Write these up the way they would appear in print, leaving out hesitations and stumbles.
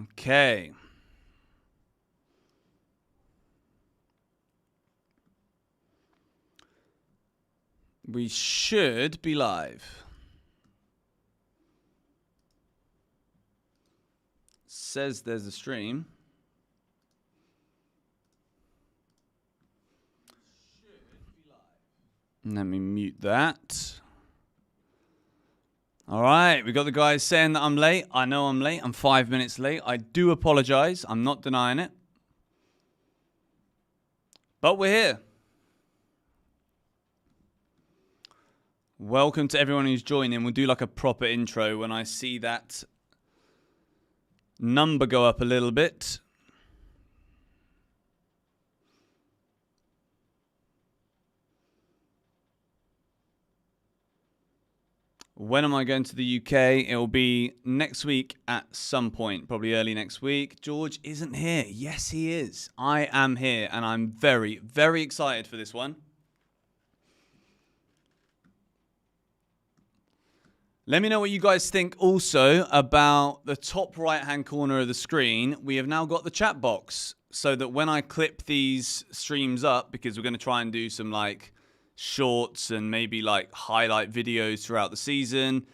Okay. We should be live. Says there's a stream. Let me mute that. All right, we got the guys saying that I'm late. I know I'm late. I'm 5 minutes late. I do apologize. I'm not denying it. But we're here. Welcome to everyone who's joining. We'll do like a proper intro when I see that number go up a little bit. When am I going to the UK? It will be next week at some point, probably early next week. George isn't here. Yes, he is. I am here, and I'm very, very excited for this one. Let me know what you guys think also about the top right-hand corner of the screen. We have now got the chat box so that when I clip these streams up, because we're going to try and do some like shorts and maybe like highlight videos throughout the season,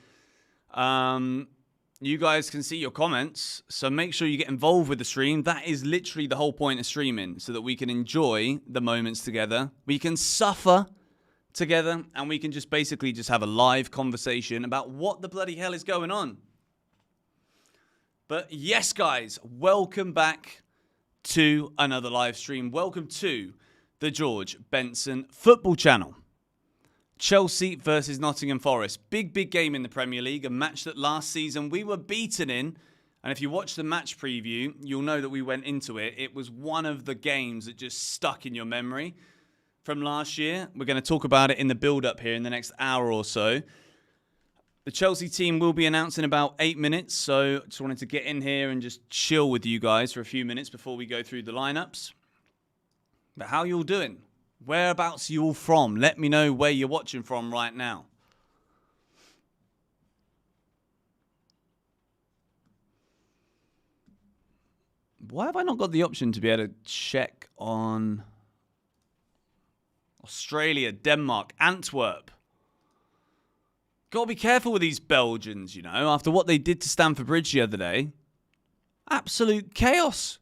you guys can see your comments. So make sure you get involved with the stream. That is literally the whole point of streaming, so that we can enjoy the moments together. We can suffer together, and we can just basically just have a live conversation about what the bloody hell is going on. But yes, guys, welcome back to another live stream. Welcome to the George Benson football channel. Chelsea versus Nottingham Forest. Big game in the Premier League, a match that last season we were beaten in. And if you watch the match preview, you'll know that we went into it. It was one of the games that just stuck in your memory from last year. We're going to talk about it in the build-up here in the next hour or so. The Chelsea team will be announced in about 8 minutes, so just wanted to get in here and just chill with you guys for a few minutes before we go through the lineups. But how you all doing? Whereabouts are you all from? Let me know where you're watching from right now. Why have I not got the option to be able to check on Australia, Denmark, Antwerp? Got to be careful with these Belgians, you know, after what they did to Stamford Bridge the other day. Absolute chaos.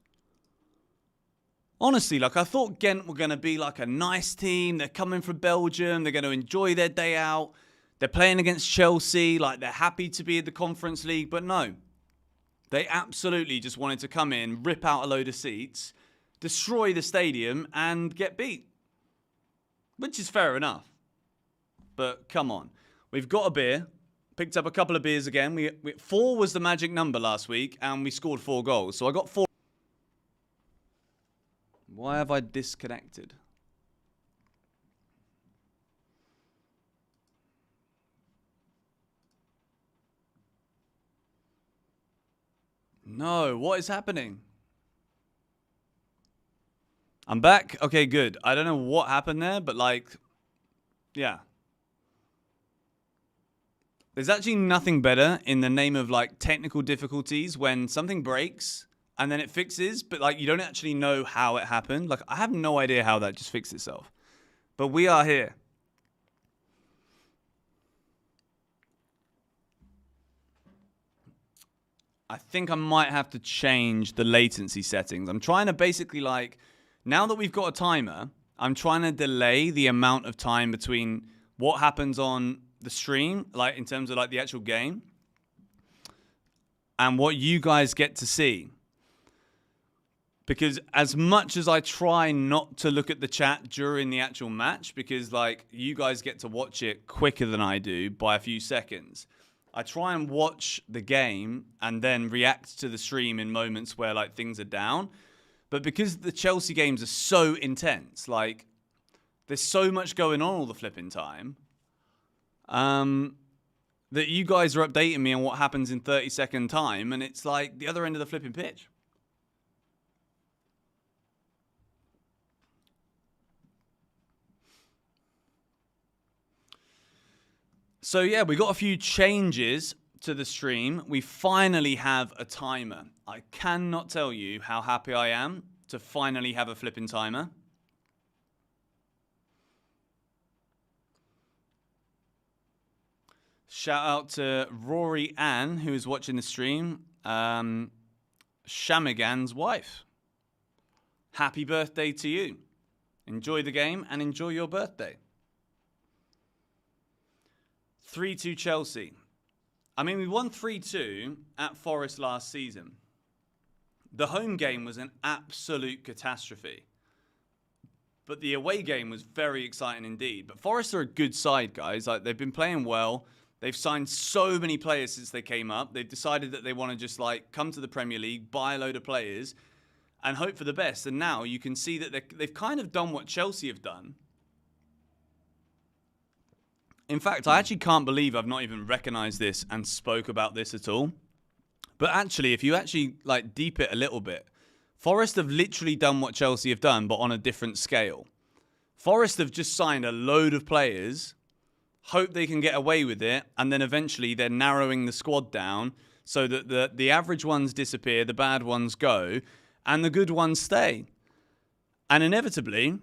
Honestly, like, I thought Ghent were going to be like a nice team. They're coming from Belgium. They're going to enjoy their day out. They're playing against Chelsea. Like, they're happy to be in the Conference League. But no, they absolutely just wanted to come in, rip out a load of seats, destroy the stadium, and get beat. Which is fair enough. But come on. We've got a beer. Picked up a couple of beers again. 4 was the magic number last week, and we scored 4 goals. So I got 4. Why have I disconnected? No, what is happening? I'm back? Okay, good. I don't know what happened there, but like, yeah. There's actually nothing better in the name of like technical difficulties when something breaks and then it fixes, but like you don't actually know how it happened. Like, I have no idea how that just fixed itself. But we are here. I think I might have to change the latency settings. I'm trying to basically like, now that we've got a timer, I'm trying to delay the amount of time between what happens on the stream, like in terms of like the actual game, and what you guys get to see. Because as much as I try not to look at the chat during the actual match, because like you guys get to watch it quicker than I do by a few seconds, I try and watch the game and then react to the stream in moments where like things are down. But because the Chelsea games are so intense, like there's so much going on all the flipping time, that you guys are updating me on what happens in 30-second time, and it's like the other end of the flipping pitch. So yeah, we got a few changes to the stream, we finally have a timer. I cannot tell you how happy I am to finally have a flipping timer. Shout out to Rory Ann, who is watching the stream. Shamigan's wife. Happy birthday to you. Enjoy the game and enjoy your birthday. 3-2 Chelsea. I mean, we won 3-2 at Forest last season. The home game was an absolute catastrophe. But the away game was very exciting indeed. But Forest are a good side, guys. Like, they've been playing well. They've signed so many players since they came up. They've decided that they want to just like come to the Premier League, buy a load of players, and hope for the best. And now you can see that they've kind of done what Chelsea have done. In fact, I actually can't believe I've not even recognized this and spoke about this at all. But actually, if you actually like deep it a little bit, Forest have literally done what Chelsea have done, but on a different scale. Forest have just signed a load of players, hope they can get away with it, and then eventually they're narrowing the squad down so that the average ones disappear, the bad ones go, and the good ones stay. And inevitably,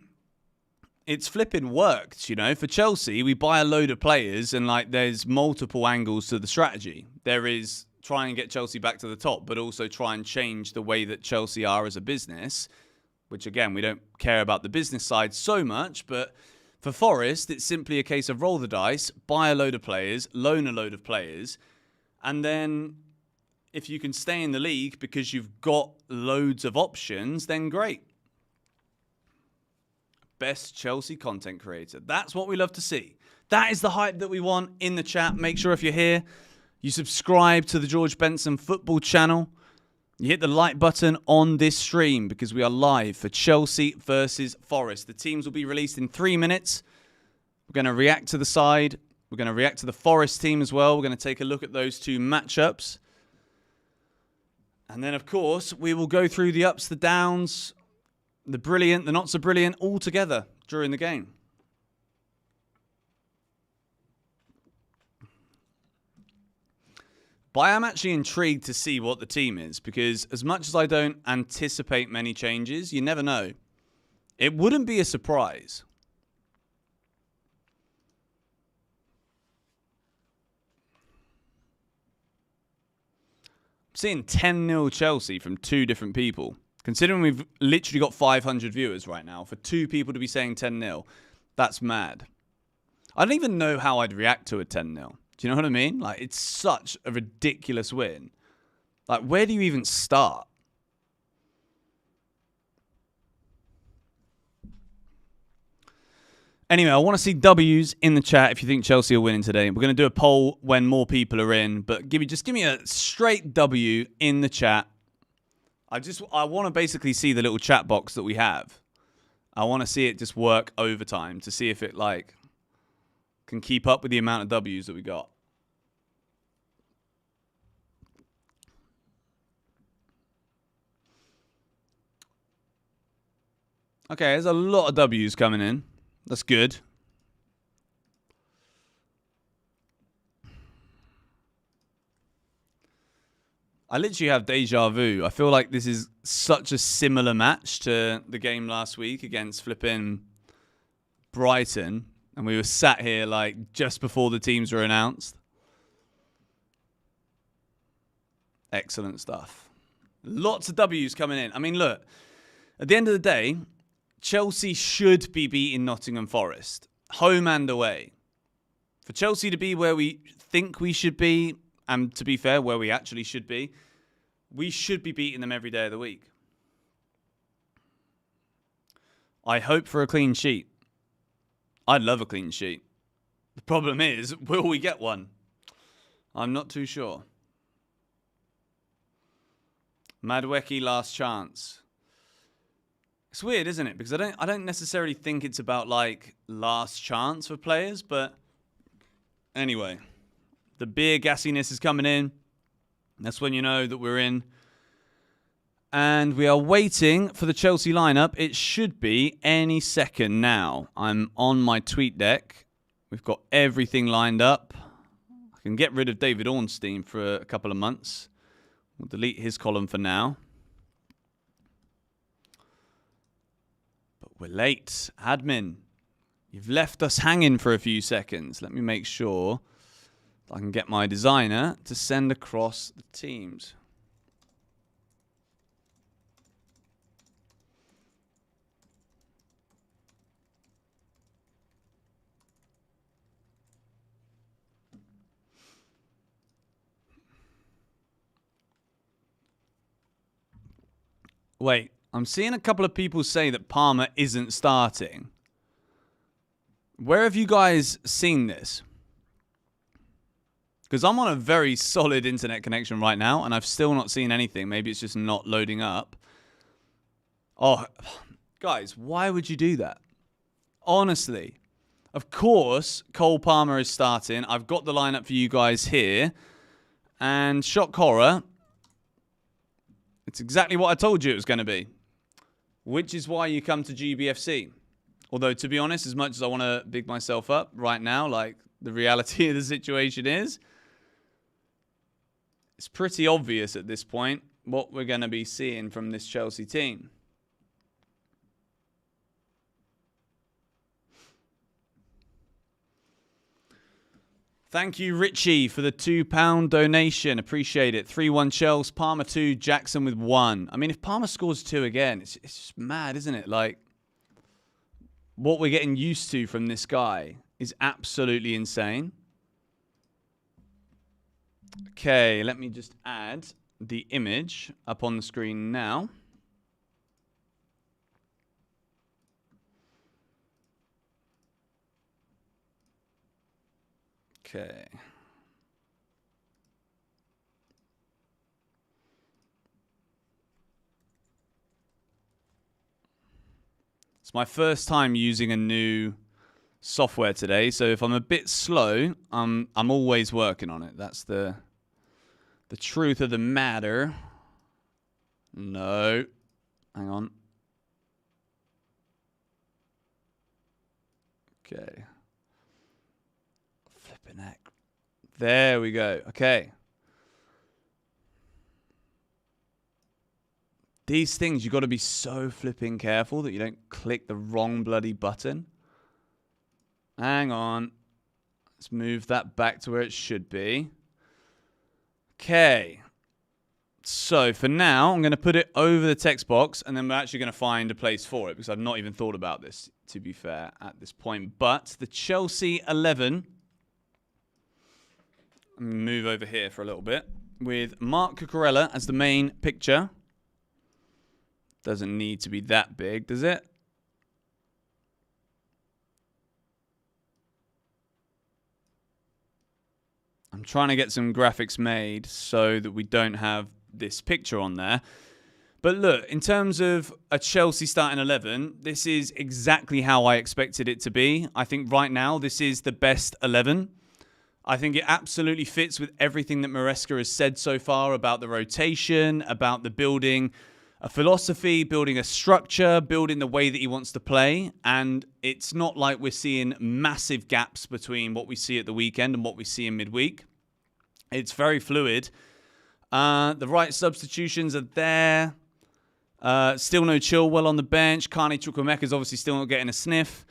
it's flipping worked, you know. For Chelsea, we buy a load of players and like there's multiple angles to the strategy. There is try and get Chelsea back to the top, but also try and change the way that Chelsea are as a business, which again, we don't care about the business side so much, but for Forest, it's simply a case of roll the dice, buy a load of players, loan a load of players, and then if you can stay in the league because you've got loads of options, then great. Best Chelsea content creator. That's what we love to see. That is the hype that we want in the chat. Make sure if you're here, you subscribe to the George Benson football channel. You hit the like button on this stream because we are live for Chelsea versus Forest. The teams will be released in 3 minutes. We're going to react to the side. We're going to react to the Forest team as well. We're going to take a look at those two matchups. And then, of course, we will go through the ups, the downs, the brilliant, the not so brilliant, all together during the game. But I am actually intrigued to see what the team is because as much as I don't anticipate many changes, you never know. It wouldn't be a surprise. I'm seeing 10-0 Chelsea from 2 different people. Considering we've literally got 500 viewers right now, for 2 people to be saying 10-0, that's mad. I don't even know how I'd react to a 10-0. Do you know what I mean? Like, it's such a ridiculous win. Like, where do you even start? Anyway, I want to see W's in the chat if you think Chelsea are winning today. We're going to do a poll when more people are in, but just give me a straight W in the chat. I want to basically see the little chat box that we have. I want to see it just work overtime to see if it like can keep up with the amount of W's that we got. Okay, there's a lot of W's coming in. That's good. I literally have deja vu. I feel like this is such a similar match to the game last week against flipping Brighton. And we were sat here like just before the teams were announced. Excellent stuff. Lots of W's coming in. I mean, look, at the end of the day, Chelsea should be beating Nottingham Forest, home and away. For Chelsea to be where we think we should be, and to be fair, where we actually should be, we should be beating them every day of the week. I hope for a clean sheet. I'd love a clean sheet. The problem is, will we get one? I'm not too sure. Madueke last chance. It's weird, isn't it? Because I don't necessarily think it's about like last chance for players, but anyway, the beer gassiness is coming in. That's when you know that we're in. And we are waiting for the Chelsea lineup. It should be any second now. I'm on my tweet deck. We've got everything lined up. I can get rid of David Ornstein for a couple of months. We'll delete his column for now. But we're late. Admin, you've left us hanging for a few seconds. Let me make sure I can get my designer to send across the teams. Wait, I'm seeing a couple of people say that Palmer isn't starting. Where have you guys seen this? Because I'm on a very solid internet connection right now, and I've still not seen anything. Maybe it's just not loading up. Oh, guys, why would you do that? Honestly. Of course, Cole Palmer is starting. I've got the lineup for you guys here. And shock horror, it's exactly what I told you it was going to be. Which is why you come to GBFC. Although, to be honest, as much as I want to big myself up right now, like the reality of the situation is, it's pretty obvious at this point what we're going to be seeing from this Chelsea team. Thank you, Richie, for the £2 donation. Appreciate it. 3-1 Chelsea, Palmer 2, Jackson with 1. I mean, if Palmer scores 2 again, it's just mad, isn't it? Like, what we're getting used to from this guy is absolutely insane. Okay, let me just add the image up on the screen now. Okay. It's my first time using a new software today, so if I'm a bit slow, I'm always working on it. That's the truth of the matter. No. Hang on. Okay. Flipping heck. There we go. Okay. These things, you got to be so flipping careful that you don't click the wrong bloody button. Hang on. Let's move that back to where it should be. Okay. So for now, I'm going to put it over the text box, and then we're actually going to find a place for it, because I've not even thought about this, to be fair, at this point. But the Chelsea 11, I'm going to move over here for a little bit, with Mark Cucurella as the main picture. Doesn't need to be that big, does it? I'm trying to get some graphics made so that we don't have this picture on there. But look, in terms of a Chelsea starting 11, this is exactly how I expected it to be. I think right now this is the best 11. I think it absolutely fits with everything that Maresca has said so far about the rotation, about the building a philosophy, building a structure, building the way that he wants to play. And it's not like we're seeing massive gaps between what we see at the weekend and what we see in midweek. It's very fluid. The right substitutions are there. Still no Chilwell on the bench. Carney Chukwuemeka is obviously still not getting a sniff.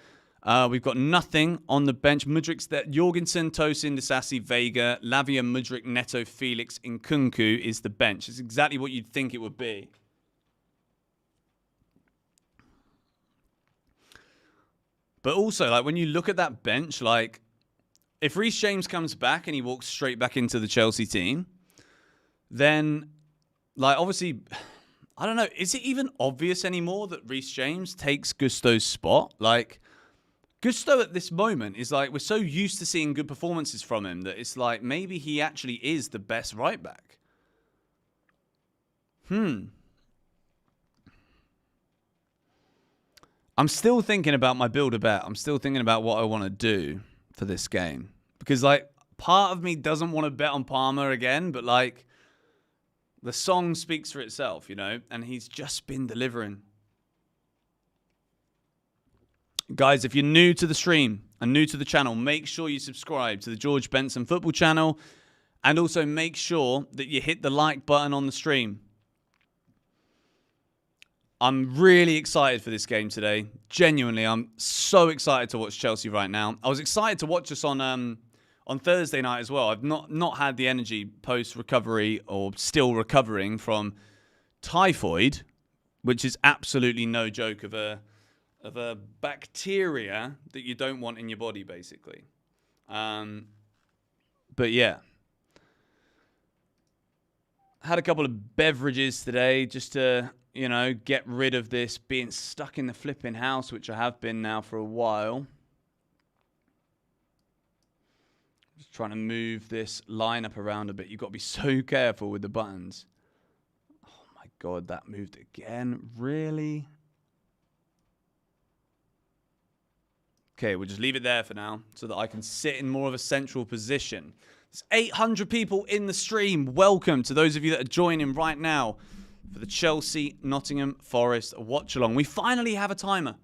We've got nothing on the bench. Mudrik's there. Jorgensen, Tosin, Disasi, Vega, Lavia, Mudrik, Neto, Felix, Nkunku is the bench. It's exactly what you'd think it would be. But also, like, when you look at that bench, like, if Reece James comes back and he walks straight back into the Chelsea team, then, like, obviously, I don't know, is it even obvious anymore that Reece James takes Gusto's spot? Like, Gusto at this moment is like, we're so used to seeing good performances from him that it's like, maybe he actually is the best right back. I'm still thinking about my build-a-bet. I'm still thinking about what I want to do for this game. Because, like, part of me doesn't want to bet on Palmer again, but, like, the song speaks for itself, you know? And he's just been delivering. Guys, if you're new to the stream and new to the channel, make sure you subscribe to the George Benson Football channel. And also make sure that you hit the like button on the stream. I'm really excited for this game today. Genuinely, I'm so excited to watch Chelsea right now. I was excited to watch us on Thursday night as well. I've not had the energy post-recovery or still recovering from typhoid, which is absolutely no joke of a bacteria that you don't want in your body, basically. But yeah. Had a couple of beverages today just to, you know, get rid of this being stuck in the flipping house, which I have been now for a while. Just trying to move this lineup around a bit. You've got to be so careful with the buttons. Oh my God, that moved again. Really? Okay, we'll just leave it there for now so that I can sit in more of a central position. There's 800 people in the stream. Welcome to those of you that are joining right now for the Chelsea-Nottingham Forest watch-along. We finally have a timer.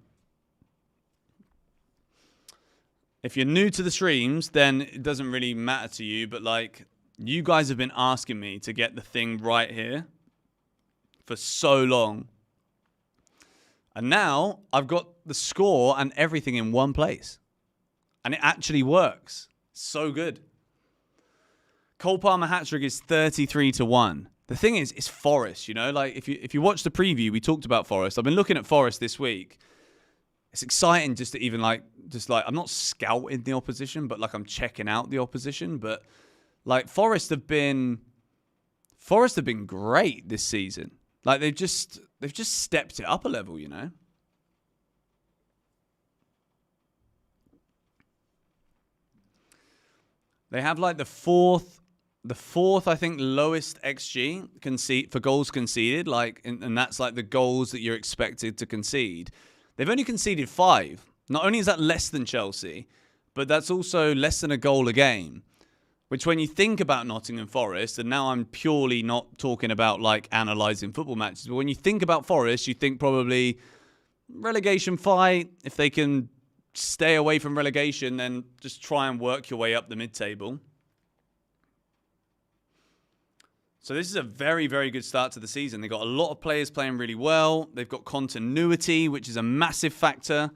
If you're new to the streams, then it doesn't really matter to you, but like, you guys have been asking me to get the thing right here for so long. And now I've got the score and everything in one place. And it actually works. So good. Cole Palmer hat-trick is 33-1. The thing is, it's Forest, you know? Like, if you watch the preview, we talked about Forest. I've been looking at Forest this week. It's exciting just to even, I'm not scouting the opposition, but, like, I'm checking out the opposition. But, like, Forest have been great this season. Like, they've just stepped it up a level, you know? They have, like, the fourth, I think, lowest XG for goals conceded, and that's like the goals that you're expected to concede. They've only conceded 5. Not only is that less than Chelsea, but that's also less than a goal a game. Which, when you think about Nottingham Forest, and now I'm purely not talking about like analysing football matches, but when you think about Forest, you think probably relegation fight. If they can stay away from relegation, then just try and work your way up the mid-table. So this is a very, very good start to the season. They've got a lot of players playing really well. They've got continuity, which is a massive factor.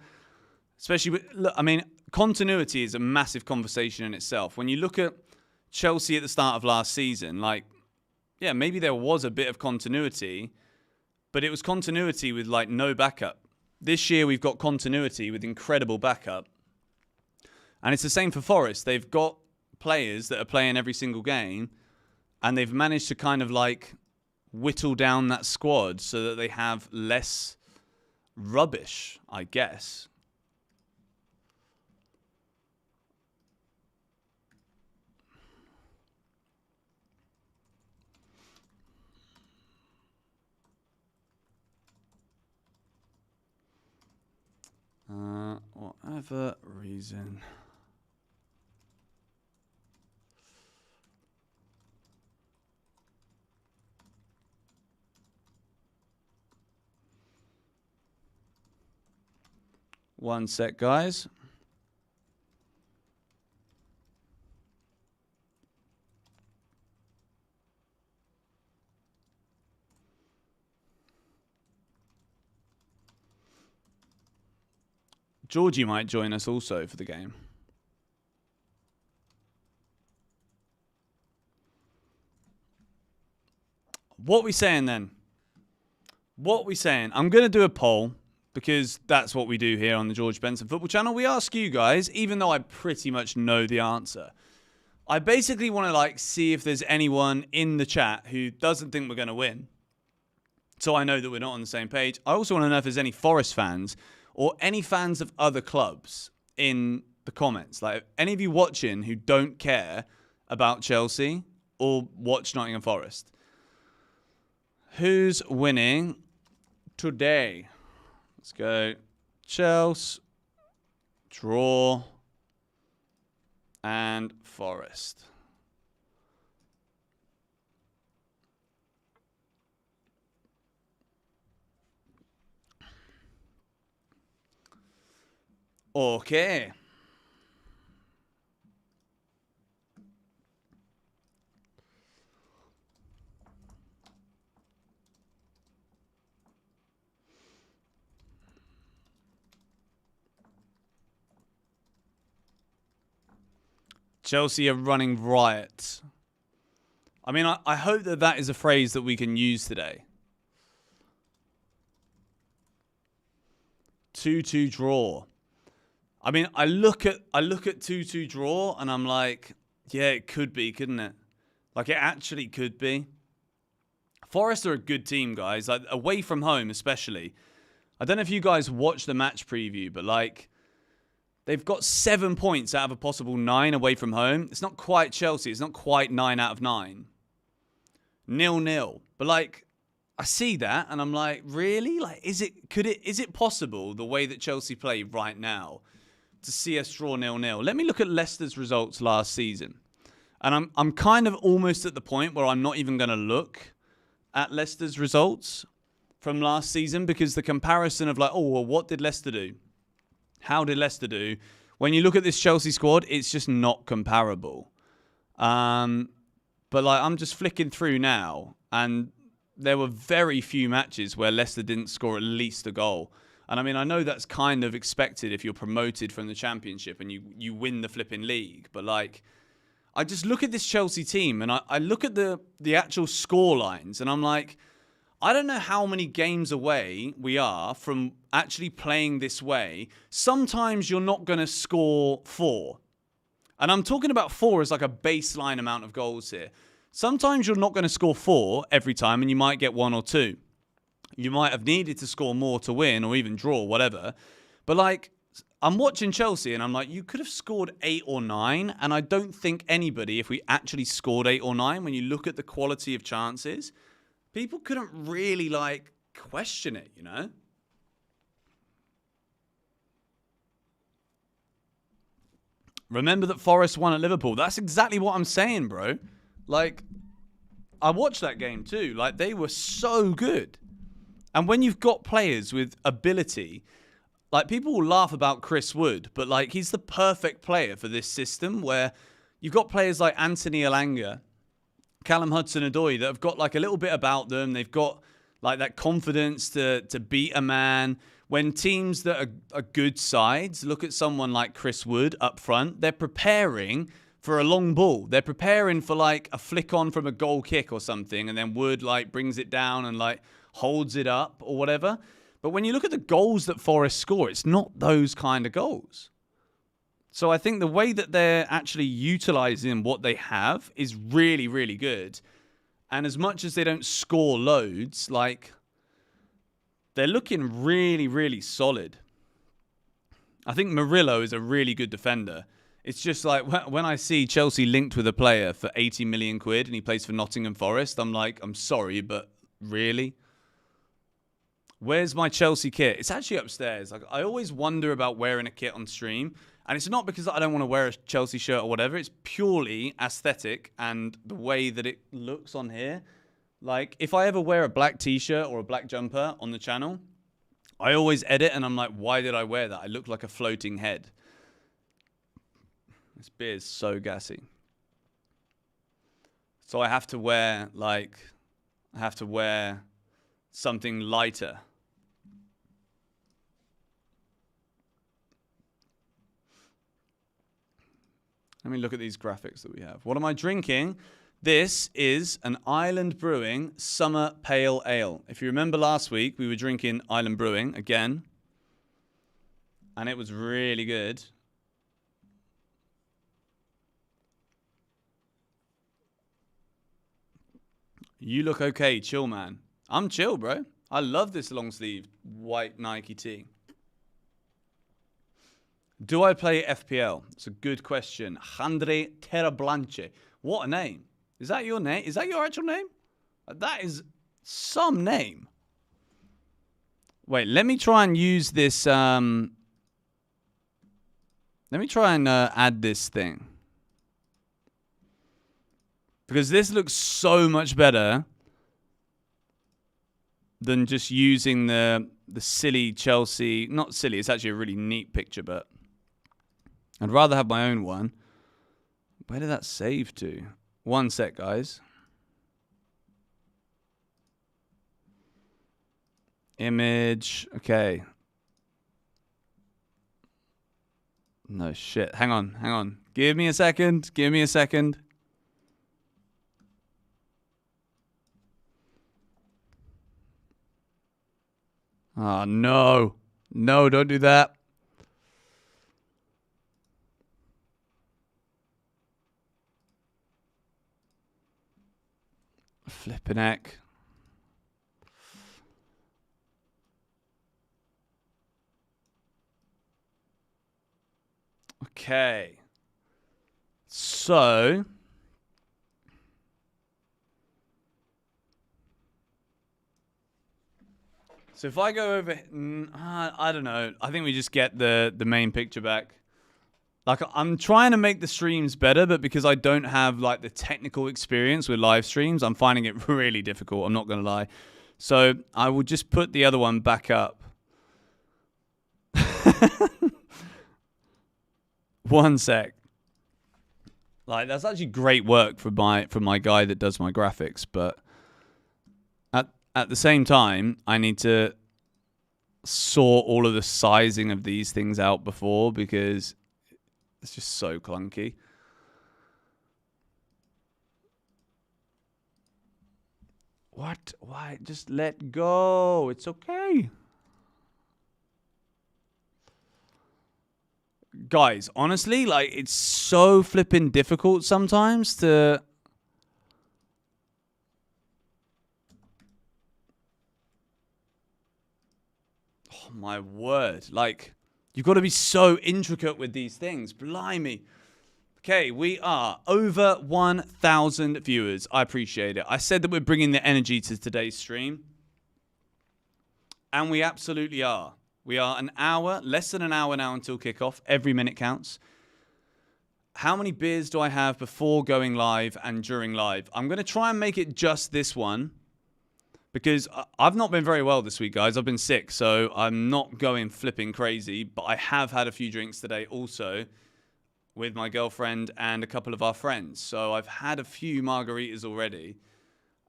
Especially with, look, I mean, continuity is a massive conversation in itself. When you look at Chelsea at the start of last season, like, yeah, maybe there was a bit of continuity, but it was continuity with like no backup. This year we've got continuity with incredible backup. And it's the same for Forest. They've got players that are playing every single game, and they've managed to kind of like whittle down that squad so that they have less rubbish, I guess. Whatever reason. One sec, guys. Georgie might join us also for the game. What are we saying then? What are we saying? I'm going to do a poll because that's what we do here on the George Benson Football Channel. We ask you guys, even though I pretty much know the answer. I basically want to like see if there's anyone in the chat who doesn't think we're going to win. So I know that we're not on the same page. I also want to know if there's any Forest fans or any fans of other clubs in the comments. Like, any of you watching who don't care about Chelsea or watch Nottingham Forest. Who's winning today? Let's go. Chelsea, draw, and Forest. Okay. Chelsea are running riot. I mean, I hope that that is a phrase that we can use today. 2-2 draw. I mean, I look at 2-2 draw and I'm like, yeah, it could be, couldn't it? Like, it actually could be. Forest are a good team, guys. Like, away from home, especially. I don't know if you guys watched the match preview, but like, they've got 7 points out of a possible 9 away from home. It's not quite Chelsea. It's not quite 9 out of 9. 0-0. But like, I see that and I'm like, really? Like, is it possible the way that Chelsea play right now to see us draw 0-0? Let me look at Leicester's results last season. And I'm kind of almost at the point where I'm not even going to look at Leicester's results from last season, because the comparison of like, oh, well, what did Leicester do? How did Leicester do? When you look at this Chelsea squad, it's just not comparable. But like, I'm just flicking through now, and there were very few matches where Leicester didn't score at least a goal. And I mean, I know that's kind of expected if you're promoted from the Championship and you win the flipping league. But like, I just look at this Chelsea team and I look at the actual score lines and I'm like, I don't know how many games away we are from actually playing this way. Sometimes you're not going to score 4. And I'm talking about 4 as like a baseline amount of goals here. Sometimes you're not going to score 4 every time and you might get 1 or 2. You might have needed to score more to win or even draw, whatever. But like, I'm watching Chelsea and I'm like, you could have scored 8 or 9. And I don't think anybody, if we actually scored 8 or 9, when you look at the quality of chances, people couldn't really like question it, you know? Remember that Forest won at Liverpool. That's exactly what I'm saying, bro. Like, I watched that game too. Like, they were so good. And when you've got players with ability, like, people will laugh about Chris Wood, but like, he's the perfect player for this system where you've got players like Anthony Elanga, Callum Hudson-Odoi that have got like a little bit about them. They've got like that confidence to beat a man. When teams that are good sides look at someone like Chris Wood up front, they're preparing for a long ball. They're preparing for like a flick on from a goal kick or something, and then Wood like brings it down and like holds it up or whatever. But when you look at the goals that Forest score, it's not those kind of goals. So I think the way that they're actually utilising what they have is really, really good. And as much as they don't score loads, like, they're looking really, really solid. I think Murillo is a really good defender. It's just like, when I see Chelsea linked with a player for 80 million quid and he plays for Nottingham Forest, I'm like, I'm sorry, but really? Where's my Chelsea kit? It's actually upstairs. Like, I always wonder about wearing a kit on stream. And it's not because I don't want to wear a Chelsea shirt or whatever. It's purely aesthetic and the way that it looks on here. Like, if I ever wear a black t-shirt or a black jumper on the channel, I always edit and I'm like, why did I wear that? I look like a floating head. This beer is so gassy. So I have to wear, something lighter. Let me look at these graphics that we have. What am I drinking? This is an Island Brewing Summer Pale Ale. If you remember last week, we were drinking Island Brewing again. And it was really good. You look okay, chill, man. I'm chill, bro. I love this long sleeve white Nike tee. Do I play FPL? It's a good question. Andre Terrablanche. What a name. Is that your name? Is that your actual name? That is some name. Wait, let me try and use this. Let me try and add this thing. Because this looks so much better than just using the silly Chelsea. Not silly, it's actually a really neat picture, but I'd rather have my own one. Where did that save to? One sec, guys. Image. Okay. No shit. Hang on. Give me a second. Oh, no. No, don't do that. Flipping heck. Okay. So if I go over, I don't know. I think we just get the main picture back. Like, I'm trying to make the streams better, but because I don't have like the technical experience with live streams, I'm finding it really difficult. I'm not going to lie. So I will just put the other one back up. One sec. Like, that's actually great work from my guy that does my graphics, but at the same time, I need to sort all of the sizing of these things out before, because it's just so clunky. What? Why? Just let go. It's okay. Guys, honestly, like, it's so flipping difficult sometimes to... Oh, my word. Like, you've got to be so intricate with these things. Blimey. Okay, we are over 1,000 viewers. I appreciate it. I said that we're bringing the energy to today's stream. And we absolutely are. We are an hour, less than an hour now until kickoff. Every minute counts. How many beers do I have before going live and during live? I'm going to try and make it just this one, because I've not been very well this week, guys. I've been sick, so I'm not going flipping crazy. But I have had a few drinks today also with my girlfriend and a couple of our friends. So I've had a few margaritas already.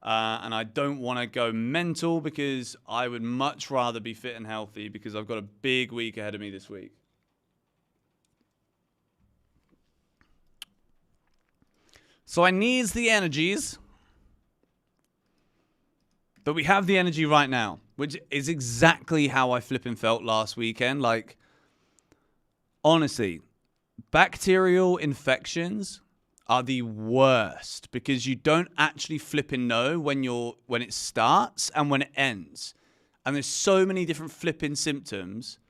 And I don't want to go mental, because I would much rather be fit and healthy, because I've got a big week ahead of me this week. So I needs the energies. But we have the energy right now, which is exactly how I flipping felt last weekend. Like, honestly, bacterial infections are the worst, because you don't actually flipping know when it starts and when it ends. And there's so many different flipping symptoms.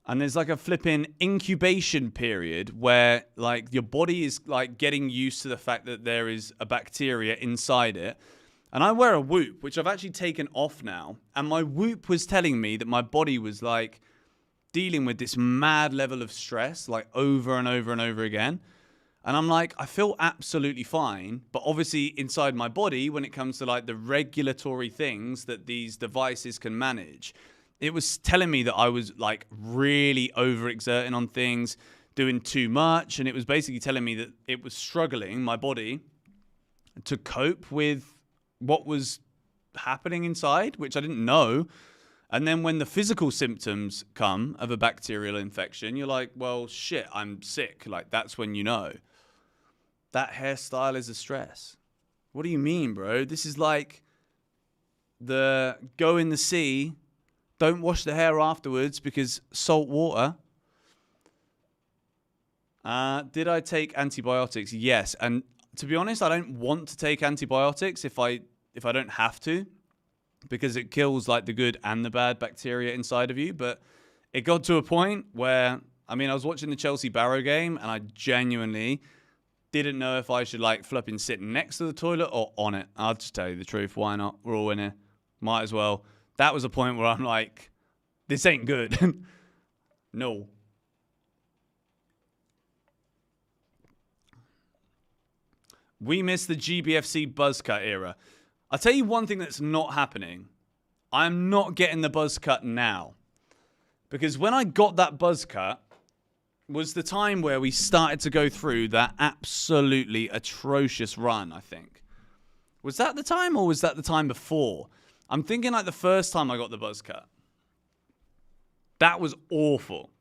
And there's like a flipping incubation period where, like, your body is like getting used to the fact that there is a bacteria inside it. And I wear a Whoop, which I've actually taken off now. And my Whoop was telling me that my body was like dealing with this mad level of stress, like over and over and over again. And I'm like, I feel absolutely fine. But obviously inside my body, when it comes to like the regulatory things that these devices can manage, it was telling me that I was like really overexerting on things, doing too much. And it was basically telling me that it was struggling, my body, to cope with what was happening inside, which I didn't know. And then when the physical symptoms come of a bacterial infection, you're like, well, shit, I'm sick. Like, that's when you know. That hairstyle is a stress. What do you mean, bro? This is like the go in the sea, don't wash the hair afterwards because salt water. Did I take antibiotics? Yes. And to be honest, I don't want to take antibiotics if I don't have to, because it kills like the good and the bad bacteria inside of you. But it got to a point where, I mean, I was watching the Chelsea Barrow game and I genuinely didn't know if I should like flipping sit next to the toilet or on it. I'll just tell you the truth. Why not? We're all in here. Might as well. That was a point where I'm like, this ain't good. No. We missed the GBFC buzzcut era. I'll tell you one thing that's not happening. I'm not getting the buzz cut now. Because when I got that buzz cut was the time where we started to go through that absolutely atrocious run, I think. Was that the time or was that the time before? I'm thinking like the first time I got the buzz cut. That was awful.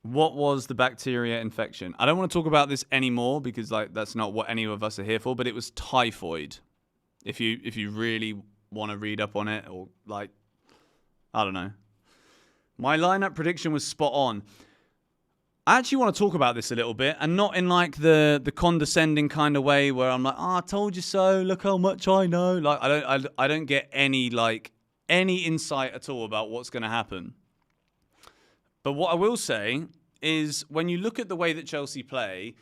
What was the bacteria infection? I don't want to talk about this anymore because like that's not what any of us are here for, but it was typhoid. If you really want to read up on it or like, I don't know. My lineup prediction was spot on. I actually want to talk about this a little bit and not in like the condescending kind of way where I'm like, I told you so, look how much I know. Like I don't get any insight at all about what's going to happen. But what I will say is when you look at the way that Chelsea play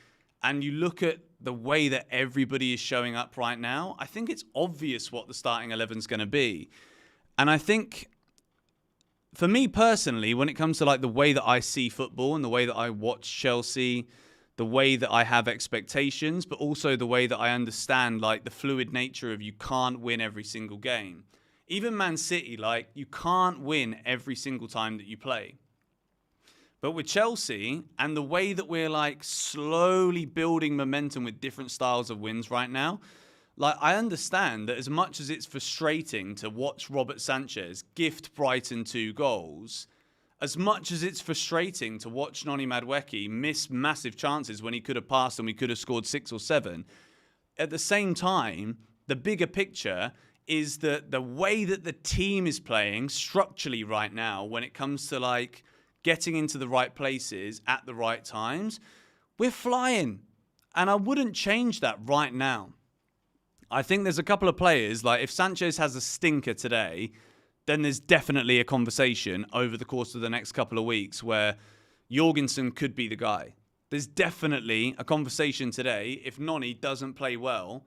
and you look at the way that everybody is showing up right now, I think it's obvious what the starting 11 is going to be. And I think for me personally, when it comes to like the way that I see football and the way that I watch Chelsea, the way that I have expectations, but also the way that I understand like the fluid nature of you can't win every single game. Even Man City, like you can't win every single time that you play. But with Chelsea and the way that we're like slowly building momentum with different styles of wins right now, like I understand that as much as it's frustrating to watch Robert Sanchez gift Brighton 2 goals, as much as it's frustrating to watch Noni Madueke miss massive chances when he could have passed and we could have scored 6 or 7, at the same time, the bigger picture is that the way that the team is playing structurally right now when it comes to like getting into the right places at the right times, we're flying. And I wouldn't change that right now. I think there's a couple of players, like if Sanchez has a stinker today, then there's definitely a conversation over the course of the next couple of weeks where Jorgensen could be the guy. There's definitely a conversation today if Noni doesn't play well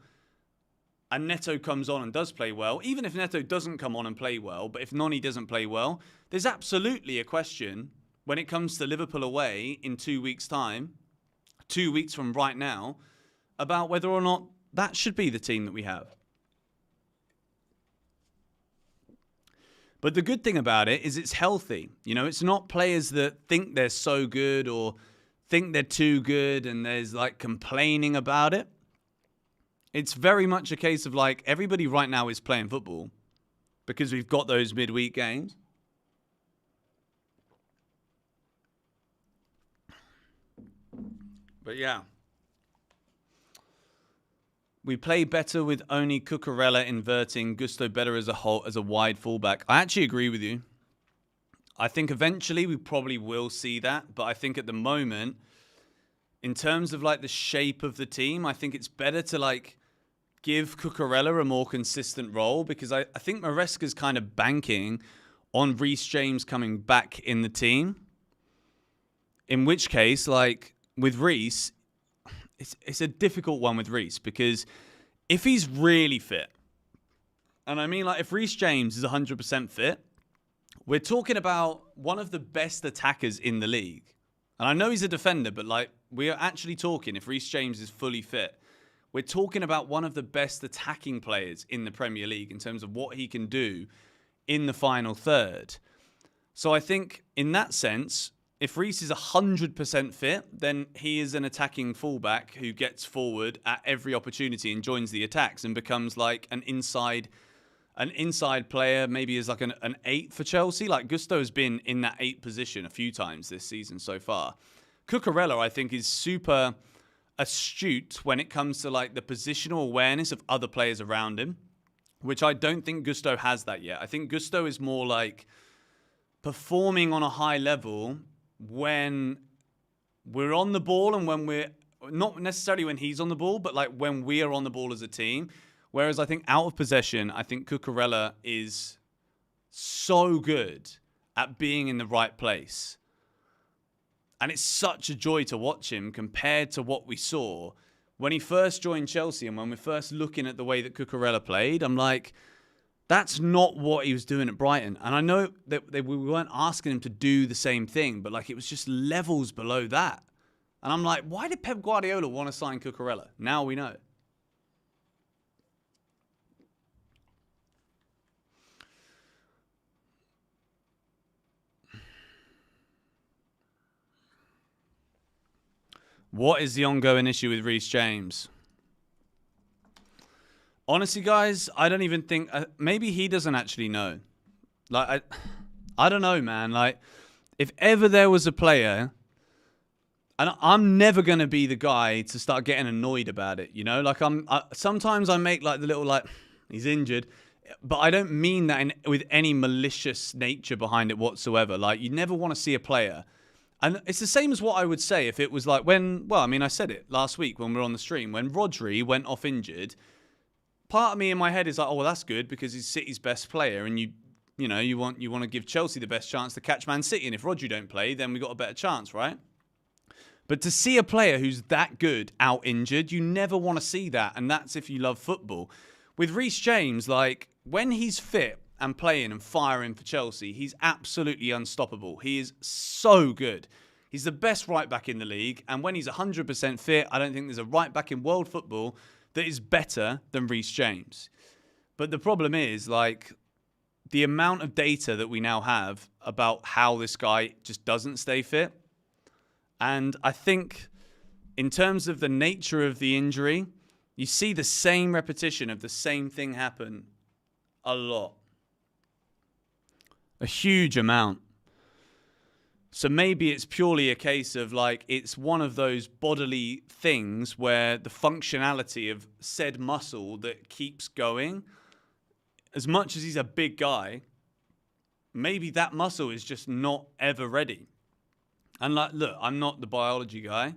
and Neto comes on and does play well, even if Neto doesn't come on and play well, but if Noni doesn't play well, there's absolutely a question when it comes to Liverpool away in 2 weeks' time, 2 weeks from right now, about whether or not that should be the team that we have. But the good thing about it is it's healthy. You know, it's not players that think they're so good or think they're too good and there's like complaining about it. It's very much a case of like everybody right now is playing football because we've got those midweek games. But yeah. We play better with only Cucurella inverting, Gusto better as a wide fullback. I actually agree with you. I think eventually we probably will see that. But I think at the moment, in terms of like the shape of the team, I think it's better to like give Cucurella a more consistent role because I think Maresca's kind of banking on Reece James coming back in the team. In which case, like with Reece, it's a difficult one with Reece because if he's really fit, and I mean like if Reece James is 100% fit, we're talking about one of the best attackers in the league. And I know he's a defender, but like we are actually talking, if Reece James is fully fit, we're talking about one of the best attacking players in the Premier League in terms of what he can do in the final third. So I think in that sense, if Reece is 100% fit, then he is an attacking fullback who gets forward at every opportunity and joins the attacks and becomes like an inside player, maybe as like an 8 for Chelsea. Like Gusto has been in that 8 position a few times this season so far. Cucurella, I think, is super astute when it comes to like the positional awareness of other players around him, which I don't think Gusto has that yet. I think Gusto is more like performing on a high level when we're on the ball and when we're not necessarily when he's on the ball, but like when we are on the ball as a team. Whereas I think out of possession, I think Cucurella is so good at being in the right place. And it's such a joy to watch him compared to what we saw when he first joined Chelsea and when we're first looking at the way that Cucurella played. I'm like, that's not what he was doing at Brighton. And I know that we weren't asking him to do the same thing, but like it was just levels below that. And I'm like, why did Pep Guardiola want to sign Cucurella? Now we know. What is the ongoing issue with Reece James? Honestly, guys, I don't even think... maybe he doesn't actually know. Like, I don't know, man. Like, if ever there was a player... And I'm never going to be the guy to start getting annoyed about it, you know? Like, sometimes I make, like, the little, like, he's injured. But I don't mean that with any malicious nature behind it whatsoever. Like, you never want to see a player... And it's the same as what I would say if it was like when, well, I mean, I said it last week when we were on the stream, when Rodri went off injured, part of me in my head is like, oh, well, that's good because he's City's best player and you want to give Chelsea the best chance to catch Man City. And if Rodri don't play, then we got a better chance, right? But to see a player who's that good out injured, you never want to see that. And that's if you love football. With Reece James, like when he's fit, and playing and firing for Chelsea, he's absolutely unstoppable. He is so good. He's the best right back in the league. And when he's 100% fit, I don't think there's a right back in world football that is better than Reece James. But the problem is, like, the amount of data that we now have about how this guy just doesn't stay fit. And I think in terms of the nature of the injury, you see the same repetition of the same thing happen a lot. A huge amount. So maybe it's purely a case of like, it's one of those bodily things where the functionality of said muscle that keeps going, as much as he's a big guy, maybe that muscle is just not ever ready. And like, look, I'm not the biology guy.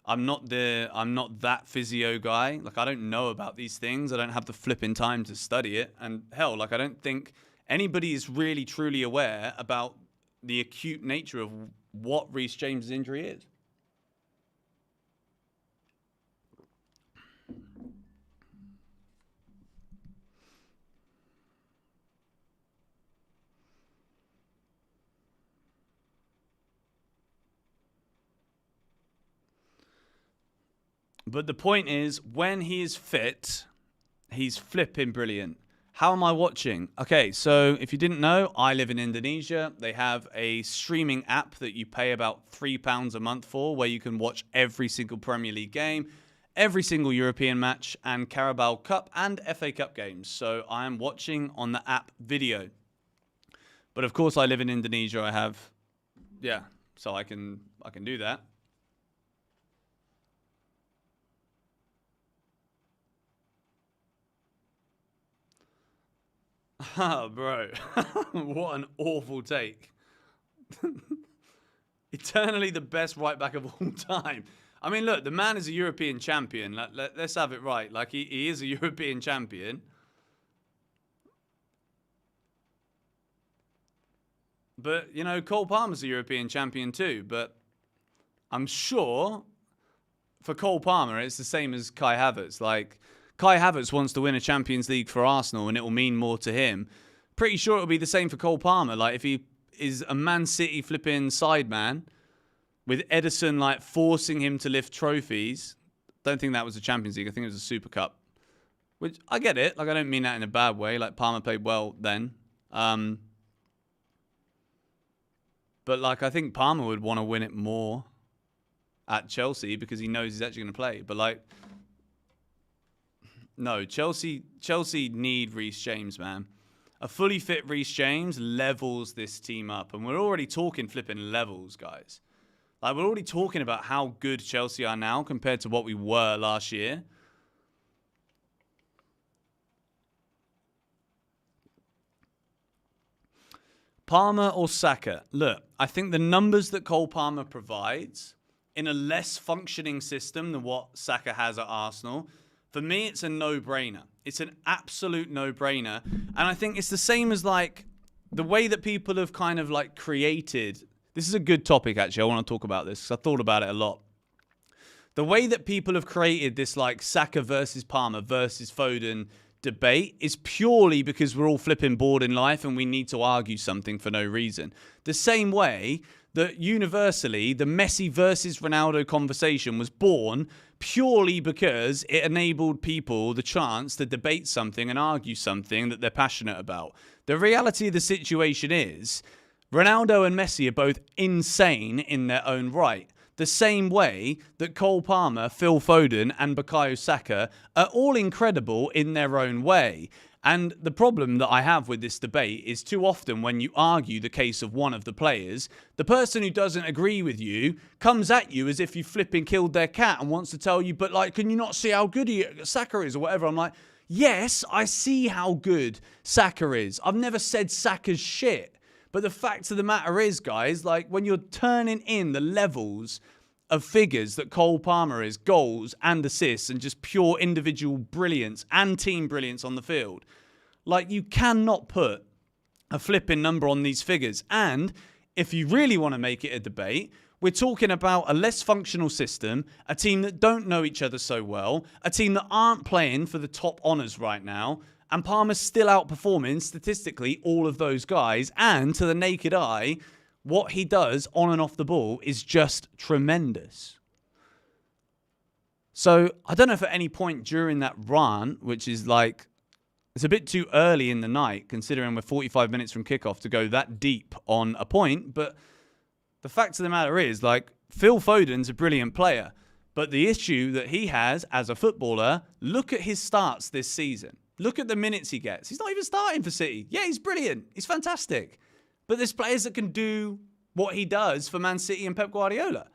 I'm not that physio guy. Like, I don't know about these things. I don't have the flipping time to study it. And hell, like, I don't think anybody is really truly aware about the acute nature of what Reece James' injury is. But the point is, when he is fit, he's flipping brilliant. How am I watching? Okay, so if you didn't know, I live in Indonesia. They have a streaming app that you pay about £3 a month for, where you can watch every single Premier League game, every single European match, and Carabao Cup and FA Cup games. So I am watching on the app video. But of course, I live in Indonesia. I have, so I can do that. Oh, bro. What an awful take. Eternally the best right back of all time. I mean, look, the man is a European champion. Let's have it right. Like, he is a European champion. But, you know, Cole Palmer's a European champion too. But I'm sure for Cole Palmer, it's the same as Kai Havertz. Like, Kai Havertz wants to win a Champions League for Arsenal and it will mean more to him. Pretty sure it'll be the same for Cole Palmer. Like, if he is a Man City flipping sideman with Edison, like, forcing him to lift trophies. Don't think that was a Champions League. I think it was a Super Cup. Which, I get it. Like, I don't mean that in a bad way. Like, Palmer played well then. But, like, I think Palmer would want to win it more at Chelsea because he knows he's actually going to play. But, like, no, Chelsea need Reece James, man. A fully fit Reece James levels this team up. And we're already talking flipping levels, guys. Like, we're already talking about how good Chelsea are now compared to what we were last year. Palmer or Saka? Look, I think the numbers that Cole Palmer provides in a less functioning system than what Saka has at Arsenal, for me, it's a no-brainer. It's an absolute no-brainer. And I think it's the same as, like, the way that people have kind of, like, created... This is a good topic, actually. I want to talk about this because I thought about it a lot. The way that people have created this, like, Saka versus Palmer versus Foden debate is purely because we're all flipping bored in life and we need to argue something for no reason. The same way that universally the Messi versus Ronaldo conversation was born purely because it enabled people the chance to debate something and argue something that they're passionate about. The reality of the situation is Ronaldo and Messi are both insane in their own right. The same way that Cole Palmer, Phil Foden and Bukayo Saka are all incredible in their own way. And the problem that I have with this debate is too often when you argue the case of one of the players, the person who doesn't agree with you comes at you as if you flipping killed their cat and wants to tell you, but like, can you not see how good Saka is or whatever? I'm like, yes, I see how good Saka is. I've never said Saka's shit. But the fact of the matter is, guys, like when you're turning in the levels of figures that Cole Palmer is, goals and assists and just pure individual brilliance and team brilliance on the field, like you cannot put a flipping number on these figures. And if you really want to make it a debate, we're talking about a less functional system, a team that don't know each other so well, a team that aren't playing for the top honours right now, and Palmer's still outperforming statistically all of those guys. And to the naked eye, what he does on and off the ball is just tremendous. So I don't know if at any point during that run, which is like, it's a bit too early in the night considering we're 45 minutes from kickoff to go that deep on a point. But the fact of the matter is, like, Phil Foden's a brilliant player. But the issue that he has as a footballer, look at his starts this season. Look at the minutes he gets. He's not even starting for City. Yeah, he's brilliant. He's fantastic. But there's players that can do what he does for Man City and Pep Guardiola.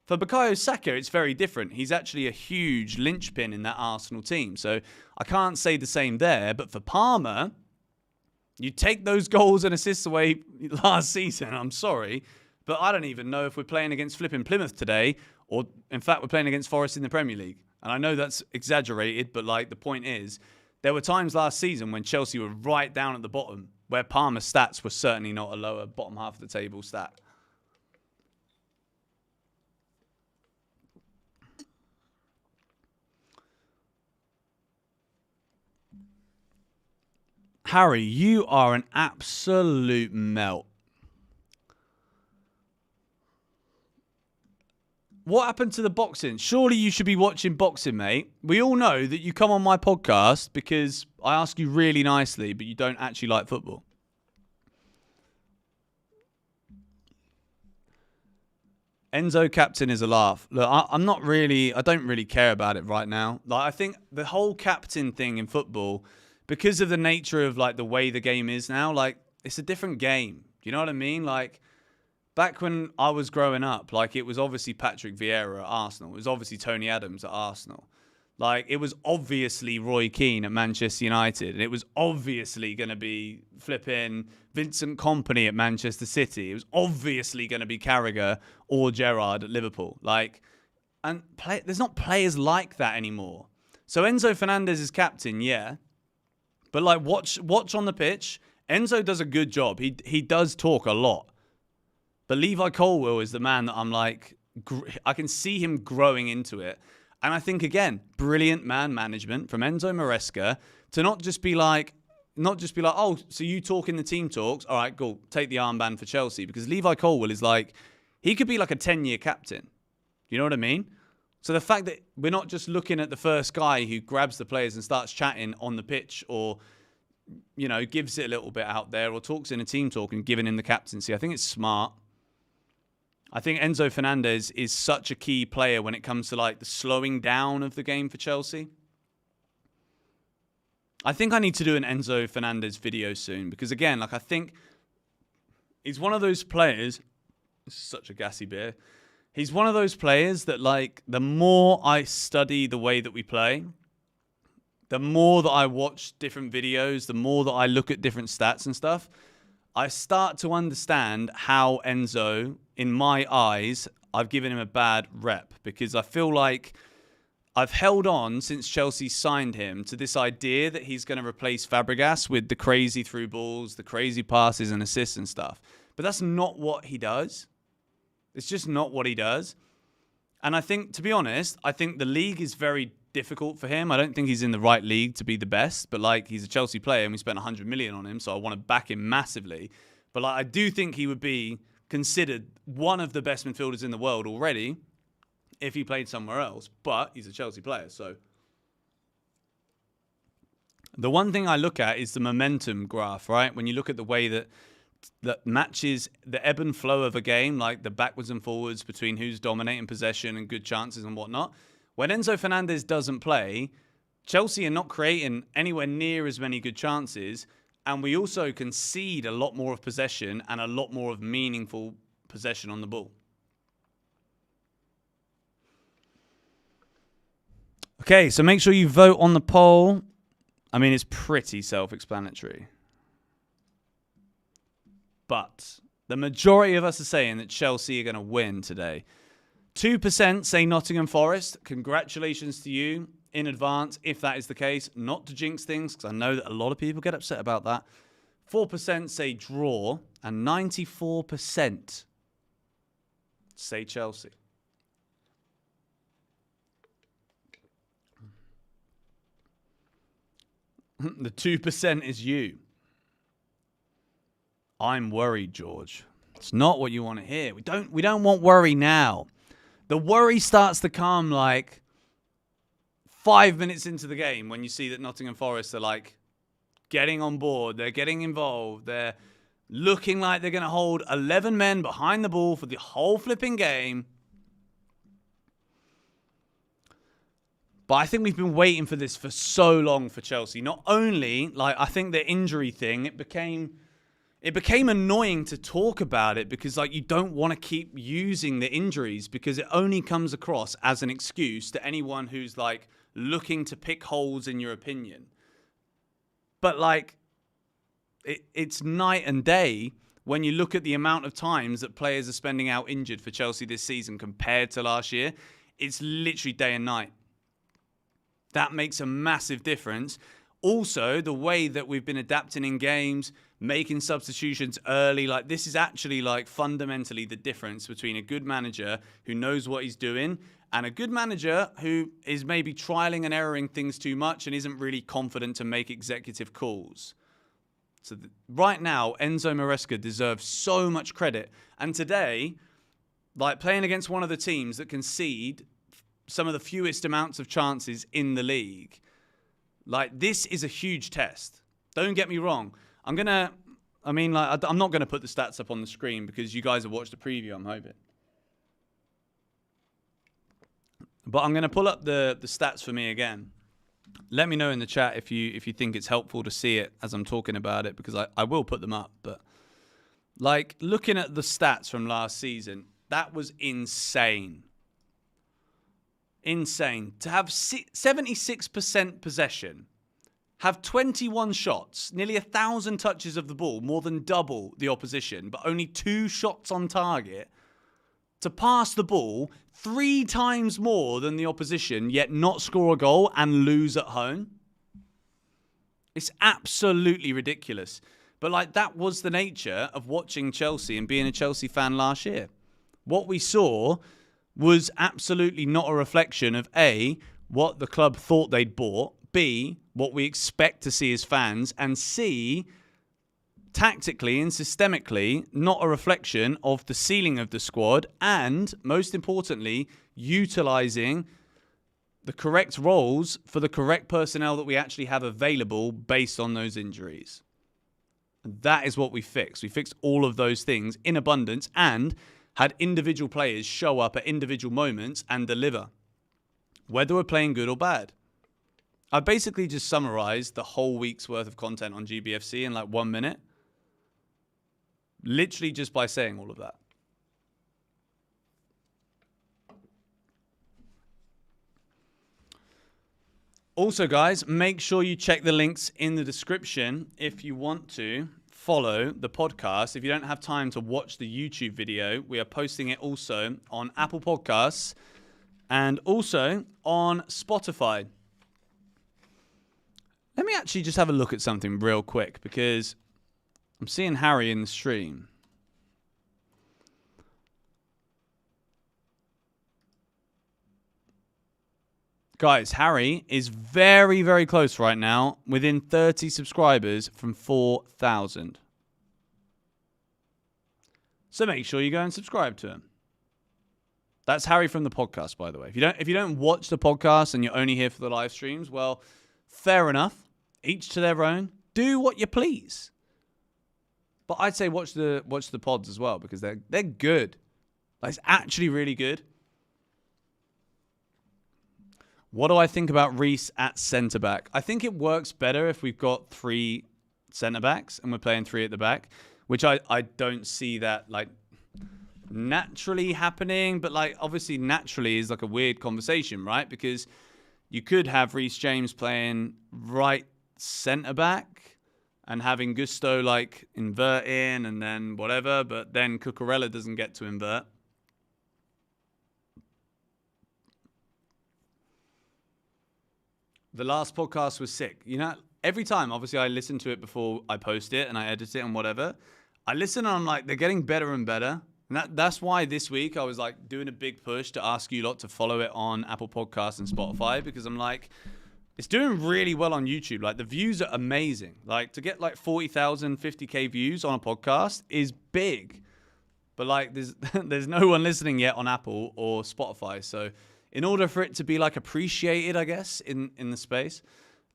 For Bukayo Saka, it's very different. He's actually a huge linchpin in that Arsenal team. So I can't say the same there. But for Palmer, you take those goals and assists away last season. I'm sorry. But I don't even know if we're playing against flipping Plymouth today. Or, in fact, we're playing against Forest in the Premier League. And I know that's exaggerated. But, like, the point is, there were times last season when Chelsea were right down at the bottom, where Palmer's stats were certainly not a lower bottom half of the table stat. Harry, you are an absolute melt. What happened to the boxing? Surely you should be watching boxing, mate. We all know that you come on my podcast because I ask you really nicely, but you don't actually like football. Enzo captain is a laugh. Look, I don't really care about it right now. Like, I think the whole captain thing in football, because of the nature of like the way the game is now, like it's a different game. Do you know what I mean? Like, back when I was growing up, like it was obviously Patrick Vieira at Arsenal. It was obviously Tony Adams at Arsenal. Like, it was obviously Roy Keane at Manchester United. And it was obviously going to be flipping Vincent Kompany at Manchester City. It was obviously going to be Carragher or Gerrard at Liverpool. Like, and there's not players like that anymore. So Enzo Fernandez is captain, yeah. But like, watch on the pitch. Enzo does a good job. He does talk a lot. But Levi Colwill is the man that I'm like, I can see him growing into it. And I think, again, brilliant man management from Enzo Maresca to not just be like, oh, so you talk in the team talks. All right, cool. Take the armband for Chelsea. Because Levi Colwill is like, he could be like a 10-year captain. You know what I mean? So the fact that we're not just looking at the first guy who grabs the players and starts chatting on the pitch or, you know, gives it a little bit out there or talks in a team talk and giving him the captaincy, I think it's smart. I think Enzo Fernandez is such a key player when it comes to like the slowing down of the game for Chelsea. I think I need to do an Enzo Fernandez video soon because, again, like I think he's one of those players. This is such a gassy beer. He's one of those players that, like, the more I study the way that we play, the more that I watch different videos, the more that I look at different stats and stuff, I start to understand how Enzo, in my eyes, I've given him a bad rep because I feel like I've held on since Chelsea signed him to this idea that he's going to replace Fabregas with the crazy through balls, the crazy passes and assists and stuff. But that's not what he does. It's just not what he does. And I think, to be honest, I think the league is very difficult for him. I don't think he's in the right league to be the best, but like he's a Chelsea player and we spent 100 million on him, so I want to back him massively. But like I do think he would be considered one of the best midfielders in the world already if he played somewhere else, but he's a Chelsea player, so. The one thing I look at is the momentum graph, right? When you look at the way that matches the ebb and flow of a game, like the backwards and forwards between who's dominating possession and good chances and whatnot. When Enzo Fernandez doesn't play, Chelsea are not creating anywhere near as many good chances, and we also concede a lot more of possession and a lot more of meaningful possession on the ball. Okay, so make sure you vote on the poll. I mean, it's pretty self-explanatory. But the majority of us are saying that Chelsea are going to win today. 2% say Nottingham Forest. Congratulations to you in advance if that is the case. Not to jinx things, because I know that a lot of people get upset about that. 4% say draw, and 94% say Chelsea. The 2% is you. I'm worried, George. It's not what you want to hear. We don't want worry now. The worry starts to come like 5 minutes into the game when you see that Nottingham Forest are like getting on board. They're getting involved. They're looking like they're going to hold 11 men behind the ball for the whole flipping game. But I think we've been waiting for this for so long for Chelsea. Not only, like, I think the injury thing, it became annoying to talk about it because, like, you don't want to keep using the injuries because it only comes across as an excuse to anyone who's, like, looking to pick holes in your opinion. But, like, it's night and day when you look at the amount of times that players are spending out injured for Chelsea this season compared to last year. It's literally day and night. That makes a massive difference. Also, the way that we've been adapting in games, making substitutions early, like this is actually like fundamentally the difference between a good manager who knows what he's doing and a good manager who is maybe trialing and erroring things too much and isn't really confident to make executive calls. So right now, Enzo Maresca deserves so much credit. And today, like playing against one of the teams that concede some of the fewest amounts of chances in the league. Like, this is a huge test. Don't get me wrong. I'm not going to put the stats up on the screen because you guys have watched the preview, I'm hoping. But I'm going to pull up the stats for me again. Let me know in the chat if you think it's helpful to see it as I'm talking about it, because I will put them up. But, like, looking at the stats from last season, that was insane. Insane. To have 76% possession, have 21 shots, nearly 1,000 touches of the ball, more than double the opposition, but only 2 shots on target, to pass the ball 3 times more than the opposition, yet not score a goal and lose at home. It's absolutely ridiculous. But like that was the nature of watching Chelsea and being a Chelsea fan last year. What we saw was absolutely not a reflection of A, what the club thought they'd bought, B, what we expect to see as fans, and C, tactically and systemically, not a reflection of the ceiling of the squad, and, most importantly, utilising the correct roles for the correct personnel that we actually have available based on those injuries. That is what we fixed. We fixed all of those things in abundance and had individual players show up at individual moments and deliver, whether we're playing good or bad. I basically just summarized the whole week's worth of content on GBFC in like 1 minute, literally just by saying all of that. Also, guys, make sure you check the links in the description if you want to follow the podcast. If you don't have time to watch the YouTube video, we are posting it also on Apple Podcasts and also on Spotify. Let me actually just have a look at something real quick because I'm seeing Harry in the stream. Guys, Harry is very, very close right now, within 30 subscribers from 4,000. So make sure you go and subscribe to him. That's Harry from the podcast, by the way. If you don't watch the podcast and you're only here for the live streams, well, fair enough. Each to their own. Do what you please. But I'd say watch the pods as well, because they're good. Like, it's actually really good. What do I think about Reece at centre-back? I think it works better if we've got 3 centre-backs and we're playing 3 at the back, which I don't see that, like, naturally happening. But, like, obviously naturally is, like, a weird conversation, right? Because you could have Reece James playing right centre-back and having Gusto, like, invert in and then whatever, but then Cucurella doesn't get to invert. The last podcast was sick. You know, every time, obviously, I listen to it before I post it and I edit it and whatever. I listen and I'm like, they're getting better and better. And that's why this week I was like doing a big push to ask you lot to follow it on Apple Podcasts and Spotify, because I'm like, it's doing really well on YouTube. Like, the views are amazing. Like, to get like 40,000, 50K views on a podcast is big. But like, there's no one listening yet on Apple or Spotify. So in order for it to be like appreciated, I guess, in the space,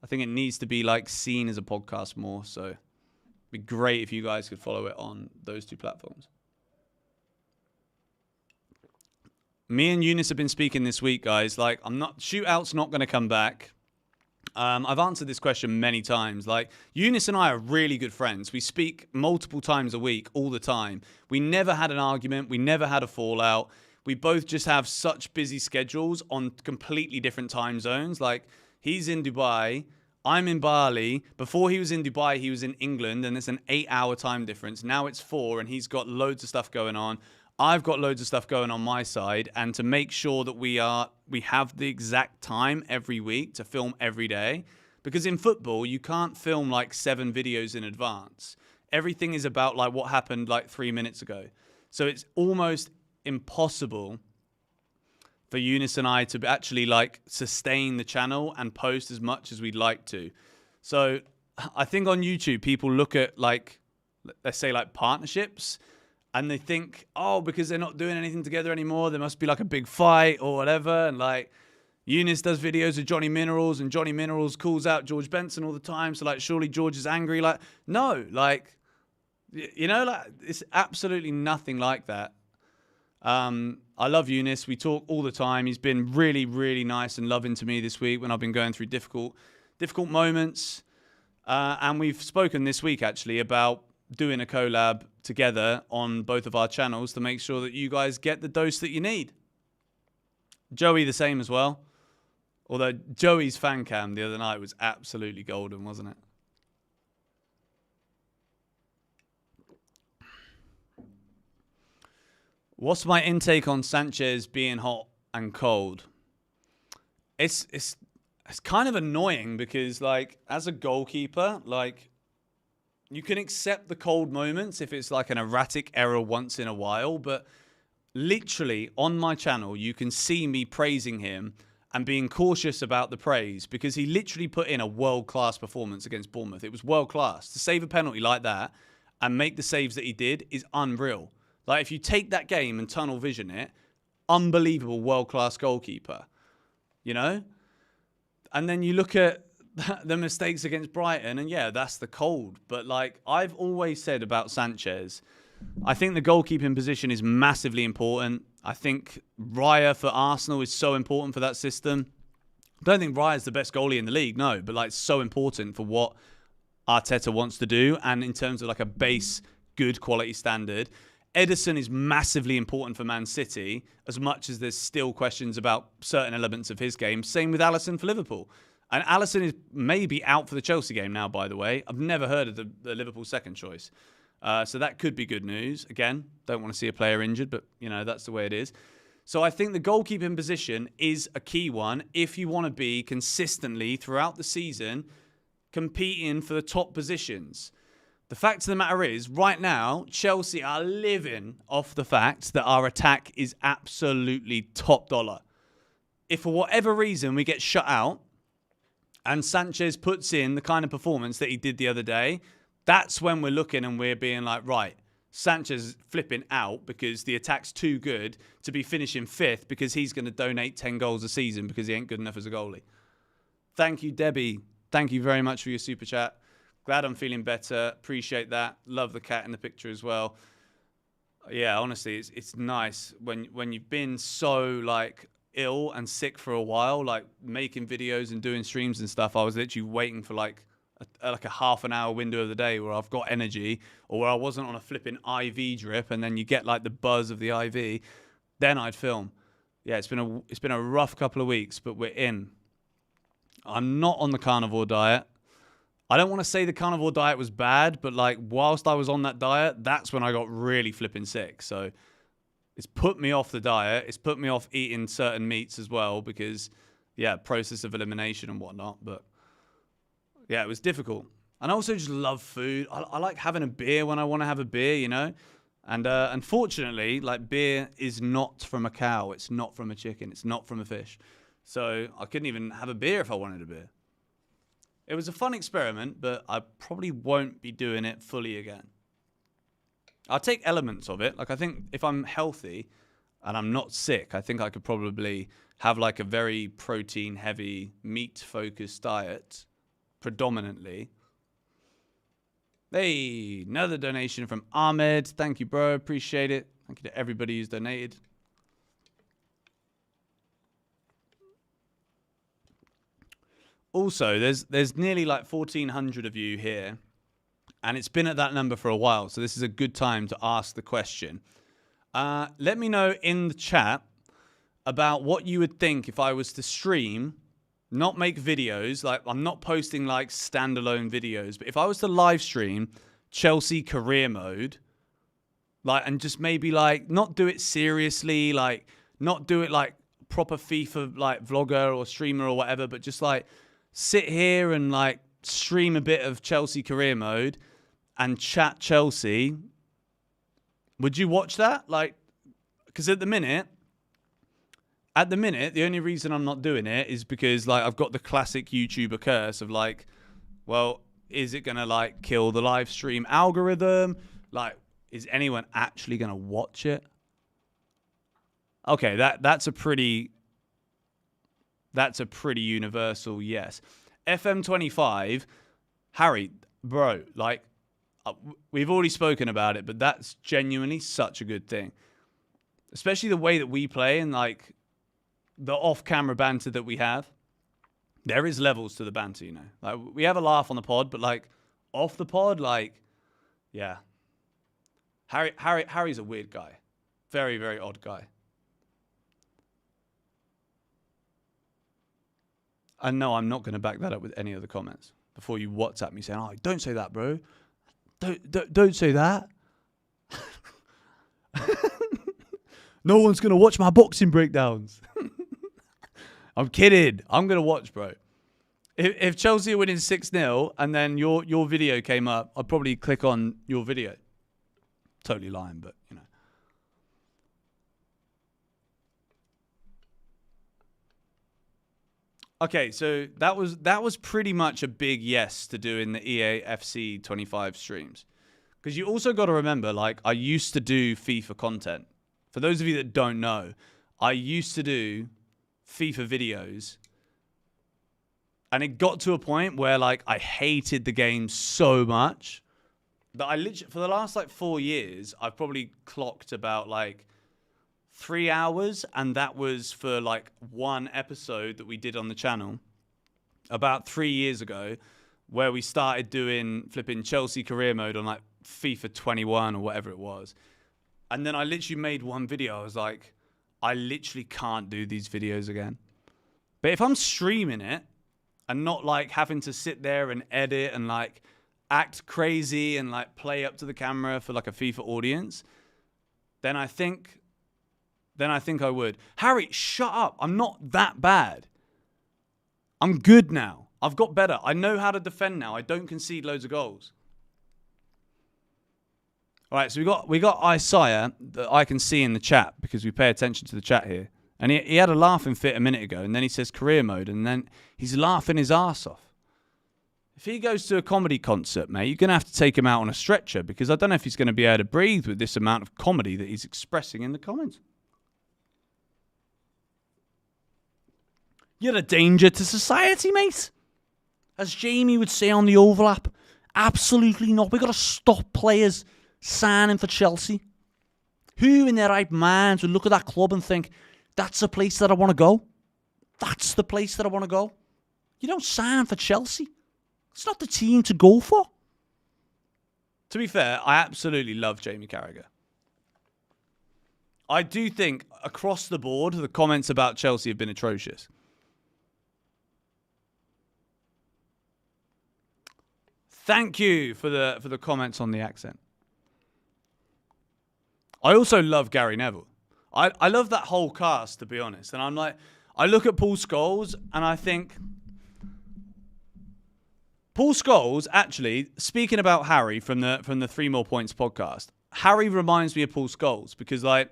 I think it needs to be like seen as a podcast more. So it'd be great if you guys could follow it on those 2 platforms. Me and Eunice have been speaking this week, guys. Like, Shootout's not going to come back. I've answered this question many times. Like, Eunice and I are really good friends. We speak multiple times a week, all the time. We never had an argument. We never had a fallout. We both just have such busy schedules on completely different time zones. Like, he's in Dubai, I'm in Bali. Before he was in Dubai, he was in England, and it's an 8-hour time difference. Now it's 4, and he's got loads of stuff going on. I've got loads of stuff going on my side, and to make sure that we have the exact time every week to film every day, because in football, you can't film like 7 videos in advance. Everything is about like what happened like 3 minutes ago. So it's almost impossible for Eunice and I to actually like sustain the channel and post as much as we'd like to. So I think on YouTube, people look at like, let's say like partnerships, and they think, oh, because they're not doing anything together anymore, there must be like a big fight or whatever. And like, Eunice does videos of Johnny Minerals, and Johnny Minerals calls out George Benson all the time. So like, surely George is angry. Like, no, like, you know, like, it's absolutely nothing like that. I love Eunice. We talk all the time. He's been really, really nice and loving to me this week when I've been going through difficult moments. And we've spoken this week actually about doing a collab together on both of our channels to make sure that you guys get the dose that you need. Joey the same as well. Although Joey's fan cam the other night was absolutely golden, wasn't it? What's my intake on Sanchez being hot and cold? It's kind of annoying because, like, as a goalkeeper, like, you can accept the cold moments if it's like an erratic error once in a while, but literally on my channel, you can see me praising him and being cautious about the praise because he literally put in a world-class performance against Bournemouth. It was world-class. To save a penalty like that and make the saves that he did is unreal. Like, if you take that game and tunnel vision it, unbelievable world-class goalkeeper, you know? And then you look at the mistakes against Brighton, and yeah, that's the cold. But, like, I've always said about Sanchez, I think the goalkeeping position is massively important. I think Raya for Arsenal is so important for that system. I don't think Raya's the best goalie in the league, no, but, like, so important for what Arteta wants to do and in terms of, like, a base, good quality standard. Ederson is massively important for Man City, as much as there's still questions about certain elements of his game. Same with Alisson for Liverpool. And Alisson is maybe out for the Chelsea game now, by the way. I've never heard of the Liverpool second choice. So that could be good news. Again, don't want to see a player injured, but, you know, that's the way it is. So I think the goalkeeping position is a key one if you want to be consistently throughout the season competing for the top positions. The fact of the matter is, right now, Chelsea are living off the fact that our attack is absolutely top dollar. if for whatever reason we get shut out and Sanchez puts in the kind of performance that he did the other day, that's when we're looking and we're being like, right, Sanchez is flipping out because the attack's too good to be finishing 5th because he's going to donate 10 goals a season because he ain't good enough as a goalie. Thank you, Debbie. Thank you very much for your super chat. Glad I'm feeling better. Appreciate that. Love the cat in the picture as well. Yeah, honestly, it's nice when you've been so like ill and sick for a while, like making videos and doing streams and stuff. I was literally waiting for like a half an hour window of the day where I've got energy or where I wasn't on a flipping IV drip, and then you get like the buzz of the IV. Then I'd film. Yeah, it's been a rough couple of weeks, but we're in. I'm not on the carnivore diet. I don't want to say the carnivore diet was bad, but like whilst I was on that diet, that's when I got really flipping sick. So it's put me off the diet. It's put me off eating certain meats as well because, yeah, process of elimination and whatnot. But yeah, it was difficult. And I also just love food. I like having a beer when I want to have a beer, you know? And unfortunately, like beer is not from a cow. It's not from a chicken. It's not from a fish. So I couldn't even have a beer if I wanted a beer. It was a fun experiment, but I probably won't be doing it fully again. I'll take elements of it. Like I think if I'm healthy and I'm not sick, I think I could probably have like a very protein-heavy, meat-focused diet, predominantly. Hey, another donation from Ahmed. Thank you, bro. Appreciate it. Thank you to everybody who's donated. Also, there's nearly like 1,400 of you here, and it's been at that number for a while, so this is a good time to ask the question. Let me know in the chat about what you would think if I was to stream, not make videos, like I'm not posting like standalone videos, but if I was to live stream Chelsea career mode, like, and just maybe like not do it seriously, like not do it like proper FIFA like vlogger or streamer or whatever, but just like sit here and like stream a bit of Chelsea career mode and chat Chelsea. Would you watch that? Like, because at the minute, the only reason I'm not doing it is because like I've got the classic YouTuber curse of like, well, is it gonna like kill the live stream algorithm? Like, is anyone actually gonna watch it? Okay, that's a pretty universal yes. FM25, Harry, bro, like we've already spoken about it, but that's genuinely such a good thing. Especially the way that we play and like the off-camera banter that we have. There is levels to the banter, you know. Like we have a laugh on the pod, but like off the pod, like, yeah. Harry's a weird guy. Very, very odd guy. And no, I'm not going to back that up with any other comments before you WhatsApp me saying, "Oh, don't say that, bro. Don't say that." No one's going to watch my boxing breakdowns. I'm kidding. I'm going to watch, bro. If Chelsea are winning 6-0 and then your video came up, I'd probably click on your video. Totally lying, but, you know. Okay, so that was pretty much a big yes to doing the EA FC 25 streams. Because you also got to remember, like, I used to do FIFA content. For those of you that don't know, I used to do FIFA videos. And it got to a point where, like, I hated the game so much that I literally, for the last, like, 4 years, I've probably clocked about, like, 3 hours, and that was for like one episode that we did on the channel about 3 years ago, where we started doing flipping Chelsea career mode on like FIFA 21 or whatever it was. And then I literally made one video. I was like, I literally can't do these videos again. But if I'm streaming it and not like having to sit there and edit and like act crazy and like play up to the camera for like a FIFA audience, then I think I would. Harry, shut up. I'm not that bad. I'm good now. I've got better. I know how to defend now. I don't concede loads of goals. All right, so we got Isaiah that I can see in the chat because we pay attention to the chat here. And he had a laughing fit a minute ago, and then he says career mode, and then he's laughing his arse off. If he goes to a comedy concert, mate, you're going to have to take him out on a stretcher, because I don't know if he's going to be able to breathe with this amount of comedy that he's expressing in the comments. You're a danger to society, mate. As Jamie would say on the overlap, absolutely not. We've got to stop players signing for Chelsea. Who in their right minds would look at that club and think, that's the place that I want to go? That's the place that I want to go. You don't sign for Chelsea. It's not the team to go for. To be fair, I absolutely love Jamie Carragher. I do think, across the board, the comments about Chelsea have been atrocious. Thank you for the comments on the accent. I also love Gary Neville. I love that whole cast, to be honest. And I'm like, I look at Paul Scholes and I think, Paul Scholes, actually, speaking about Harry from the 3 More Points podcast, Harry reminds me of Paul Scholes because, like,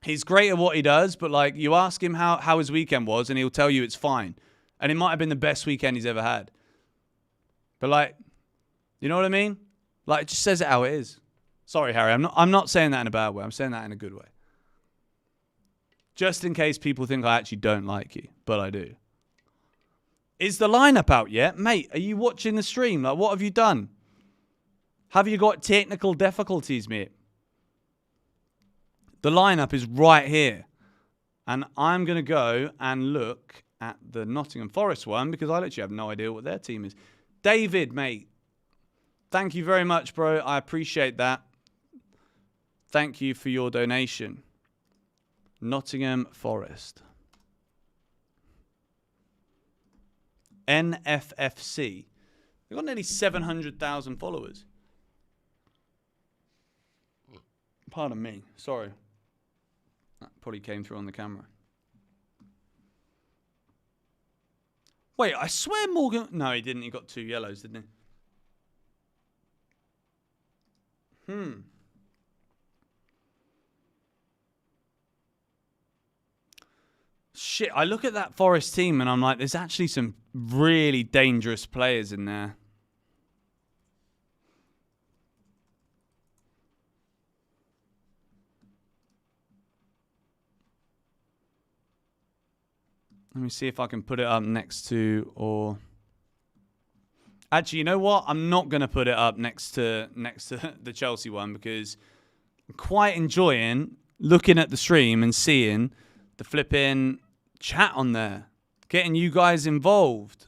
he's great at what he does, but, like, you ask him how his weekend was and he'll tell you it's fine. And it might have been the best weekend he's ever had. But, like, you know what I mean? Like, it just says it how it is. Sorry, Harry, I'm not saying that in a bad way. I'm saying that in a good way. Just in case people think I actually don't like you, but I do. Is the lineup out yet? Mate, are you watching the stream? Like, what have you done? Have you got technical difficulties, mate? The lineup is right here. And I'm going to go and look at the Nottingham Forest one because I literally have no idea what their team is. David, mate, thank you very much, bro. I appreciate that. Thank you for your donation. Nottingham Forest. NFFC. They've got nearly 700,000 followers. Pardon me. Sorry. That probably came through on the camera. Wait, I swear Morgan... No, he didn't. He got 2 yellows, didn't he? Shit, I look at that Forest team and I'm like, there's actually some really dangerous players in there. Let me see if I can put it up next to, or... Actually, you know what? I'm not going to put it up next to the Chelsea one because I'm quite enjoying looking at the stream and seeing the flipping chat on there, getting you guys involved.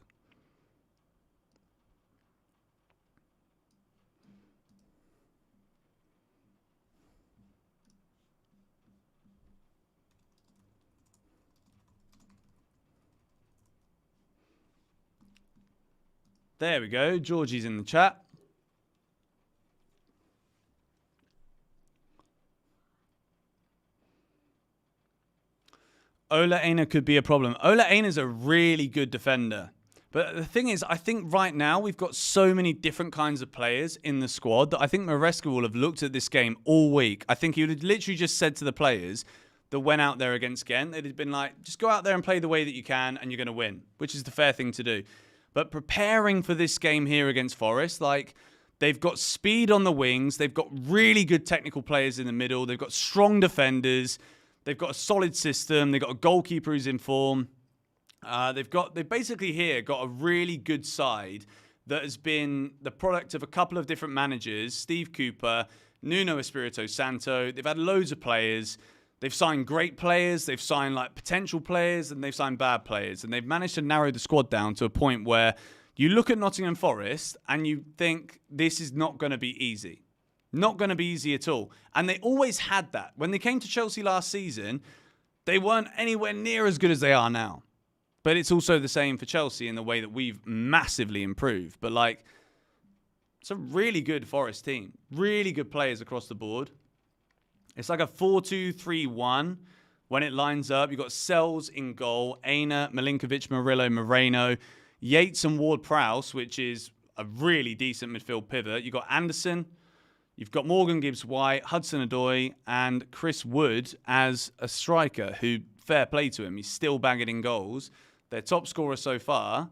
There we go. Georgie's in the chat. Ola Aina could be a problem. Ola Aina's a really good defender. But the thing is, I think right now we've got so many different kinds of players in the squad that I think Maresca will have looked at this game all week. I think he would have literally just said to the players that went out there against Ghent, they'd have been like, just go out there and play the way that you can and you're going to win, which is the fair thing to do. But preparing for this game here against Forest, like, they've got speed on the wings. They've got really good technical players in the middle. They've got strong defenders. They've got a solid system. They've got a goalkeeper who's in form. They've basically here got a really good side that has been the product of a couple of different managers, Steve Cooper, Nuno Espirito Santo. They've had loads of players. They've signed great players, they've signed like potential players, and they've signed bad players. And they've managed to narrow the squad down to a point where you look at Nottingham Forest and you think this is not going to be easy. Not going to be easy at all. And they always had that. When they came to Chelsea last season, they weren't anywhere near as good as they are now. But it's also the same for Chelsea in the way that we've massively improved. But like, it's a really good Forest team. Really good players across the board. It's like a 4-2-3-1 when it lines up. You've got Sells in goal, Aina, Milinkovic, Murillo, Moreno, Yates and Ward-Prowse, which is a really decent midfield pivot. You've got Anderson, you've got Morgan Gibbs-White, Hudson-Odoi, and Chris Wood as a striker, who fair play to him. He's still bagging in goals. Their top scorer so far.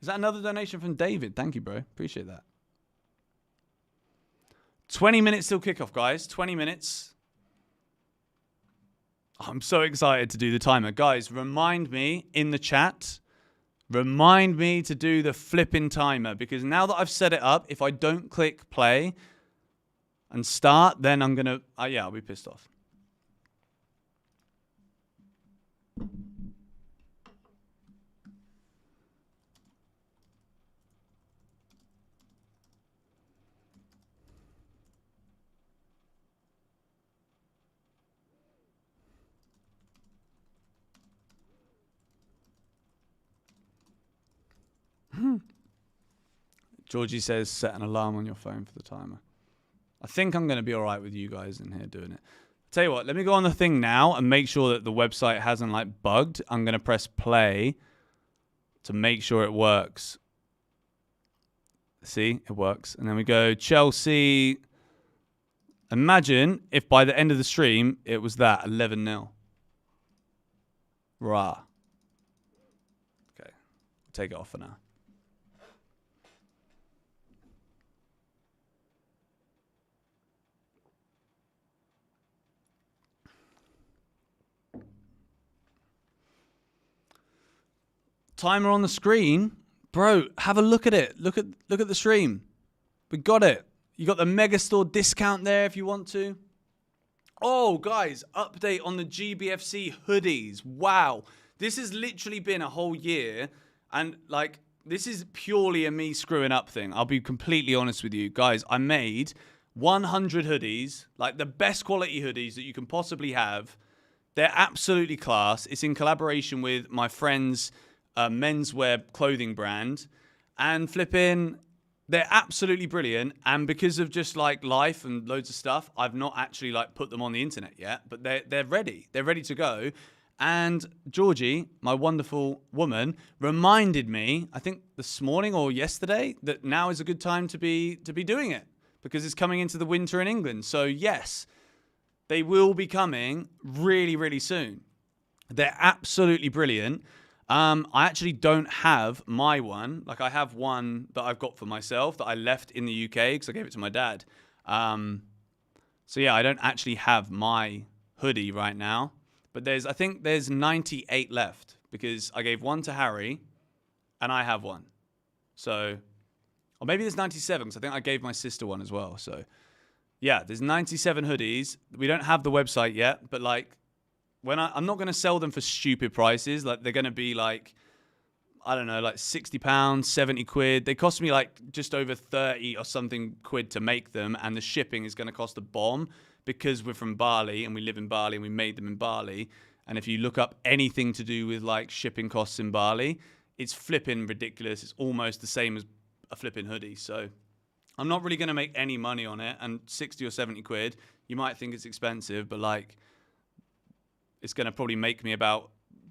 Is that another donation from David? Thank you, bro. Appreciate that. 20 minutes till kickoff, guys. 20 minutes. I'm so excited to do the timer. Guys, remind me in the chat. Remind me to do the flipping timer. Because now that I've set it up, if I don't click play and start, then I'm going to... yeah, I'll be pissed off. Georgie says set an alarm on your phone for the timer. I think I'm going to be all right with you guys in here doing it. Tell you what, let me go on the thing now and make sure that the website hasn't like bugged. I'm going to press play to make sure it works. See, it works. And then we go Chelsea. Imagine if by the end of the stream it was that 11-0. Rah. Okay, take it off for now. Timer on the screen. Bro, have a look at it. Look at the stream. We got it. You got the Megastore discount there if you want to. Oh, guys, update on the GBFC hoodies. Wow. This has literally been a whole year. And, like, this is purely a me screwing up thing. I'll be completely honest with you. Guys, I made 100 hoodies, like the best quality hoodies that you can possibly have. They're absolutely class. It's in collaboration with my friend's menswear clothing brand. And flipping... they're absolutely brilliant, and because of just like life and loads of stuff, I've not actually like put them on the internet yet, but they're ready. They're ready to go. And Georgie, my wonderful woman, reminded me, I think this morning or yesterday, that now is a good time to be doing it because it's coming into the winter in England. So yes, they will be coming really, really soon. They're absolutely brilliant. I actually don't have my one. Like, I have one that I've got for myself that I left in the UK because I gave it to my dad. So, yeah, I don't actually have my hoodie right now. But I think there's 98 left because I gave one to Harry and I have one. So, or maybe there's 97 because I think I gave my sister one as well. So, yeah, there's 97 hoodies. We don't have the website yet, but, like, I'm not going to sell them for stupid prices. Like, they're going to be like, I don't know, like £60, 70 quid. They cost me like just over 30 or something quid to make them. And the shipping is going to cost a bomb because we're from Bali and we live in Bali and we made them in Bali. And if you look up anything to do with like shipping costs in Bali, it's flipping ridiculous. It's almost the same as a flipping hoodie. So I'm not really going to make any money on it. And 60 or 70 quid, you might think it's expensive, but like, it's going to probably make me about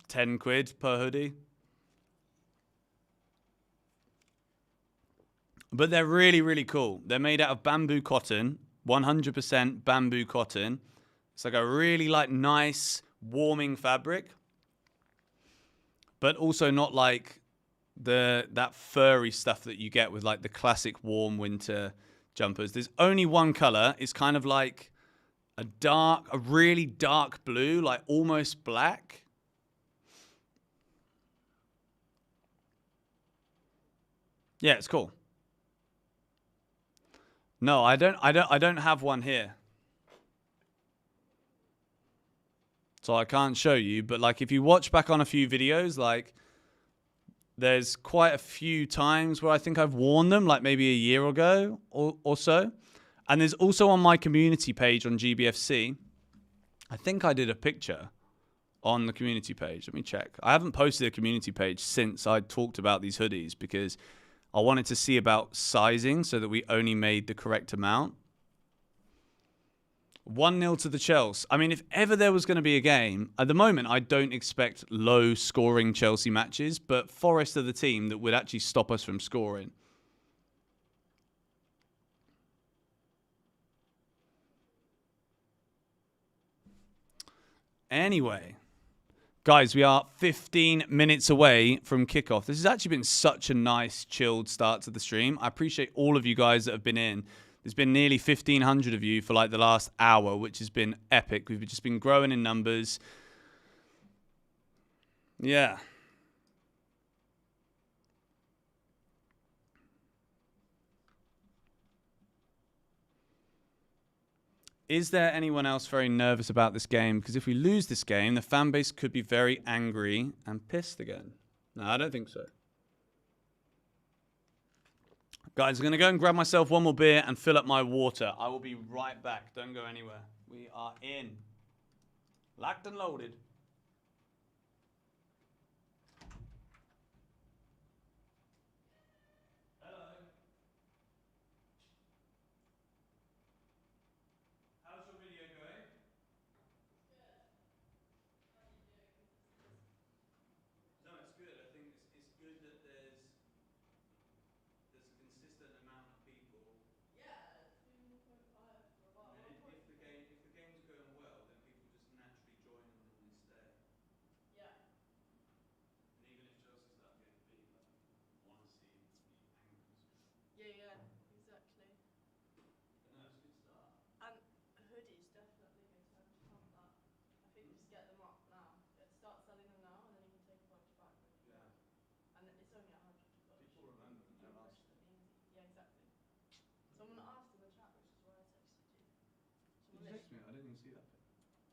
10 quid per hoodie. But they're really, really cool. They're made out of bamboo cotton, 100% bamboo cotton. It's like a really like nice, warming fabric. But also not like that furry stuff that you get with like the classic warm winter jumpers. There's only one color. It's kind of like a really dark blue, like almost black. Yeah, it's cool. No, I don't have one here. So I can't show you, but like if you watch back on a few videos, like there's quite a few times where I think I've worn them, like maybe a year ago or so. And there's also on my community page on GBFC, I think I did a picture on the community page. Let me check. I haven't posted a community page since I talked about these hoodies because I wanted to see about sizing so that we only made the correct amount. 1-0 to the Chelsea. I mean, if ever there was going to be a game, at the moment, I don't expect low-scoring Chelsea matches, but Forest are the team that would actually stop us from scoring. Anyway, guys, we are 15 minutes away from kickoff. This has actually been such a nice, chilled start to the stream. I appreciate all of you guys that have been in. There's been nearly 1,500 of you for like the last hour, which has been epic. We've just been growing in numbers. Yeah. Is there anyone else very nervous about this game? Because if we lose this game, the fan base could be very angry and pissed again. No, I don't think so. Guys, I'm going to go and grab myself one more beer and fill up my water. I will be right back. Don't go anywhere. We are in. Locked and loaded. Hello. How's your video going? No, it's good. I think it's good that there's a consistent amount of people. Yeah, 2.5 for a while. And if the game's going well, then people just naturally join them and they stay. Yeah. And even if Chelsea start getting beat, like, I want to see the angles. Yeah, exactly. But no, it's a good start. And hoodies, definitely a good time to pump that. I think just get them up now. Start selling them now, and then you can take a bunch back when you Yeah. And it's only 100 to push. People remember them. They'll ask you. Easy. Yeah, exactly. Someone asked in the chat, which is why I texted you. Did you text me? I didn't even see that bit.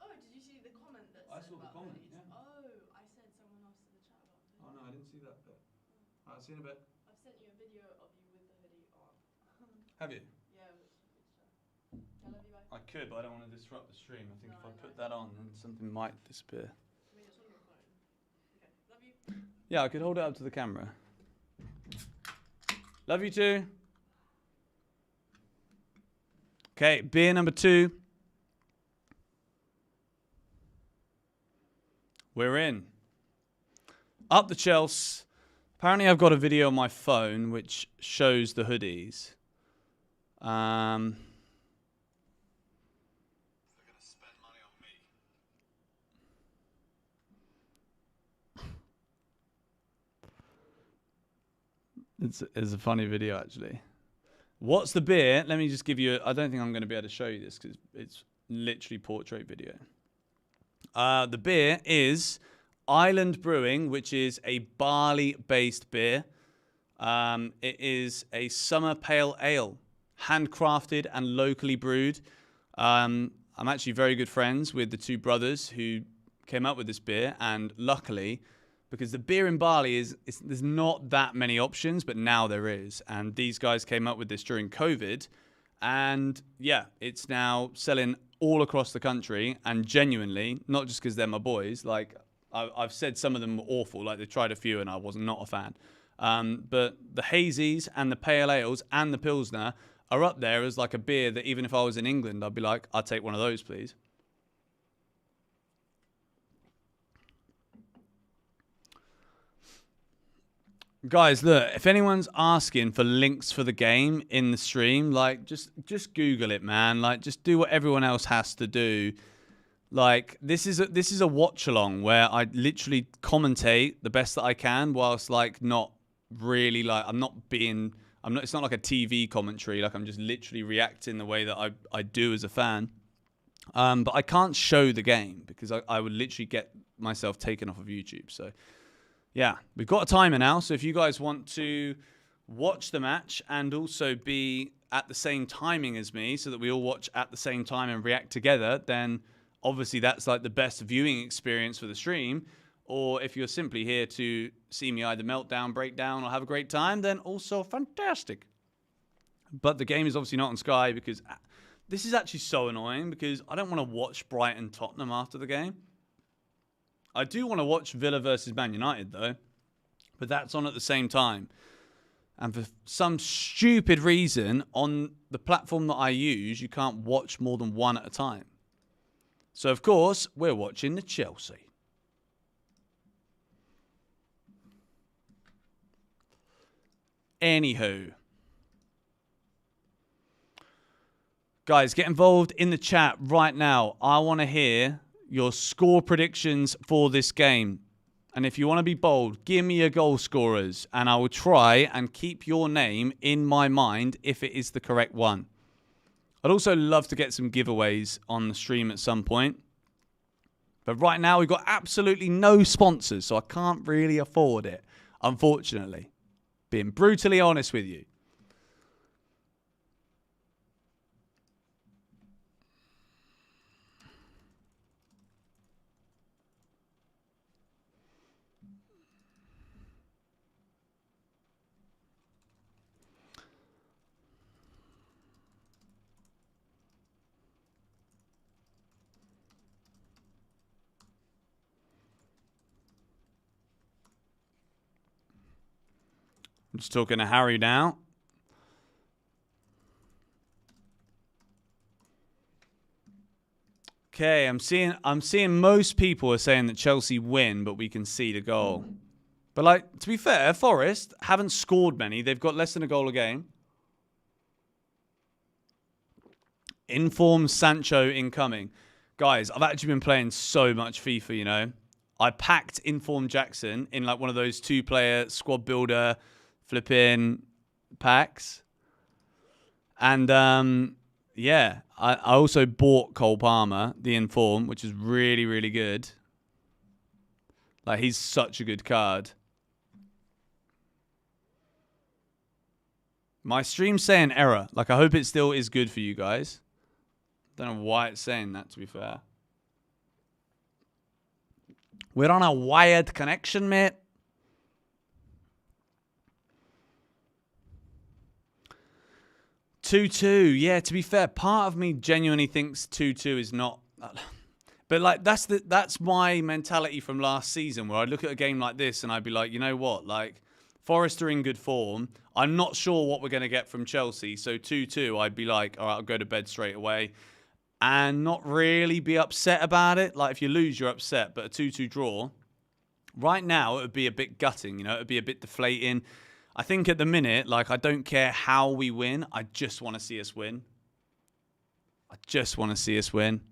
Oh, did you see the comment that I said saw the about comment, hoodies? yeah. Oh, I said someone asked in the chat about hoodies. Oh no, I didn't see that bit. Alright, see you in a bit. I've sent you a video of you with the hoodie on. Have you? Yeah, which you could share. I love you, bye. I could, but I don't want to disrupt the stream. I think No, if I I put know. that on, then something might disappear. I mean, it's on your phone. Okay, love you. Yeah, I could hold it up to the camera. Love you too. Okay, beer number 2. We're in. Up the Chelsea. Apparently I've got a video on my phone which shows the hoodies. They're gonna spend money on me. It's a funny video, actually. What's the beer? Let me just give you... I don't think I'm going to be able to show you this because it's literally portrait video. The beer is Island Brewing, which is a barley-based beer. It is a summer pale ale, handcrafted and locally brewed. I'm actually very good friends with the 2 brothers who came up with this beer, and luckily... because the beer in barley there's not that many options, but now there is. And these guys came up with this during COVID. And yeah, it's now selling all across the country. And genuinely, not just because they're my boys, like I've said some of them were awful, like they tried a few and I was not a fan. But the hazies and the pale ales and the Pilsner are up there as like a beer that even if I was in England, I'd be like, I'd take one of those, please. Guys, look, if anyone's asking for links for the game in the stream, like, just Google it, man. Like, just do what everyone else has to do. Like, this is a watch-along where I literally commentate the best that I can whilst, like, not really, like, it's not like a TV commentary. Like, I'm just literally reacting the way that I do as a fan. But I can't show the game because I would literally get myself taken off of YouTube, so... yeah, we've got a timer now, so if you guys want to watch the match and also be at the same timing as me so that we all watch at the same time and react together, then obviously that's like the best viewing experience for the stream. Or if you're simply here to see me either meltdown, breakdown, or have a great time, then also fantastic. But the game is obviously not on Sky because this is actually so annoying because I don't want to watch Brighton Tottenham after the game. I do want to watch Villa versus Man United, though. But that's on at the same time. And for some stupid reason, on the platform that I use, you can't watch more than one at a time. So, of course, we're watching the Chelsea. Anywho. Guys, get involved in the chat right now. I want to hear your score predictions for this game. And if you want to be bold, give me your goal scorers, and I will try and keep your name in my mind if it is the correct one. I'd also love to get some giveaways on the stream at some point. But right now, we've got absolutely no sponsors, so I can't really afford it, unfortunately. Being brutally honest with you. I'm just talking to Harry now. Okay, I'm seeing most people are saying that Chelsea win, but we concede a goal. But like, to be fair, Forest haven't scored many. They've got less than a goal a game. Informed Sancho incoming. Guys, I've actually been playing so much FIFA, you know. I packed Informed Jackson in like one of those 2-player squad builder flipping packs. And yeah, I also bought Cole Palmer, the Inform, which is really, really good. Like, he's such a good card. My stream's saying error. Like, I hope it still is good for you guys. Don't know why it's saying that, to be fair. We're on a wired connection, mate. Two. Yeah, to be fair, part of me genuinely thinks 2-2 is not. But like, that's my mentality from last season, where I'd look at a game like this and I'd be like, you know what, like, Forest are in good form. I'm not sure what we're going to get from Chelsea, so 2-2, I'd be like, all right, I'll go to bed straight away and not really be upset about it. Like, if you lose, you're upset, but a 2-2 draw, right now, it would be a bit gutting, you know, it would be a bit deflating. I think at the minute, like, I don't care how we win. I just want to see us win. I just want to see us win.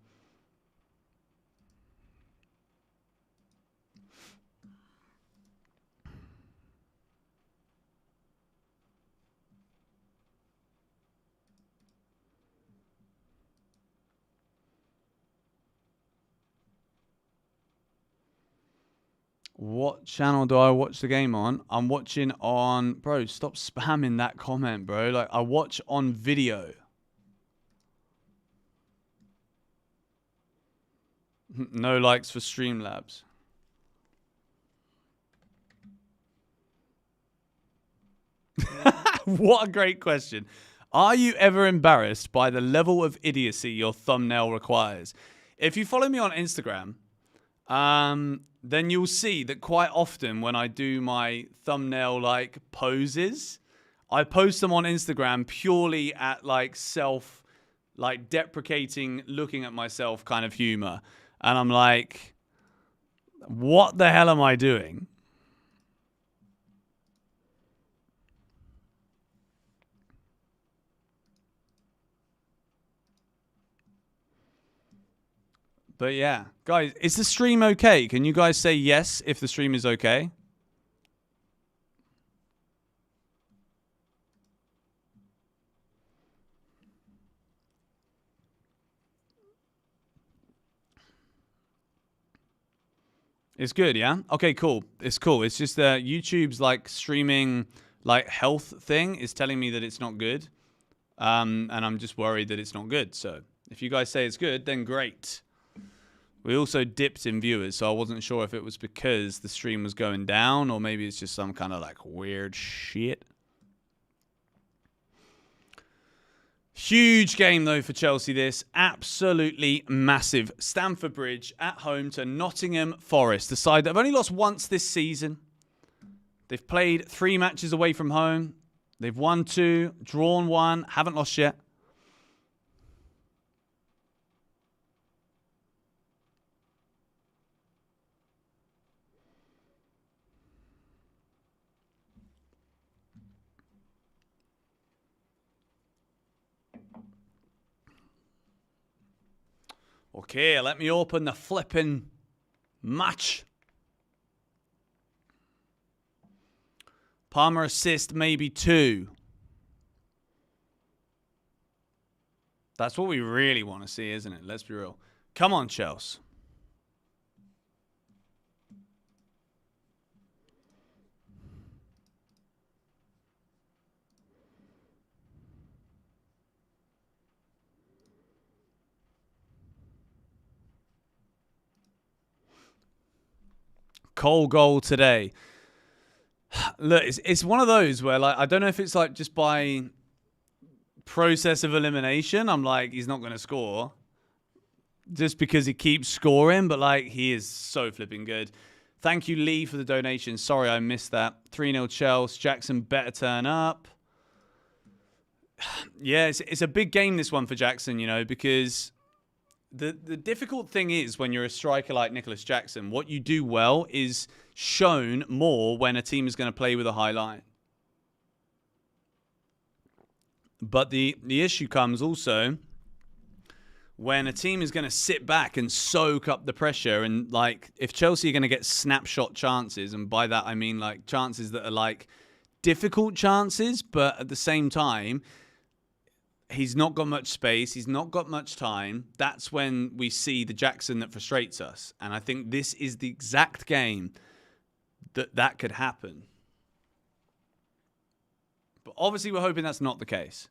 What channel do I watch the game on? I'm watching on... Bro, stop spamming that comment, bro. Like, I watch on video. No likes for Streamlabs. What a great question. Are you ever embarrassed by the level of idiocy your thumbnail requires? If you follow me on Instagram... then you'll see that quite often when I do my thumbnail like poses, I post them on Instagram purely at like deprecating, looking at myself kind of humor. And I'm like, what the hell am I doing? But yeah, guys, is the stream okay? Can you guys say yes if the stream is okay? It's good, yeah? Okay, cool. It's cool. It's just that YouTube's like streaming like health thing is telling me that it's not good. And I'm just worried that it's not good. So if you guys say it's good, then great. We also dipped in viewers, so I wasn't sure if it was because the stream was going down or maybe it's just some kind of like weird shit. Huge game, though, for Chelsea this. Absolutely massive. Stamford Bridge at home to Nottingham Forest, the side that have only lost once this season. They've played 3 matches away from home. They've won 2, drawn 1, haven't lost yet. Okay, let me open the flipping match. Palmer assist, maybe 2. That's what we really want to see, isn't it? Let's be real. Come on, Chelsea. Cole goal today. Look, it's one of those where, like, I don't know if it's like just by process of elimination, I'm like, he's not going to score just because he keeps scoring, but like, he is so flipping good. Thank you, Lee, for the donation. Sorry, I missed that. 3-0 Chelsea. Jackson better turn up. Yeah, it's a big game, this one, for Jackson, you know, because the difficult thing is when you're a striker like Nicholas Jackson, what you do well is shown more when a team is going to play with a high line. But the issue comes also when a team is going to sit back and soak up the pressure. And like, if Chelsea are going to get snapshot chances, and by that I mean like chances that are like difficult chances, but at the same time, he's not got much space. He's not got much time. That's when we see the Jackson that frustrates us. And I think this is the exact game that could happen. But obviously, we're hoping that's not the case.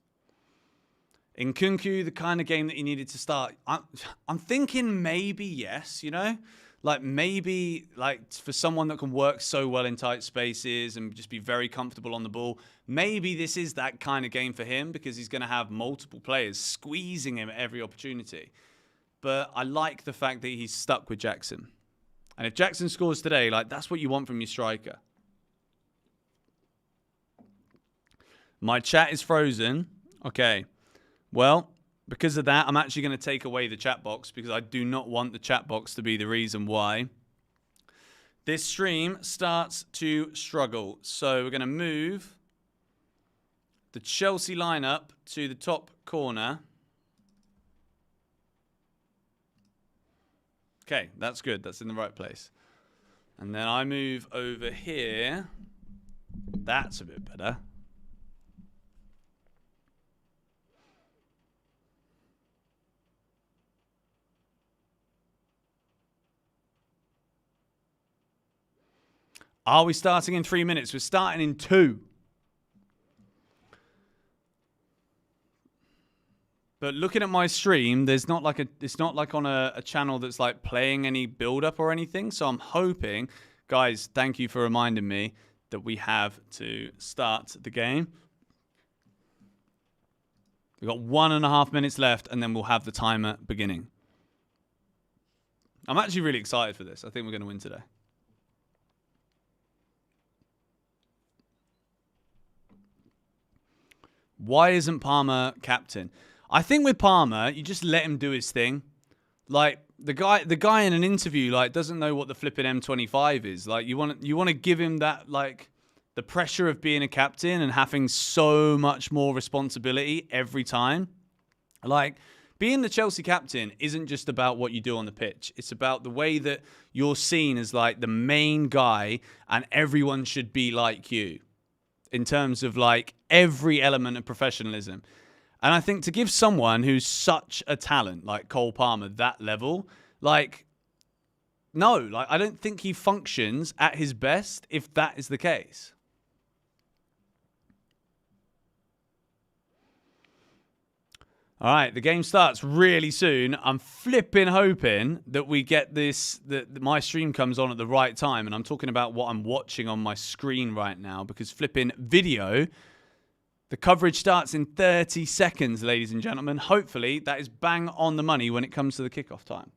In Nkunku, the kind of game that he needed to start, I'm thinking maybe yes, you know? Like maybe like for someone that can work so well in tight spaces and just be very comfortable on the ball, maybe this is that kind of game for him because he's going to have multiple players squeezing him at every opportunity. But I like the fact that he's stuck with Jackson. And if Jackson scores today, like that's what you want from your striker. My chat is frozen. Okay. Well, because of that, I'm actually going to take away the chat box because I do not want the chat box to be the reason why this stream starts to struggle. So we're going to move the Chelsea lineup to the top corner. Okay, that's good. That's in the right place. And then I move over here. That's a bit better. Are we starting in 3 minutes? We're starting in 2. But looking at my stream, there's not like it's not like on a channel that's like playing any build up or anything. So I'm hoping, guys, thank you for reminding me that we have to start the game. We've got 1.5 minutes left and then we'll have the timer beginning. I'm actually really excited for this. I think we're going to win today. Why isn't Palmer captain? I think with Palmer, you just let him do his thing. Like the guy in an interview like doesn't know what the flipping M25 is. Like you want to give him that like the pressure of being a captain and having so much more responsibility every time. Like being the Chelsea captain isn't just about what you do on the pitch. It's about the way that you're seen as like the main guy and everyone should be like you. In terms of like every element of professionalism. And I think to give someone who's such a talent like Cole Palmer that level, like, no, like I don't think he functions at his best if that is the case. All right, the game starts really soon. I'm flipping hoping that we get this, that my stream comes on at the right time. And I'm talking about what I'm watching on my screen right now because flipping video, the coverage starts in 30 seconds, ladies and gentlemen. Hopefully that is bang on the money when it comes to the kickoff time.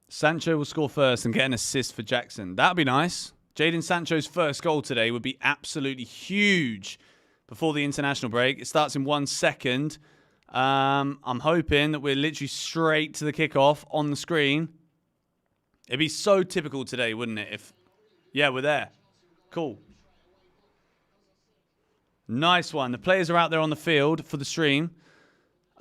Sancho will score first and get an assist for Jackson. That'd be nice. Jadon Sancho's first goal today would be absolutely huge before the international break. It starts in 1 second. I'm hoping that we're literally straight to the kickoff on the screen. It'd be so typical today, wouldn't it? Yeah, we're there. Cool. Nice one. The players are out there on the field for the stream.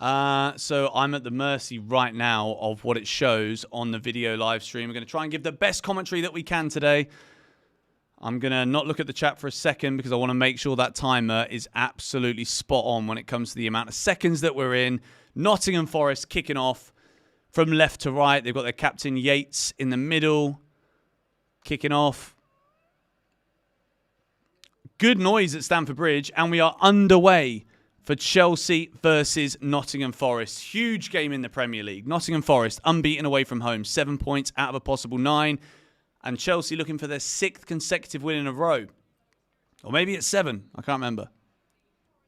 So I'm at the mercy right now of what it shows on the video live stream. We're going to try and give the best commentary that we can today. I'm going to not look at the chat for a second because I want to make sure that timer is absolutely spot on when it comes to the amount of seconds that we're in. Nottingham Forest kicking off from left to right. They've got their captain Yates in the middle, kicking off. Good noise at Stamford Bridge, and we are underway for Chelsea versus Nottingham Forest. Huge game in the Premier League. Nottingham Forest unbeaten away from home, 7 points out of a possible 9. And Chelsea looking for their 6th consecutive win in a row. Or maybe it's 7. I can't remember.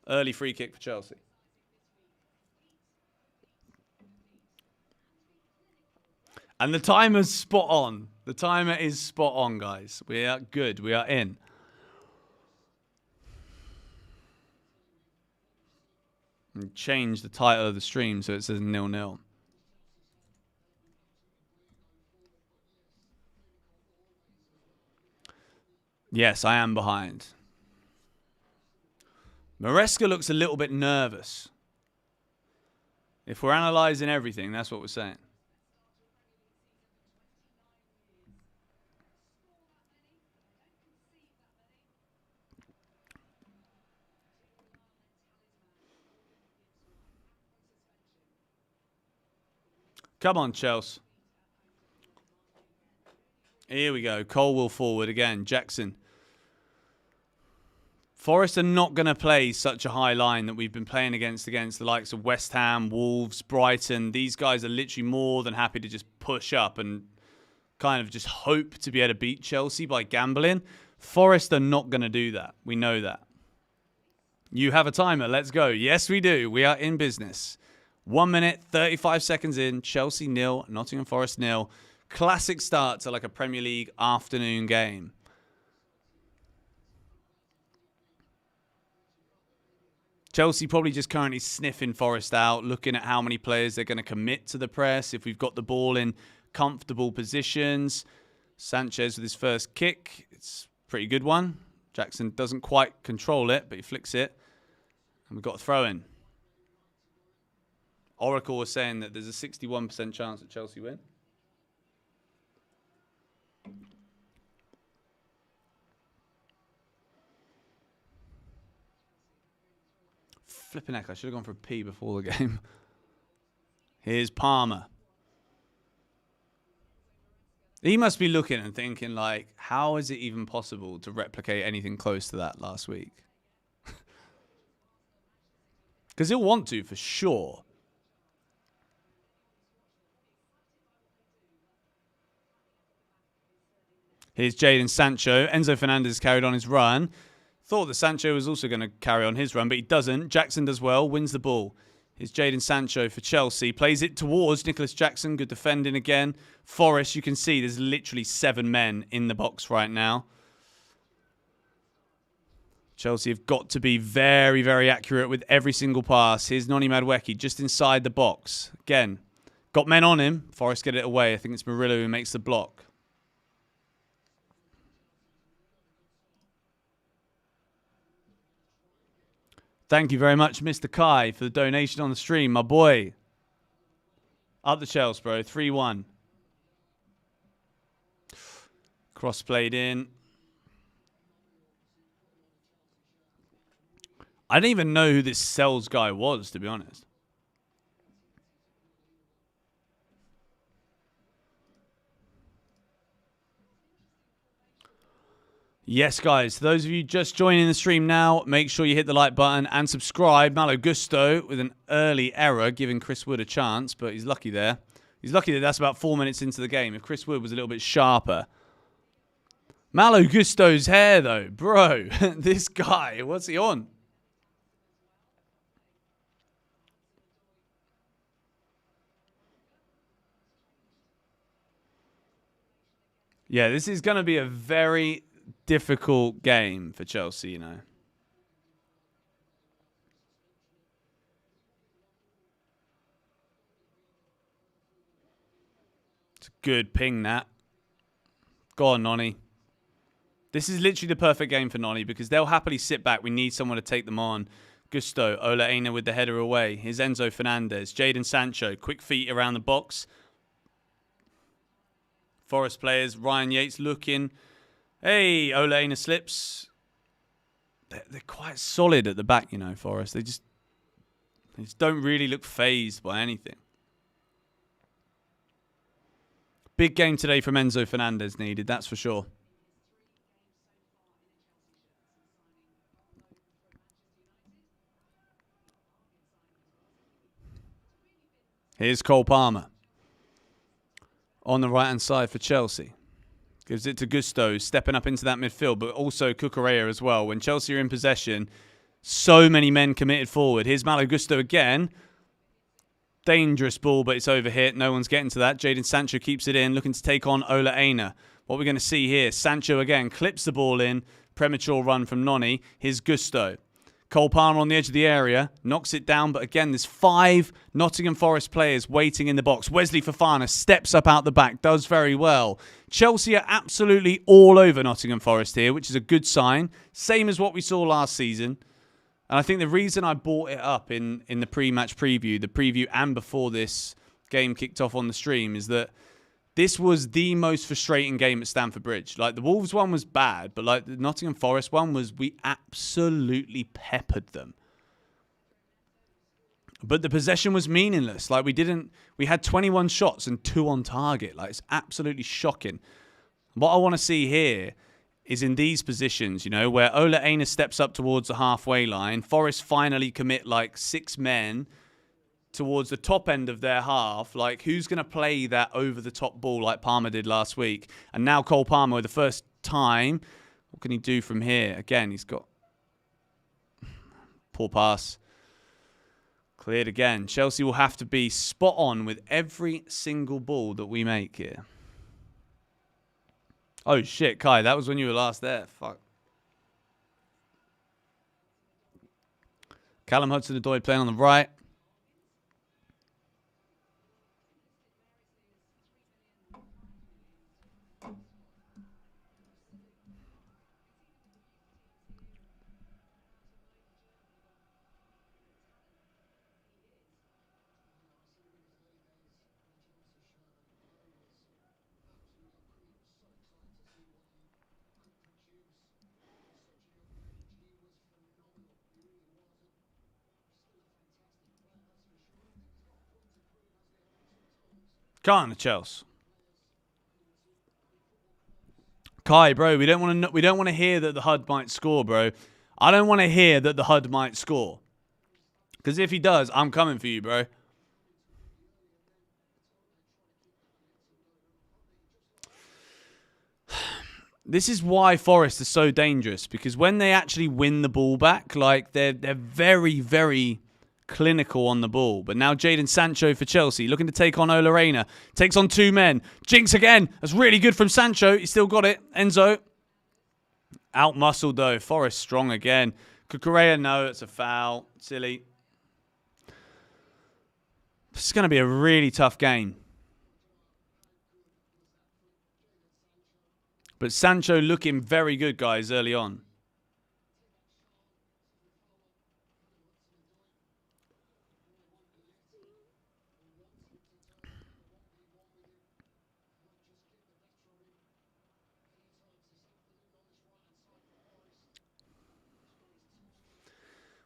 Early free kick for Chelsea. And the timer's spot on. The timer is spot on, guys. We are good. We are in. And change the title of the stream so it says 0-0. Yes, I am behind. Maresca looks a little bit nervous. If we're analysing everything, that's what we're saying. Come on, Chelsea. Here we go. Colwell forward again. Jackson. Forest are not going to play such a high line that we've been playing against the likes of West Ham, Wolves, Brighton. These guys are literally more than happy to just push up and kind of just hope to be able to beat Chelsea by gambling. Forest are not going to do that. We know that. You have a timer. Let's go. Yes, we do. We are in business. 1 minute, 35 seconds in. Chelsea 0, Nottingham Forest 0. Classic start to like a Premier League afternoon game. Chelsea probably just currently sniffing Forest out, looking at how many players they're going to commit to the press. If we've got the ball in comfortable positions. Sanchez with his first kick. It's a pretty good one. Jackson doesn't quite control it, but he flicks it. And we've got a throw in. Oracle was saying that there's a 61% chance that Chelsea win. Flipping heck, I should have gone for a P before the game. Here's Palmer. He must be looking and thinking, like, how is it even possible to replicate anything close to that last week? Because he'll want to, for sure. Here's Jadon Sancho. Enzo Fernandez carried on his run. Thought that Sancho was also going to carry on his run, but he doesn't. Jackson does well, wins the ball. Here's Jadon Sancho for Chelsea. Plays it towards Nicholas Jackson. Good defending again. Forest, you can see there's literally 7 men in the box right now. Chelsea have got to be very, very accurate with every single pass. Here's Noni Madueke just inside the box. Again, got men on him. Forest get it away. I think it's Murillo who makes the block. Thank you very much, Mr. Kai, for the donation on the stream. My boy. Up the Chelsea, bro. 3-1. Cross played in. I didn't even know who this Sells guy was, to be honest. Yes, guys. For those of you just joining the stream now, make sure you hit the like button and subscribe. Malo Gusto with an early error, giving Chris Wood a chance, but he's lucky there. He's lucky that that's about 4 minutes into the game. If Chris Wood was a little bit sharper. Malo Gusto's hair, though. Bro, this guy, what's he on? Yeah, this is going to be a very difficult game for Chelsea, you know. It's a good ping, that. Go on, Nonny. This is literally the perfect game for Nonny because they'll happily sit back. We need someone to take them on. Gusto, Ola Aina with the header away. Here's Enzo Fernandez. Jadon Sancho, quick feet around the box. Forest players, Ryan Yates looking. Hey, Ola Aina slips. They're quite solid at the back, you know, Forest. They just don't really look phased by anything. Big game today from Enzo Fernandez needed, that's for sure. Here's Cole Palmer. On the right-hand side for Chelsea. Gives it to Gusto, stepping up into that midfield, but also Cucurella as well. When Chelsea are in possession, so many men committed forward. Here's Malo Gusto again. Dangerous ball, but it's overhit. No one's getting to that. Jadon Sancho keeps it in, looking to take on Ola Aina. What we're going to see here, Sancho again clips the ball in. Premature run from Nonny. Here's Gusto. Cole Palmer on the edge of the area, knocks it down, but again, there's 5 Nottingham Forest players waiting in the box. Wesley Fofana steps up out the back, does very well. Chelsea are absolutely all over Nottingham Forest here, which is a good sign. Same as what we saw last season. And I think the reason I brought it up in the pre-match preview, the preview and before this game kicked off on the stream, is that this was the most frustrating game at Stamford Bridge. Like, the Wolves one was bad, but like the Nottingham Forest one was, we absolutely peppered them. But the possession was meaningless. Like, we had 21 shots and 2 on target. Like, it's absolutely shocking. What I want to see here is in these positions, you know, where Ola Aina steps up towards the halfway line, Forest finally commit like 6 men towards the top end of their half. Like, who's going to play that over-the-top ball like Palmer did last week? And now Cole Palmer, the first time, what can he do from here? Again, he's got... Poor pass. Cleared again. Chelsea will have to be spot on with every single ball that we make here. Oh, shit, Kai, that was when you were last there. Fuck. Callum Hudson-Odoi playing on the right. Come on, Chelsea. Kai, bro, we don't want to hear that the HUD might score, bro. I don't want to hear that the HUD might score. Because if he does, I'm coming for you, bro. This is why Forest are so dangerous. Because when they actually win the ball back, like, they're very, very clinical on the ball. But now Jadon Sancho for Chelsea, looking to take on Ola Aina. Takes on 2 men. Jinx again. That's really good from Sancho. He still got it. Enzo. Out-muscled, though. Forest strong again. Cucurella, no, it's a foul. Silly. This is going to be a really tough game. But Sancho looking very good, guys, early on.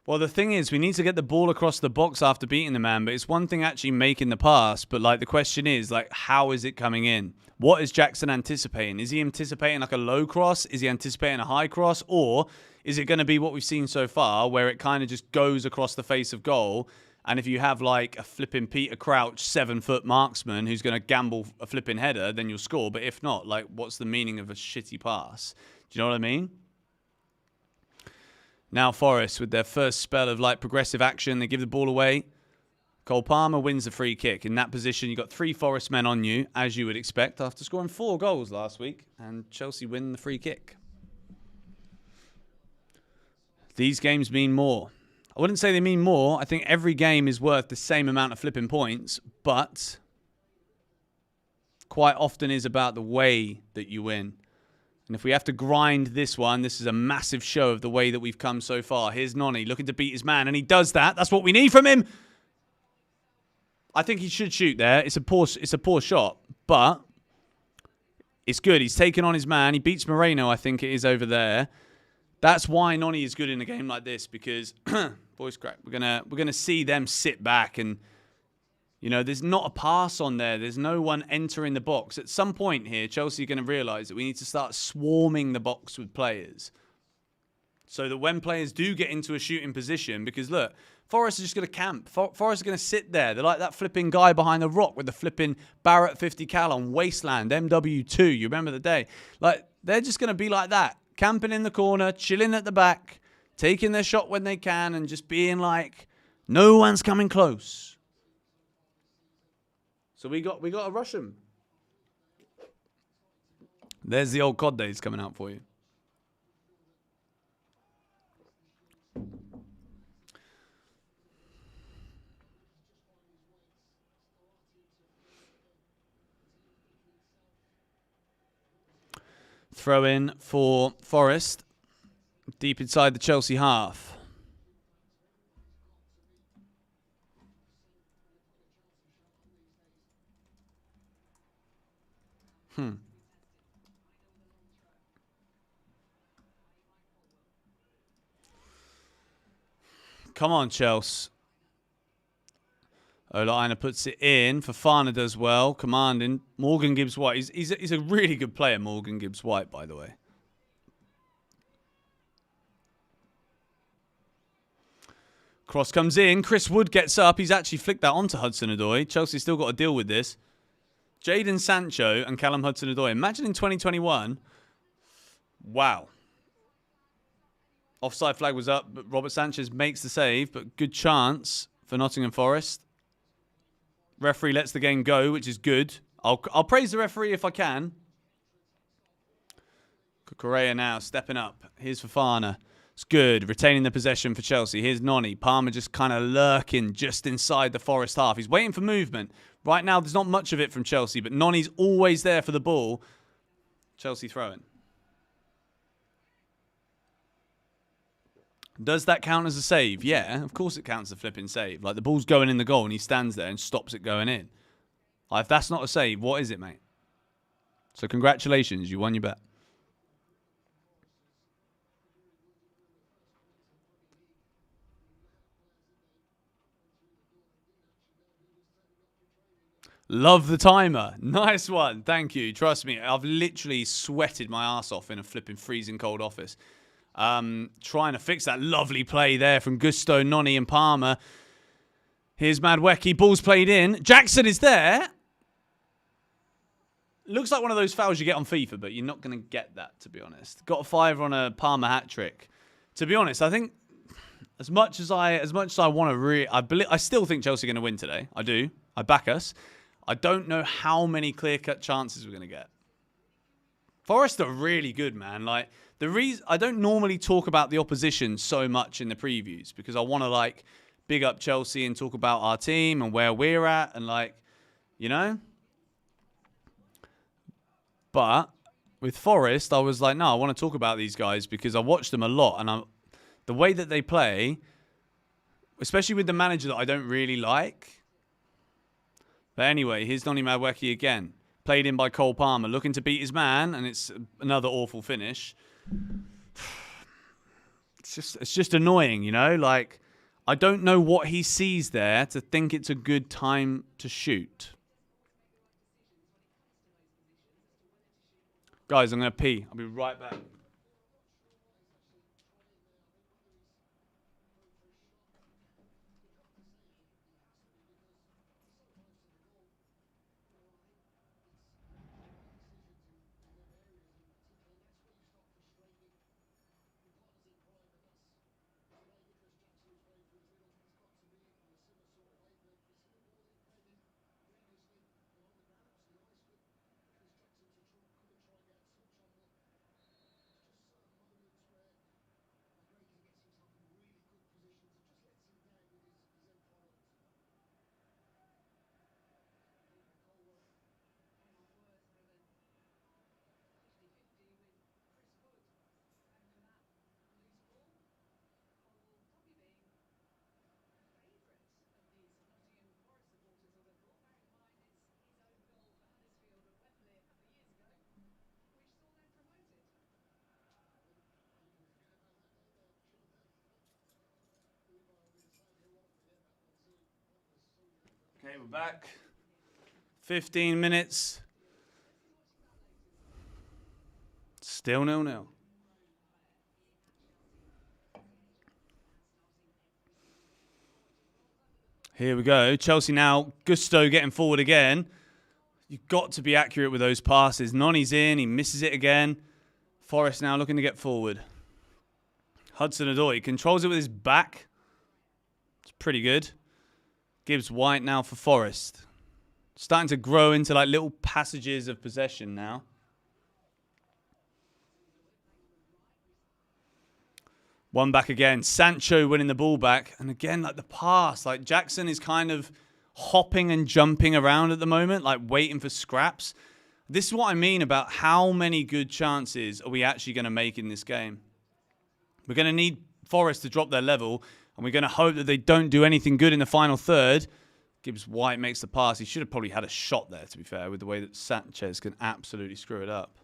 Well, the thing is, we need to get the ball across the box after beating the man, but it's one thing actually making the pass, but like the question is, like, how is it coming in? What is Jackson anticipating? Is he anticipating like a low cross? Is he anticipating a high cross? Or is it going to be what we've seen so far, where it kind of just goes across the face of goal? And if you have like a flipping Peter Crouch 7-foot marksman who's going to gamble a flipping header, then you'll score. But if not, like, what's the meaning of a shitty pass? Do you know what I mean? Now Forest with their first spell of like progressive action. They give the ball away. Cole Palmer wins the free kick. In that position, you've got 3 Forest men on you, as you would expect, after scoring 4 goals last week. And Chelsea win the free kick. These games mean more. I wouldn't say they mean more. I think every game is worth the same amount of flipping points. But quite often is about the way that you win. And if we have to grind this one, this is a massive show of the way that we've come so far. Here's Nonny looking to beat his man, and he does that. That's what we need from him. I think he should shoot there. It's a poor shot, but it's good. He's taken on his man. He beats Moreno, I think it is over there. That's why Nonny is good in a game like this, because voice crack. We're gonna see them sit back, and you know, there's not a pass on there. There's no one entering the box. At some point here, Chelsea are going to realise that we need to start swarming the box with players, so that when players do get into a shooting position, because look, Forest are just going to camp. Forest are going to sit there. They're like that flipping guy behind the rock with the flipping Barrett 50 cal on Wasteland, MW2. You remember the day? Like, they're just going to be like that, camping in the corner, chilling at the back, taking their shot when they can, and just being like, no one's coming close. So we got to rush them. There's the old COD days coming out for you. Throw in for Forest, deep inside the Chelsea half. Come on, Chelsea. Olaina puts it in. Fofana does well. Commanding. Morgan Gibbs-White. He's a really good player, Morgan Gibbs-White, by the way. Cross comes in. Chris Wood gets up. He's actually flicked that onto Hudson-Odoi. Chelsea's still got to deal with this. Jadon Sancho and Callum Hudson-Odoi. Imagine in 2021. Wow. Offside flag was up, but Robert Sanchez makes the save, but good chance for Nottingham Forest. Referee lets the game go, which is good. I'll praise the referee if I can. Correa now stepping up. Here's Fofana. It's good. Retaining the possession for Chelsea. Here's Nonny. Palmer just kind of lurking just inside the Forest half. He's waiting for movement. Right now, there's not much of it from Chelsea, but Nonny's always there for the ball. Chelsea throwing. Does that count as a save? Yeah, of course it counts as a flipping save. Like, the ball's going in the goal and he stands there and stops it going in. Like, if that's not a save, what is it, mate? So congratulations, you won your bet. Love the timer. Nice one. Thank you. Trust me, I've literally sweated my ass off in a flipping freezing cold office. Trying to fix that lovely play there from Gusto, Nonny and Palmer. Here's Madwecki. Ball's played in. Jackson is there. Looks like one of those fouls you get on FIFA, but you're not going to get that, to be honest. Got a 5 on a Palmer hat-trick. To be honest, I think as much as I want to I still think Chelsea are going to win today. I do. I back us. I don't know how many clear-cut chances we're going to get. Forest are really good, man. Like, the reason I don't normally talk about the opposition so much in the previews, because I want to, like, big up Chelsea and talk about our team and where we're at and, like, you know. But with Forest, I was like, no, I want to talk about these guys because I watched them a lot, and the way that they play, especially with the manager that I don't really like. But anyway, here's Nonny Madwecki again. Played in by Cole Palmer, looking to beat his man, and it's another awful finish. It's just annoying, you know? Like, I don't know what he sees there to think it's a good time to shoot. Guys, I'm going to pee. I'll be right back. Okay, we're back. 15 minutes. Still 0-0. Here we go. Chelsea now. Gusto getting forward again. You've got to be accurate with those passes. Noni's in. He misses it again. Forest now looking to get forward. Hudson-Odoi controls it with his back. It's pretty good. Gibbs White now for Forest. Starting to grow into like little passages of possession now. One back again. Sancho winning the ball back. And again, like the pass. Like Jackson is kind of hopping and jumping around at the moment, like waiting for scraps. This is what I mean about how many good chances are we actually going to make in this game. We're going to need Forest to drop their level, and we're going to hope that they don't do anything good in the final third. Gibbs White makes the pass. He should have probably had a shot there, to be fair, with the way that Sanchez can absolutely screw it up.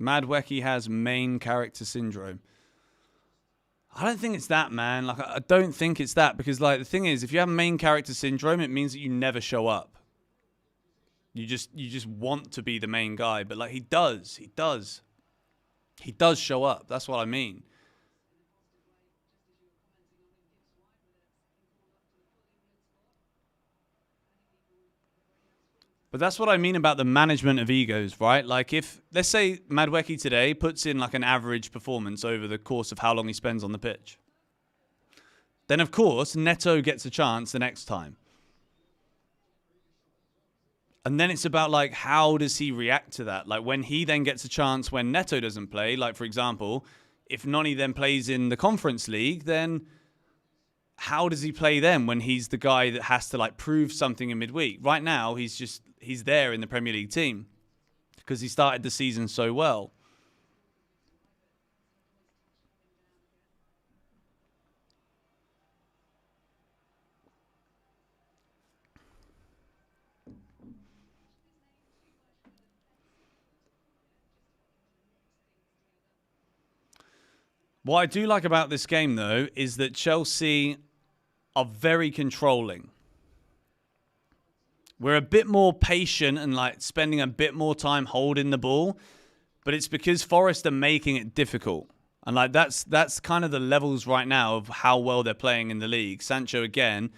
Madwecki has main character syndrome. I don't think it's that, man. Like, I don't think it's that, because like the thing is, if you have main character syndrome, it means that you never show up. You just want to be the main guy, but like he does show up. That's what I mean. But that's what I mean about the management of egos, right? Like if, let's say Madwecki today puts in like an average performance over the course of how long he spends on the pitch. Then of course, Neto gets a chance the next time. And then it's about like, how does he react to that? Like when he then gets a chance when Neto doesn't play, like for example, if Noni then plays in the Conference League, then how does he play then when he's the guy that has to like prove something in midweek? Right now, he's there in the Premier League team because he started the season so well. What I do like about this game, though, is that Chelsea are very controlling. We're a bit more patient and like spending a bit more time holding the ball, but it's because Forest are making it difficult. And like that's kind of the levels right now of how well they're playing in the league. Sancho again,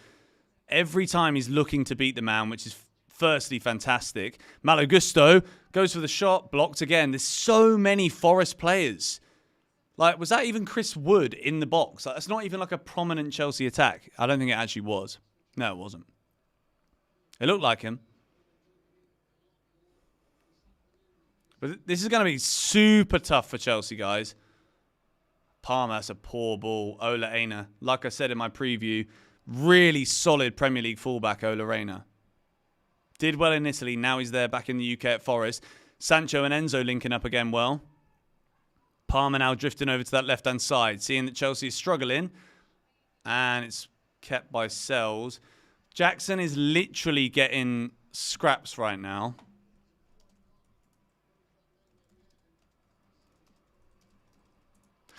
every time he's looking to beat the man, which is firstly fantastic. Malo Gusto goes for the shot, blocked again. There's so many Forest players. Like, was that even Chris Wood in the box? Like, that's not even like a prominent Chelsea attack. I don't think it actually was. No, it wasn't. It looked like him. But this is going to be super tough for Chelsea, guys. Palmer, that's a poor ball. Ola Aina, like I said in my preview, really solid Premier League fullback, Ola Aina. Did well in Italy. Now he's there back in the UK at Forest. Sancho and Enzo linking up again well. Palmer now drifting over to that left-hand side, seeing that Chelsea is struggling. And it's kept by Sells. Jackson is literally getting scraps right now.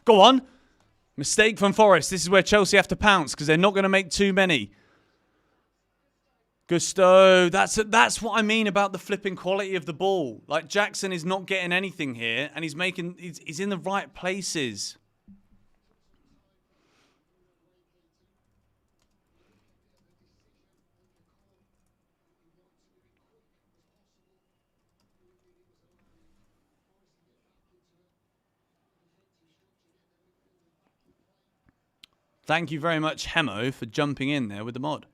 Go on. Mistake from Forest. This is where Chelsea have to pounce because they're not going to make too many. Gusto. That's what I mean about the flipping quality of the ball. Like Jackson is not getting anything here and he's in the right places. Thank you very much, Hemo, for jumping in there with the mod.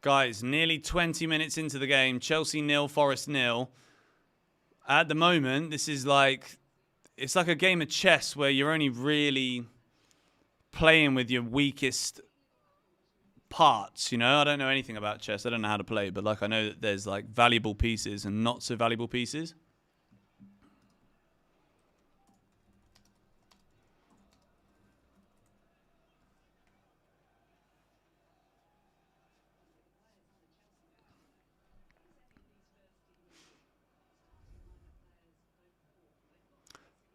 Guys, nearly 20 minutes into the game. Chelsea 0, Forest 0. At the moment, this is like... It's like a game of chess where you're only really playing with your weakest parts, you know? I don't know anything about chess. I don't know how to play, but like I know that there's like valuable pieces and not so valuable pieces.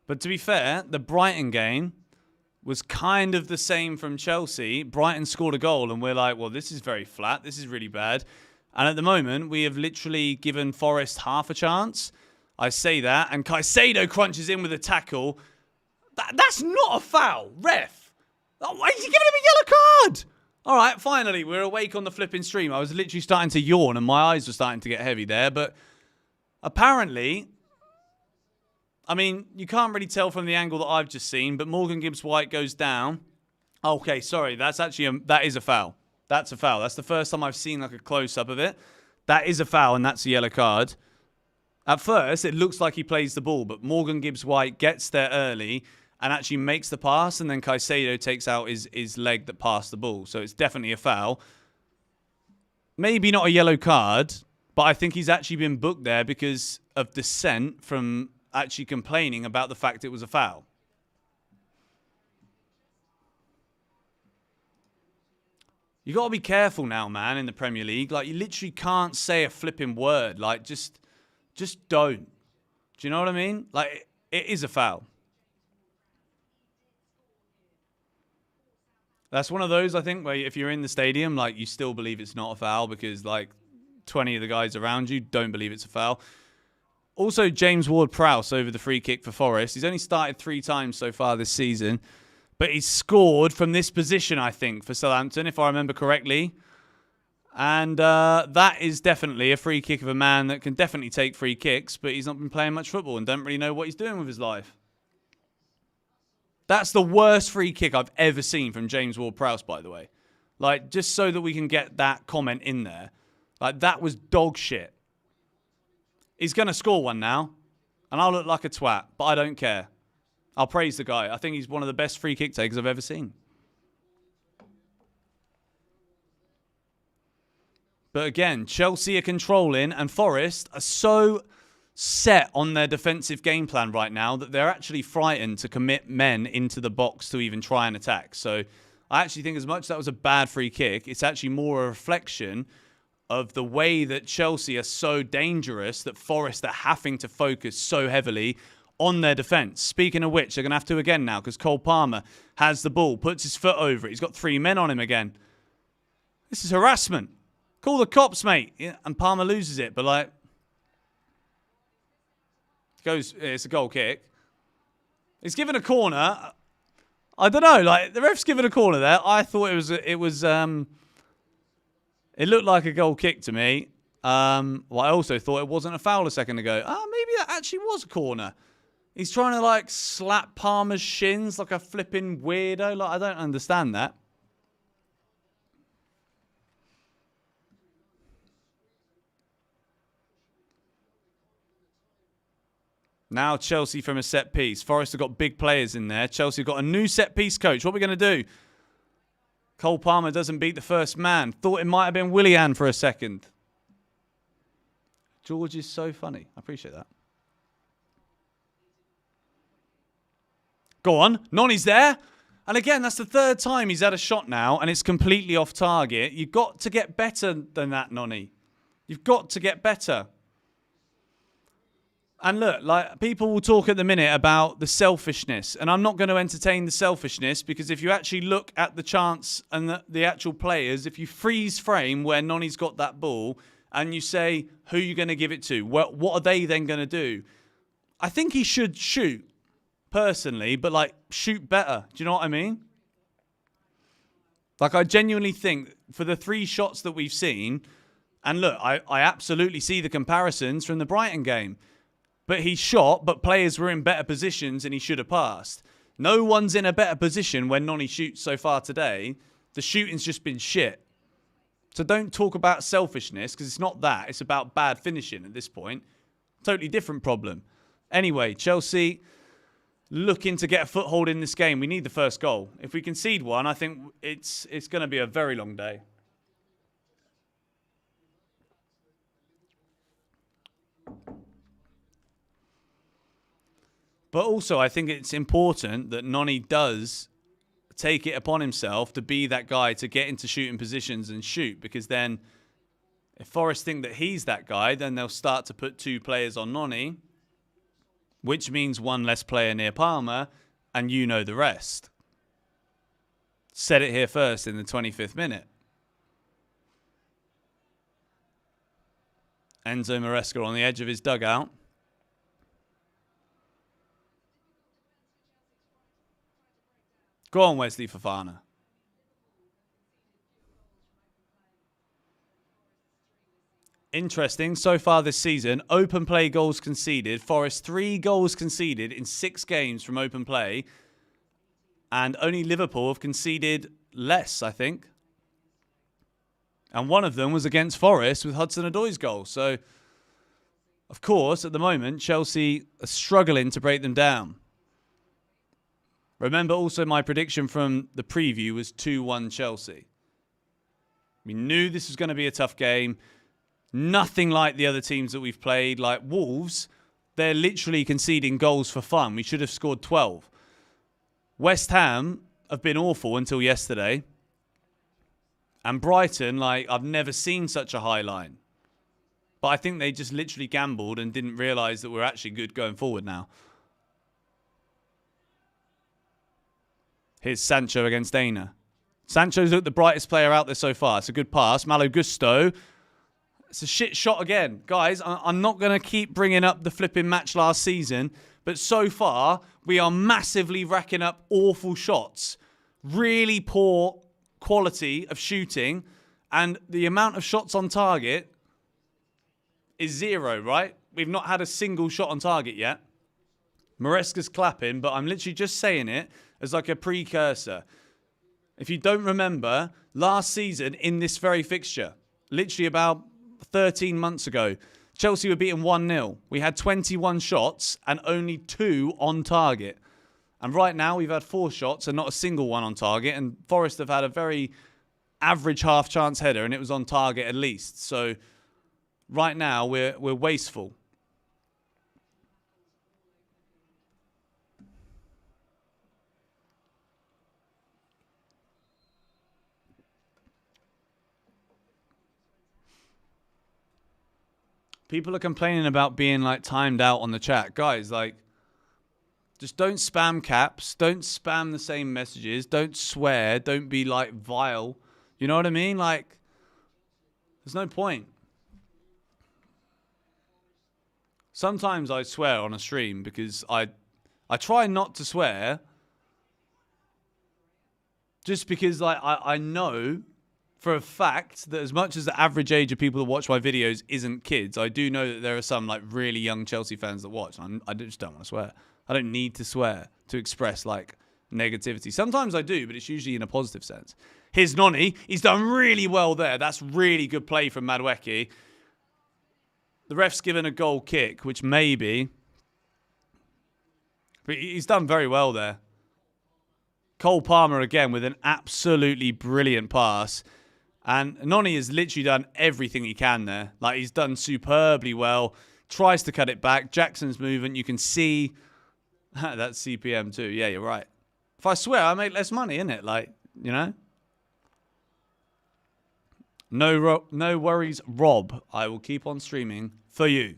But to be fair, the Brighton game was kind of the same from Chelsea. Brighton scored a goal and we're like, well, this is very flat. This is really bad. And at the moment, we have literally given Forest half a chance. I say that. And Caicedo crunches in with a tackle. That's not a foul. Ref. Why is he giving him a yellow card? All right, finally, we're awake on the flipping stream. I was literally starting to yawn and my eyes were starting to get heavy there. But apparently, I mean, you can't really tell from the angle that I've just seen, but Morgan Gibbs-White goes down. Okay, sorry, that's actually that is a foul. That's a foul. That's the first time I've seen like a close-up of it. That is a foul, and that's a yellow card. At first, it looks like he plays the ball, but Morgan Gibbs-White gets there early and actually makes the pass, and then Caicedo takes out his leg that passed the ball. So it's definitely a foul. Maybe not a yellow card, but I think he's actually been booked there because of dissent from actually complaining about the fact it was a foul. You got to be careful now, man, in the Premier League. Like, you literally can't say a flipping word. Like, just don't. Do you know what I mean? Like, it is a foul. That's one of those, I think, where if you're in the stadium, like, you still believe it's not a foul because, like, 20 of the guys around you don't believe it's a foul. Also, James Ward-Prowse over the free kick for Forest. He's only started 3 times so far this season. But he's scored from this position, I think, for Southampton, if I remember correctly. And that is definitely a free kick of a man that can definitely take free kicks, but he's not been playing much football and don't really know what he's doing with his life. That's the worst free kick I've ever seen from James Ward-Prowse, by the way. Like, just so that we can get that comment in there. Like, that was dog shit. He's going to score one now, and I'll look like a twat, but I don't care. I'll praise the guy. I think he's one of the best free kick takers I've ever seen. But again, Chelsea are controlling and Forest are so set on their defensive game plan right now that they're actually frightened to commit men into the box to even try and attack. So I actually think as much as that was a bad free kick, it's actually more a reflection of the way that Chelsea are so dangerous that Forest are having to focus so heavily on their defence. Speaking of which, they're going to have to again now because Cole Palmer has the ball, puts his foot over it. He's got 3 men on him again. This is harassment. Call the cops, mate. Yeah, and Palmer loses it, but like, it's a goal kick. He's given a corner. I don't know, like the ref's given a corner there. I thought it looked like a goal kick to me. Well, I also thought it wasn't a foul a second ago. Maybe that actually was a corner. He's trying to, like, slap Palmer's shins like a flipping weirdo. Like, I don't understand that. Now Chelsea from a set piece. Forest have got big players in there. Chelsea have got a new set piece coach. What are we going to do? Cole Palmer doesn't beat the first man. Thought it might have been Willian for a second. George is so funny. I appreciate that. Go on. Nonny's there. And again, that's the 3rd time he's had a shot now, and it's completely off target. You've got to get better than that, Nonny. You've got to get better. And look, like, people will talk at the minute about the selfishness, and I'm not going to entertain the selfishness because if you actually look at the chance and the actual players, if you freeze frame where Nonny's got that ball and you say, who are you going to give it to? What are they then going to do? I think he should shoot. Personally, but like shoot better. Do you know what I mean? Like I genuinely think for the 3 shots that we've seen, and look, I absolutely see the comparisons from the Brighton game. But he shot, but players were in better positions and he should have passed. No one's in a better position when Nonny shoots so far today. The shooting's just been shit. So don't talk about selfishness because it's not that. It's about bad finishing at this point. Totally different problem. Anyway, Chelsea looking to get a foothold in this game. We need the first goal. If we concede one, I think it's going to be a very long day. But also, I think it's important that Nonny does take it upon himself to be that guy to get into shooting positions and shoot. Because then, if Forest think that he's that guy, then they'll start to put 2 players on Nonny, which means one less player near Palmer, and you know the rest. Said it here first in the 25th minute. Enzo Maresca on the edge of his dugout. Go on, Wesley Fofana. Interesting. So far this season, open play goals conceded. Forest 3 goals conceded in 6 games from open play. And only Liverpool have conceded less, I think. And one of them was against Forest with Hudson-Odoi's goal. So, of course, at the moment, Chelsea are struggling to break them down. Remember also my prediction from the preview was 2-1 Chelsea. We knew this was going to be a tough game. Nothing like the other teams that we've played. Like Wolves, they're literally conceding goals for fun. We should have scored 12. West Ham have been awful until yesterday. And Brighton, like, I've never seen such a high line. But I think they just literally gambled and didn't realise that we're actually good going forward now. Here's Sancho against Dana. Sancho's looked the brightest player out there so far. It's a good pass. Malo Gusto. It's a shit shot again. Guys, I'm not going to keep bringing up the flipping match last season. But so far, we are massively racking up awful shots. Really poor quality of shooting. And the amount of shots on target is 0, right? We've not had a single shot on target yet. Maresca's clapping, but I'm literally just saying it as like a precursor. If you don't remember, last season in this very fixture, literally about 13 months ago, Chelsea were beaten 1-0. We had 21 shots and only 2 on target. And right now we've had 4 shots and not a single one on target. And Forest have had a very average half chance header and it was on target at least. So right now we're wasteful. People are complaining about being like timed out on the chat. Guys, like, just don't spam caps. Don't spam the same messages. Don't swear. Don't be like vile. You know what I mean? Like, there's no point. Sometimes I swear on a stream because I try not to swear. Just because like I know for a fact that as much as the average age of people that watch my videos isn't kids, I do know that there are some like really young Chelsea fans that watch. And I just don't want to swear. I don't need to swear to express like negativity. Sometimes I do, but it's usually in a positive sense. Here's Noni. He's done really well there. That's really good play from Madueke. The ref's given a goal kick, which maybe. But he's done very well there. Cole Palmer again with an absolutely brilliant pass. And Noni has literally done everything he can there. Like, he's done superbly well. Tries to cut it back. Jackson's movement, you can see. That's CPM too. Yeah, you're right. If I swear, I make less money, innit? Like, you know? No worries, Rob. I will keep on streaming for you.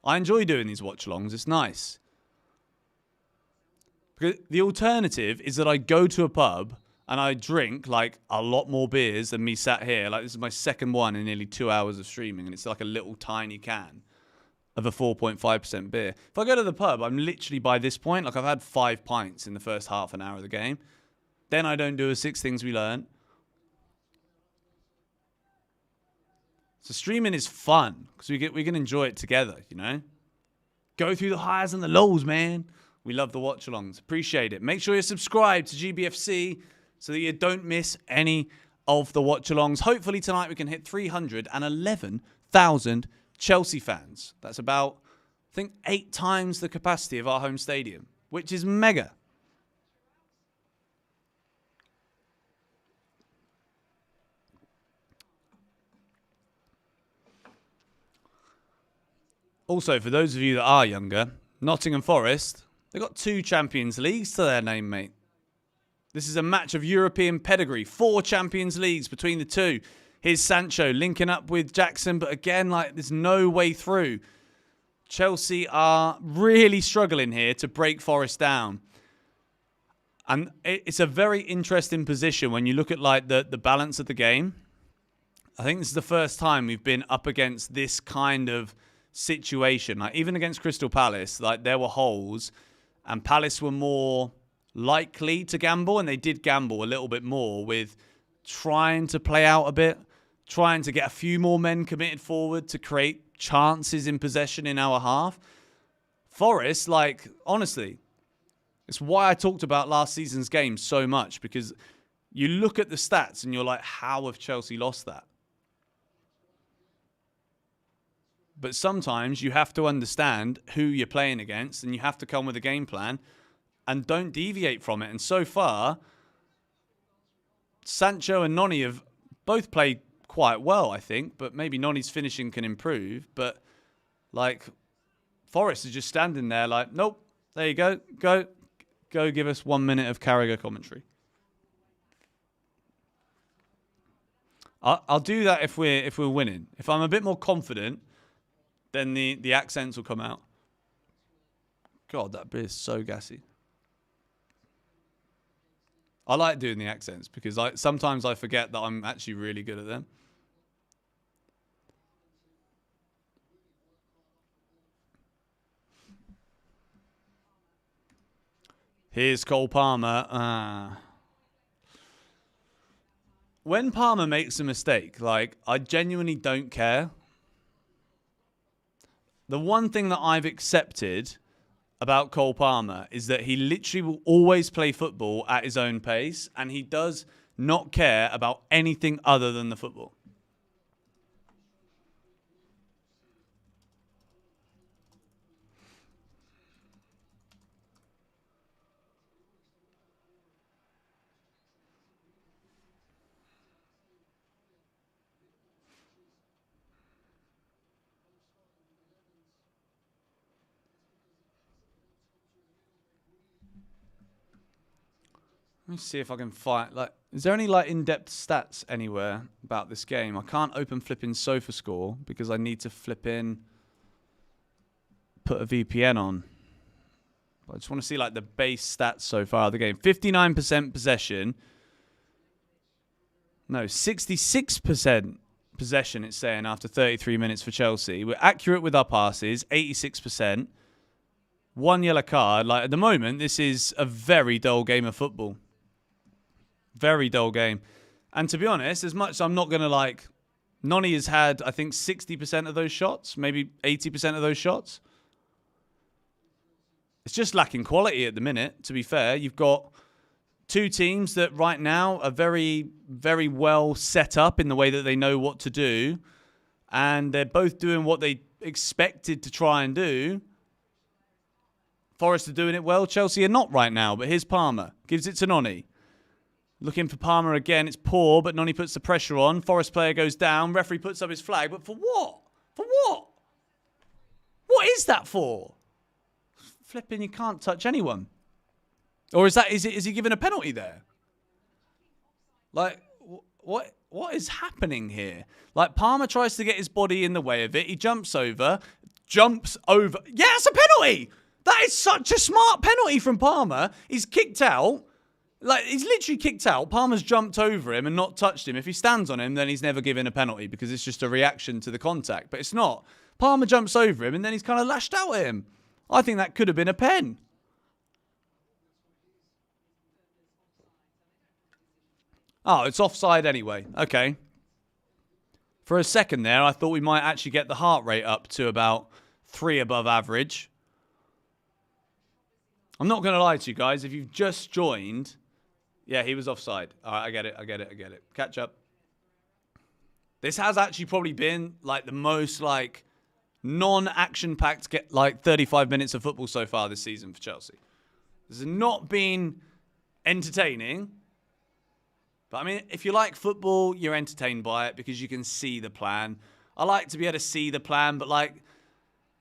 I enjoy doing these watch-alongs. It's nice. Because the alternative is that I go to a pub and I drink like a lot more beers than me sat here. Like, this is my second one in nearly 2 hours of streaming, and it's like a little tiny can of a 4.5% beer. If I go to the pub, I'm literally by this point, like I've had 5 pints in the first half an hour of the game. Then I don't do a 6 things we learn. So streaming is fun because we can enjoy it together, you know? Go through the highs and the lows, man. We love the watch-alongs. Appreciate it. Make sure you're subscribed to GBFC so that you don't miss any of the watch-alongs. Hopefully tonight we can hit 311,000 Chelsea fans. That's about, I think, 8 times the capacity of our home stadium, which is mega. Also, for those of you that are younger, Nottingham Forest, they've got 2 Champions Leagues to their name, mate. This is a match of European pedigree. 4 Champions Leagues between the 2. Here's Sancho linking up with Jackson, but again, like, there's no way through. Chelsea are really struggling here to break Forest down. And it's a very interesting position when you look at like the balance of the game. I think this is the first time we've been up against this kind of situation. Like even against Crystal Palace, like there were holes and Palace were more likely to gamble, and they did gamble a little bit more with trying to play out a bit, trying to get a few more men committed forward to create chances in possession in our half. Forest, like, honestly, it's why I talked about last season's game so much, because you look at the stats and you're like, how have Chelsea lost that? But sometimes you have to understand who you're playing against and you have to come with a game plan and don't deviate from it. And so far, Sancho and Noni have both played quite well, I think, but maybe Noni's finishing can improve. But, like, Forest is just standing there like, nope, there you go. Go give us 1 minute of Carragher commentary. I'll do that if we're winning. If I'm a bit more confident, then the accents will come out. God, that beer is so gassy. I like doing the accents because sometimes I forget that I'm actually really good at them. Here's Cole Palmer. When Palmer makes a mistake, like, I genuinely don't care. The one thing that I've accepted about Cole Palmer is that he literally will always play football at his own pace, and he does not care about anything other than the football. Let me see if I can find, like, is there any like in-depth stats anywhere about this game? I can't open flipping SofaScore because I need to flip in, put a VPN on. But I just want to see like the base stats so far of the game. 59% possession. No, 66% possession it's saying after 33 minutes for Chelsea. We're accurate with our passes, 86%. 1 yellow card. Like, at the moment, this is a very dull game of football. Very dull game. And to be honest, as much as I'm not going to like... Noni has had, I think, 60% of those shots. Maybe 80% of those shots. It's just lacking quality at the minute, to be fair. You've got two teams that right now are very, very well set up in the way that they know what to do. And they're both doing what they expected to try and do. Forest are doing it well. Chelsea are not right now. But here's Palmer. Gives it to Noni. Looking for Palmer again. It's poor, but Noni puts the pressure on. Forest player goes down. Referee puts up his flag. But for what? For what? What is that for? Flipping, you can't touch anyone. Or is he giving a penalty there? Like, what is happening here? Like, Palmer tries to get his body in the way of it. He jumps over. Yeah, it's a penalty! That is such a smart penalty from Palmer. He's kicked out. Like, he's literally kicked out. Palmer's jumped over him and not touched him. If he stands on him, then he's never given a penalty because it's just a reaction to the contact. But it's not. Palmer jumps over him and then he's kind of lashed out at him. I think that could have been a pen. Oh, it's offside anyway. Okay. For a second there, I thought we might actually get the heart rate up to about 3 above average. I'm not going to lie to you guys. If you've just joined... Yeah, he was offside. All right, I get it. Catch up. This has actually probably been like the most like non-action-packed 35 minutes of football so far this season for Chelsea. This has not been entertaining. But I mean, if you like football, you're entertained by it because you can see the plan. I like to be able to see the plan, but like,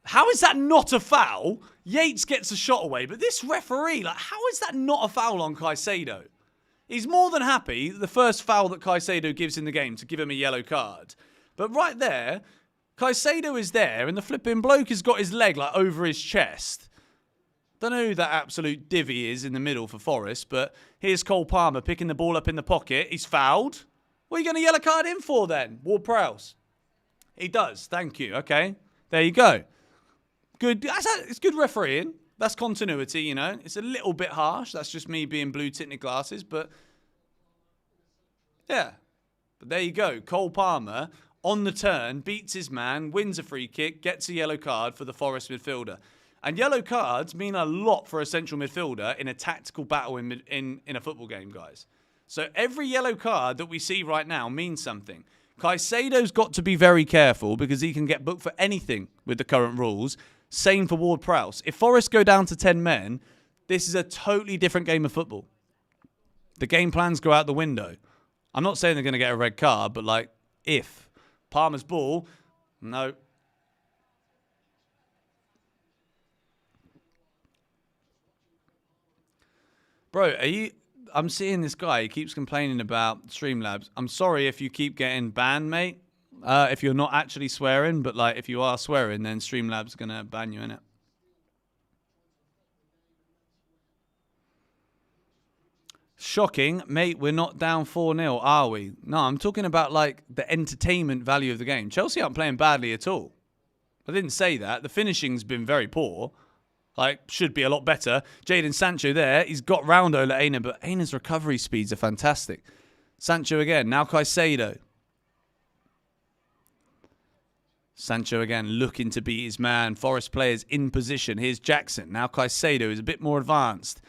how is that not a foul? Yates gets a shot away, but this referee, like, how is that not a foul on Caicedo? He's more than happy, the first foul that Caicedo gives in the game, to give him a yellow card. But right there, Caicedo is there, and the flipping bloke has got his leg like over his chest. Don't know who that absolute divvy is in the middle for Forest, but here's Cole Palmer picking the ball up in the pocket. He's fouled. What are you going to yellow card him for then? Ward-Prowse. He does. Thank you. Okay. There you go. Good. It's good refereeing. That's continuity, you know. It's a little bit harsh. That's just me being blue tinted glasses, but yeah. But there you go. Cole Palmer on the turn, beats his man, wins a free kick, gets a yellow card for the Forest midfielder. And yellow cards mean a lot for a central midfielder in a tactical battle in a football game, guys. So every yellow card that we see right now means something. Caicedo's got to be very careful because he can get booked for anything with the current rules. Same for Ward-Prowse. If Forest go down to 10 men, this is a totally different game of football. The game plans go out the window. I'm not saying they're going to get a red card, but like, if. Palmer's ball, no. Bro, I'm seeing this guy. He keeps complaining about Streamlabs. I'm sorry if you keep getting banned, mate. If you're not actually swearing, but like if you are swearing, then Streamlabs gonna ban you, innit? Shocking, mate. We're not down 4-0, are we? No, I'm talking about like the entertainment value of the game. Chelsea aren't playing badly at all. I didn't say that. The finishing's been very poor. Like, should be a lot better. Jadon Sancho there. He's got round Ola Aina, but Aina's recovery speeds are fantastic. Sancho again. Now Caicedo. Sancho again looking to beat his man. Forest players in position. Here's Jackson. Now Caicedo is a bit more advanced.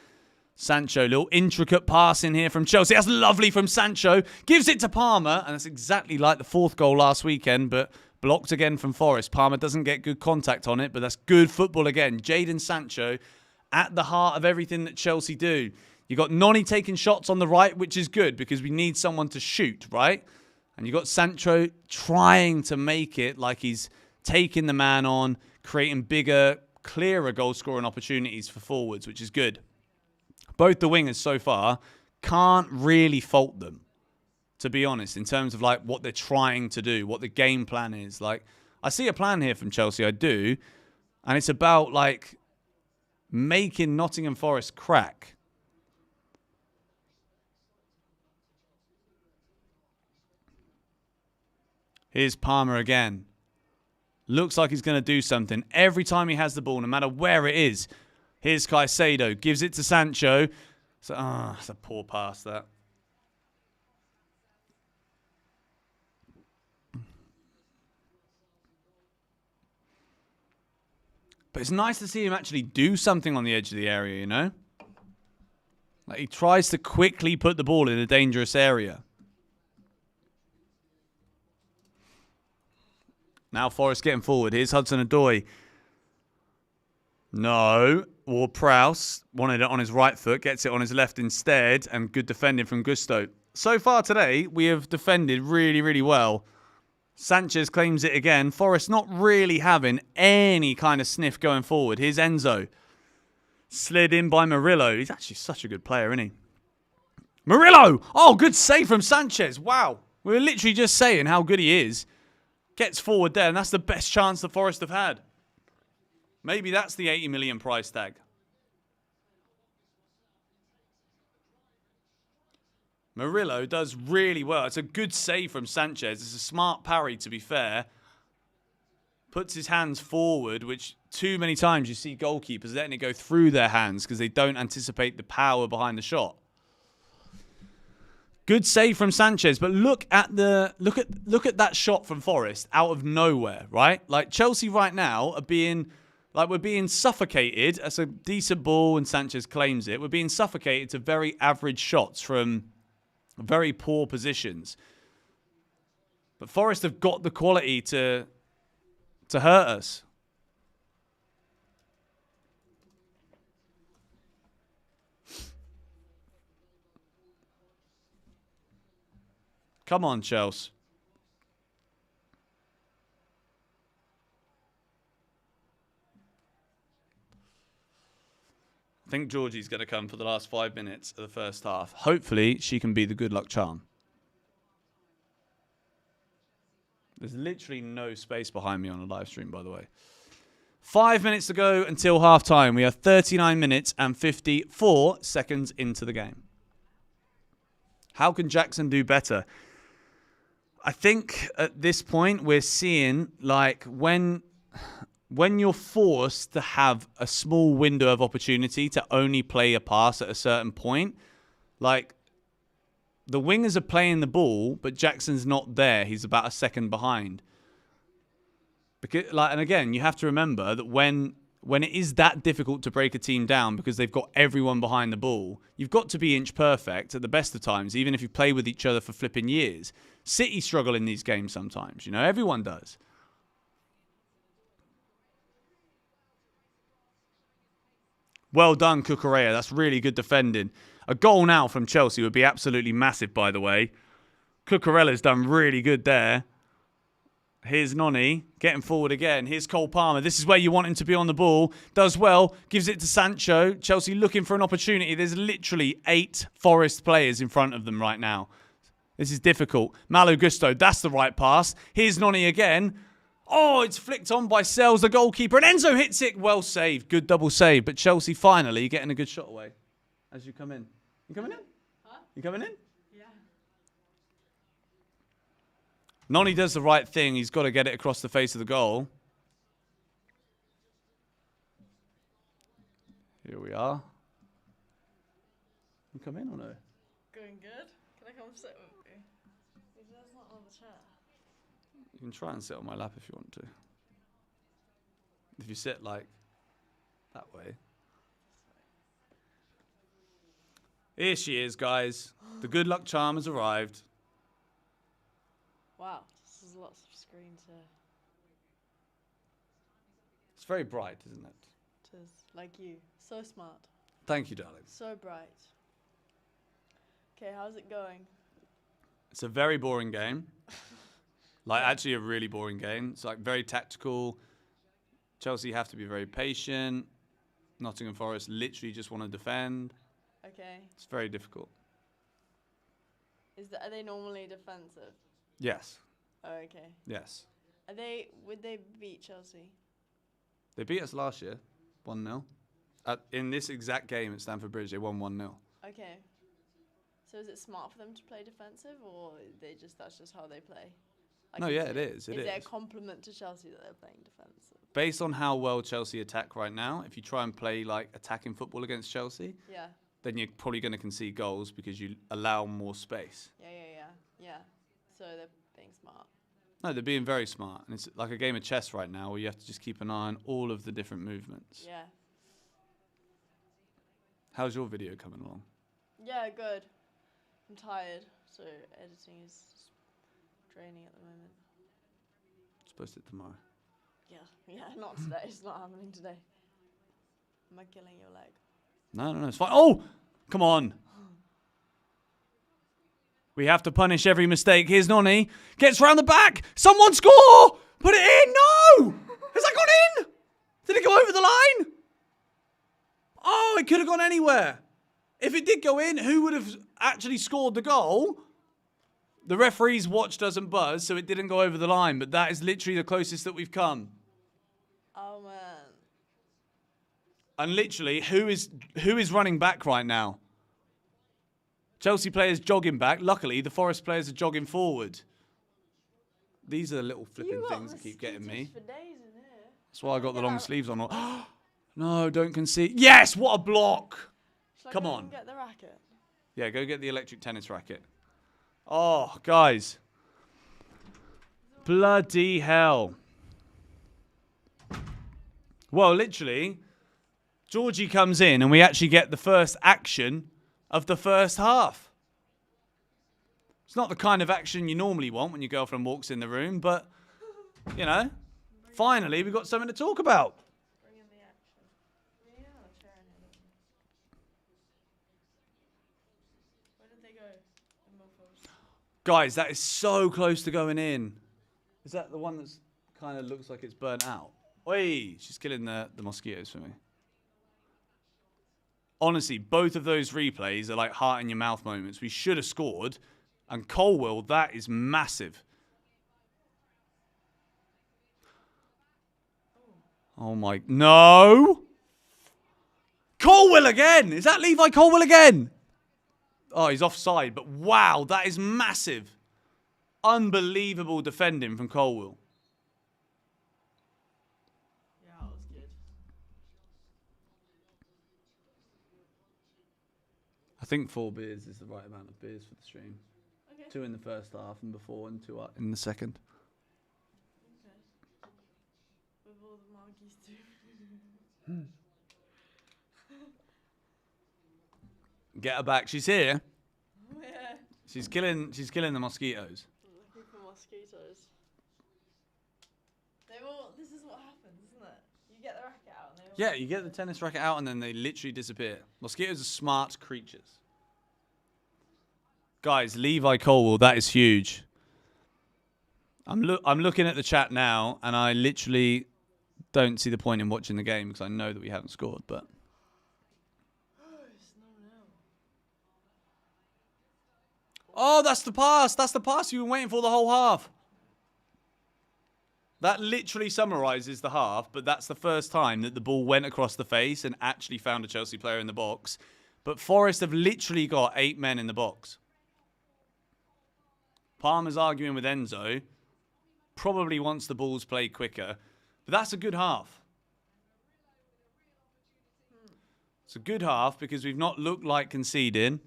Sancho, little intricate pass in here from Chelsea. That's lovely from Sancho. Gives it to Palmer. And that's exactly like the fourth goal last weekend, but blocked again from Forest. Palmer doesn't get good contact on it, but that's good football again. Jadon Sancho at the heart of everything that Chelsea do. You got Noni taking shots on the right, which is good because we need someone to shoot, right? And you got Sancho trying to make it like he's taking the man on, creating bigger, clearer goal-scoring opportunities for forwards, which is good. Both the wingers so far can't really fault them, to be honest, in terms of like what they're trying to do, what the game plan is. Like, I see a plan here from Chelsea, I do, and it's about like making Nottingham Forest crack. Here's Palmer again. Looks like he's going to do something every time he has the ball, no matter where it is. Here's Caicedo. Gives it to Sancho. So, that's a poor pass, that. But it's nice to see him actually do something on the edge of the area, you know? Like, he tries to quickly put the ball in a dangerous area. Now Forest getting forward. Here's Hudson-Odoi. No. Ward-Prowse wanted it on his right foot. Gets it on his left instead. And good defending from Gusto. So far today, we have defended really, really well. Sanchez claims it again. Forest not really having any kind of sniff going forward. Here's Enzo. Slid in by Murillo. He's actually such a good player, isn't he? Murillo! Oh, good save from Sanchez. Wow. We were literally just saying how good he is. Gets forward there, and that's the best chance the Forest have had. Maybe that's the 80 million price tag. Murillo does really well. It's a good save from Sanchez. It's a smart parry, to be fair. Puts his hands forward, which too many times you see goalkeepers letting it go through their hands because they don't anticipate the power behind the shot. Good save from Sanchez, but look at that shot from Forest out of nowhere, right? Like Chelsea right now are being we're being suffocated. That's a decent ball and Sanchez claims it. We're being suffocated to very average shots from very poor positions. But Forest have got the quality to hurt us. Come on, Chelsea. I think Georgie's going to come for the last 5 minutes of the first half. Hopefully, she can be the good luck charm. There's literally no space behind me on a live stream, by the way. 5 minutes to go until half time. We are 39 minutes and 54 seconds into the game. How can Jackson do better? I think at this point we're seeing like when you're forced to have a small window of opportunity to only play a pass at a certain point, like the wingers are playing the ball, but Jackson's not there. He's about a second behind. Because, and again, you have to remember that when it is that difficult to break a team down because they've got everyone behind the ball, you've got to be inch perfect at the best of times, even if you play with each other for flipping years. City struggle in these games sometimes, you know, everyone does. Well done, Cucurella. That's really good defending. A goal now from Chelsea would be absolutely massive, by the way. Cucurella's done really good there. Here's Noni getting forward again. Here's Cole Palmer. This is where you want him to be on the ball. Does well. Gives it to Sancho. Chelsea looking for an opportunity. There's literally 8 Forest players in front of them right now. This is difficult. Malo Gusto. That's the right pass. Here's Noni again. Oh, it's flicked on by Sells, the goalkeeper. And Enzo hits it. Well saved. Good double save. But Chelsea finally getting a good shot away as you come in. You coming in? Huh? You coming in? Yeah. Noni does the right thing. He's got to get it across the face of the goal. Here we are. You come in or no? Going good? Can I come sit with you? There's not on the chair. You can try and sit on my lap if you want to. If you sit like that way. Here she is, guys. The good luck charm has arrived. Wow, this is lots of screen to... It's very bright, isn't it? It is. Like you. So smart. Thank you, darling. So bright. Okay, how's it going? It's a very boring game. Like, actually a really boring game. It's like very tactical. Chelsea have to be very patient. Nottingham Forest literally just want to defend. Okay. It's very difficult. Are they normally defensive? Yes. Oh, okay. Yes. Would they beat Chelsea? They beat us last year, 1-0. In this exact game at Stamford Bridge, they won 1-0. Okay. So is it smart for them to play defensive, or that's just how they play? Like, No, yeah, it is. Is there a compliment to Chelsea that they're playing defensive? Based on how well Chelsea attack right now, if you try and play like attacking football against Chelsea, Yeah. then you're probably going to concede goals because you allow more space. Yeah. So they're being smart. No, they're being very smart. And it's like a game of chess right now where you have to just keep an eye on all of the different movements. Yeah. How's your video coming along? Yeah, good. I'm tired, so editing is draining at the moment. Just post it tomorrow. Yeah, not today. It's not happening today. Am I killing your leg? No, it's fine. Oh, come on. We have to punish every mistake. Here's Noni. Gets round the back. Someone score! Put it in! No! Has that gone in? Did it go over the line? Oh, it could have gone anywhere. If it did go in, who would have actually scored the goal? The referee's watch doesn't buzz, so it didn't go over the line. But that is literally the closest that we've come. Oh, man. And literally, who is running back right now? Chelsea players jogging back. Luckily, the Forest players are jogging forward. These are the little flipping things that keep getting me. For days in here. That's why I got the long sleeves on. No, don't concede. Yes, what a block. Come on. Get the racket. Yeah, go get the electric tennis racket. Oh, guys. Bloody hell. Well, literally, Georgie comes in and we actually get the first action of the first half. It's not the kind of action you normally want when your girlfriend walks in the room, but, you know, finally we've got something to talk about. Bring in the action. Yeah, chair in here. Where did they go? The mofos. Guys, that is so close to going in. Is that the one that's kind of looks like it's burnt out? Oi, she's killing the mosquitoes for me. Honestly, both of those replays are like heart in your mouth moments. We should have scored. And Colwell, that is massive. Oh my. No! Colwill again! Is that Levi Colwill again? Oh, he's offside, but wow, that is massive. Unbelievable defending from Colwill. Yeah, that was good. I think 4 beers is the right amount of beers for the stream. Okay. 2 in the first half and before, and 2 in the second. Okay. With all the monkeys too. Get her back. She's here. Oh, yeah. She's killing the mosquitoes. I'm looking for mosquitoes. This is what happens, isn't it? You get the racket out and they all... Yeah, you get the tennis racket out and then they literally disappear. Mosquitoes are smart creatures. Guys, Levi Colwill, that is huge. I'm looking at the chat now and I literally don't see the point in watching the game because I know that we haven't scored, but... Oh, that's the pass. That's the pass you've been waiting for the whole half. That literally summarises the half, but that's the first time that the ball went across the face and actually found a Chelsea player in the box. But Forest have literally got 8 men in the box. Palmer's arguing with Enzo. Probably wants the balls played quicker. But that's a good half. It's a good half because we've not looked like conceding.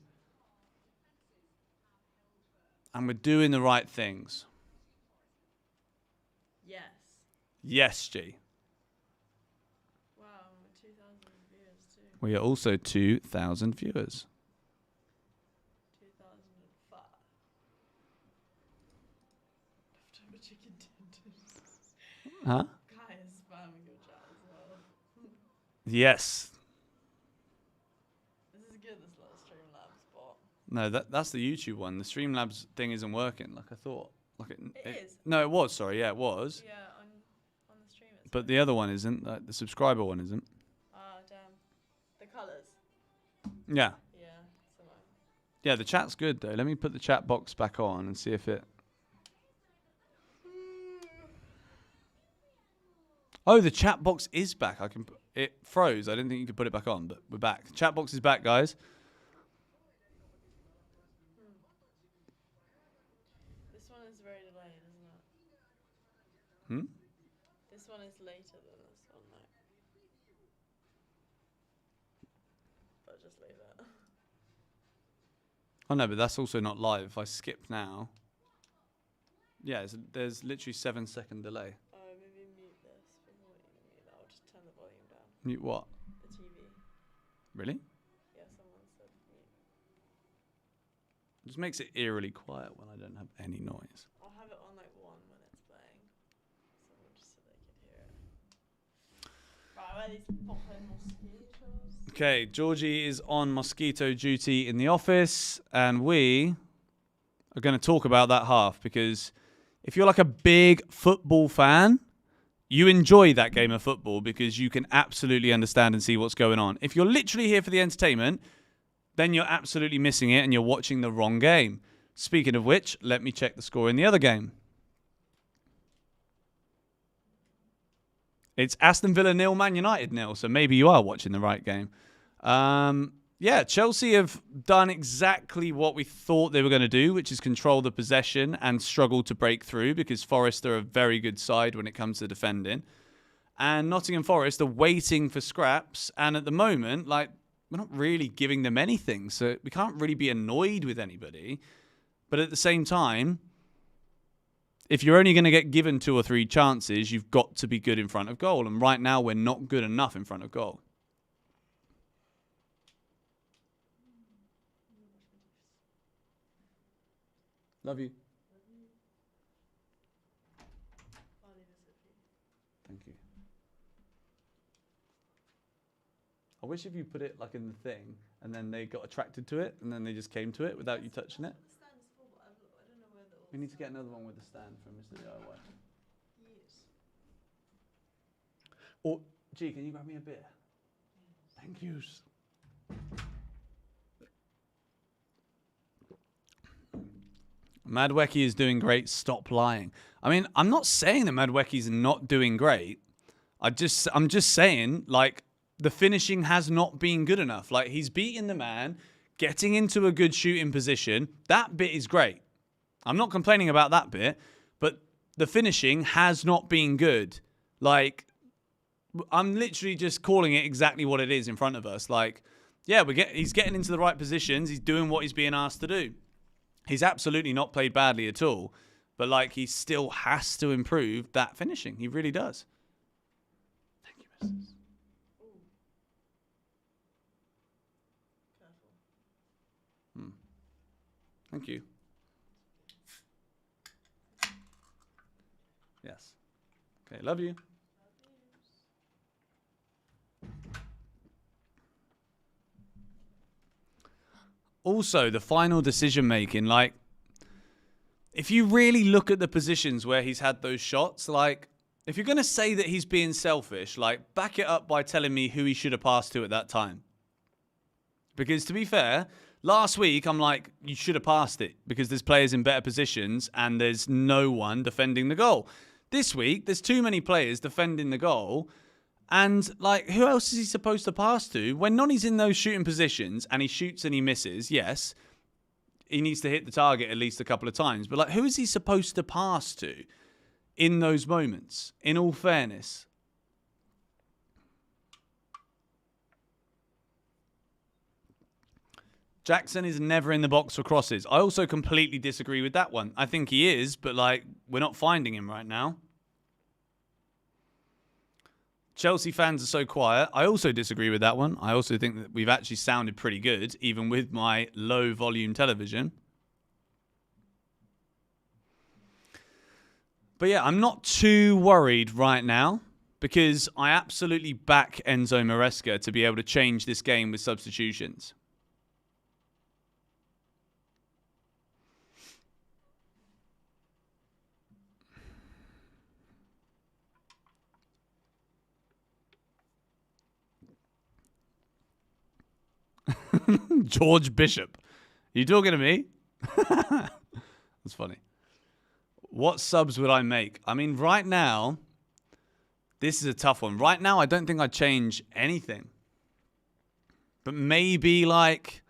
And we're doing the right things. Yes. Yes, G. Wow, we're 2,000 viewers too. We are also 2,000 viewers. 2005. Leftover chicken tenders. Huh? Guy is spamming your chat as well. Yes. This is good, this little Streamlabs bot. No, that's the YouTube one. The Streamlabs thing isn't working like I thought. Like It is. No, it was. Sorry, yeah, it was. Yeah, on the stream it's But the other one isn't. Like, the subscriber one isn't. Ah, damn. The colours. Yeah. Yeah, so Yeah, the chat's good though. Let me put the chat box back on and see if it. Oh, the chat box is back. It froze. I didn't think you could put it back on, but we're back. The chat box is back, guys. This one is very delayed, isn't it? Hmm? This one is later than this one, no. But just leave it. Oh no, but that's also not live. If I skip now. Yeah, there's literally 7-second delay. Oh, maybe mute this before you mute that. I'll just turn the volume down. Mute what? The TV. Really? Yeah, someone said mute. It just makes it eerily quiet when I don't have any noise. I'll have it on like 1 when it's playing. Just so they can hear it. Right, where are these popping mosquitoes? Okay, Georgie is on mosquito duty in the office, and we are going to talk about that half because if you're like a big football fan, you enjoy that game of football because you can absolutely understand and see what's going on. If you're literally here for the entertainment, then you're absolutely missing it and you're watching the wrong game. Speaking of which, let me check the score in the other game. It's Aston Villa 0, Man United 0, so maybe you are watching the right game. Yeah, Chelsea have done exactly what we thought they were going to do, which is control the possession and struggle to break through because Forest are a very good side when it comes to defending. And Nottingham Forest are waiting for scraps, and at the moment, like, we're not really giving them anything, so we can't really be annoyed with anybody. But at the same time, if you're only going to get given 2 or 3 chances, you've got to be good in front of goal. And right now, we're not good enough in front of goal. Love you. Thank you. I wish if you put it like in the thing, and then they got attracted to it, and then they just came to it without you touching it. The stand is full, but I don't know where the... We need to get another one with the stand from Mr. DIY. Yes. Or, gee, can you grab me a beer? Thank you. Madweki is doing great. Stop lying. I mean, I'm not saying that Madweki's not doing great. I'm just saying, like, the finishing has not been good enough. Like, he's beating the man, getting into a good shooting position. That bit is great. I'm not complaining about that bit, but the finishing has not been good. Like, I'm literally just calling it exactly what it is in front of us. Like, yeah, he's getting into the right positions. He's doing what he's being asked to do. He's absolutely not played badly at all. But, like, he still has to improve that finishing. He really does. Thank you, Mrs. Careful. Thank you. Yes. Okay, love you. Also, the final decision making, like, if you really look at the positions where he's had those shots, like, if you're going to say that he's being selfish, like, back it up by telling me who he should have passed to at that time. Because to be fair, last week, I'm like, you should have passed it because there's players in better positions and there's no one defending the goal. This week, there's too many players defending the goal. And, like, who else is he supposed to pass to? When Nonny's in those shooting positions and he shoots and he misses, yes, he needs to hit the target at least a couple of times. But, like, who is he supposed to pass to in those moments, in all fairness? Jackson is never in the box for crosses. I also completely disagree with that one. I think he is, but, like, we're not finding him right now. Chelsea fans are so quiet. I also disagree with that one. I also think that we've actually sounded pretty good, even with my low volume television. But yeah, I'm not too worried right now because I absolutely back Enzo Maresca to be able to change this game with substitutions. George Bishop. Are you talking to me? That's funny. What subs would I make? I mean, right now, this is a tough one. Right now, I don't think I'd change anything. But maybe, like,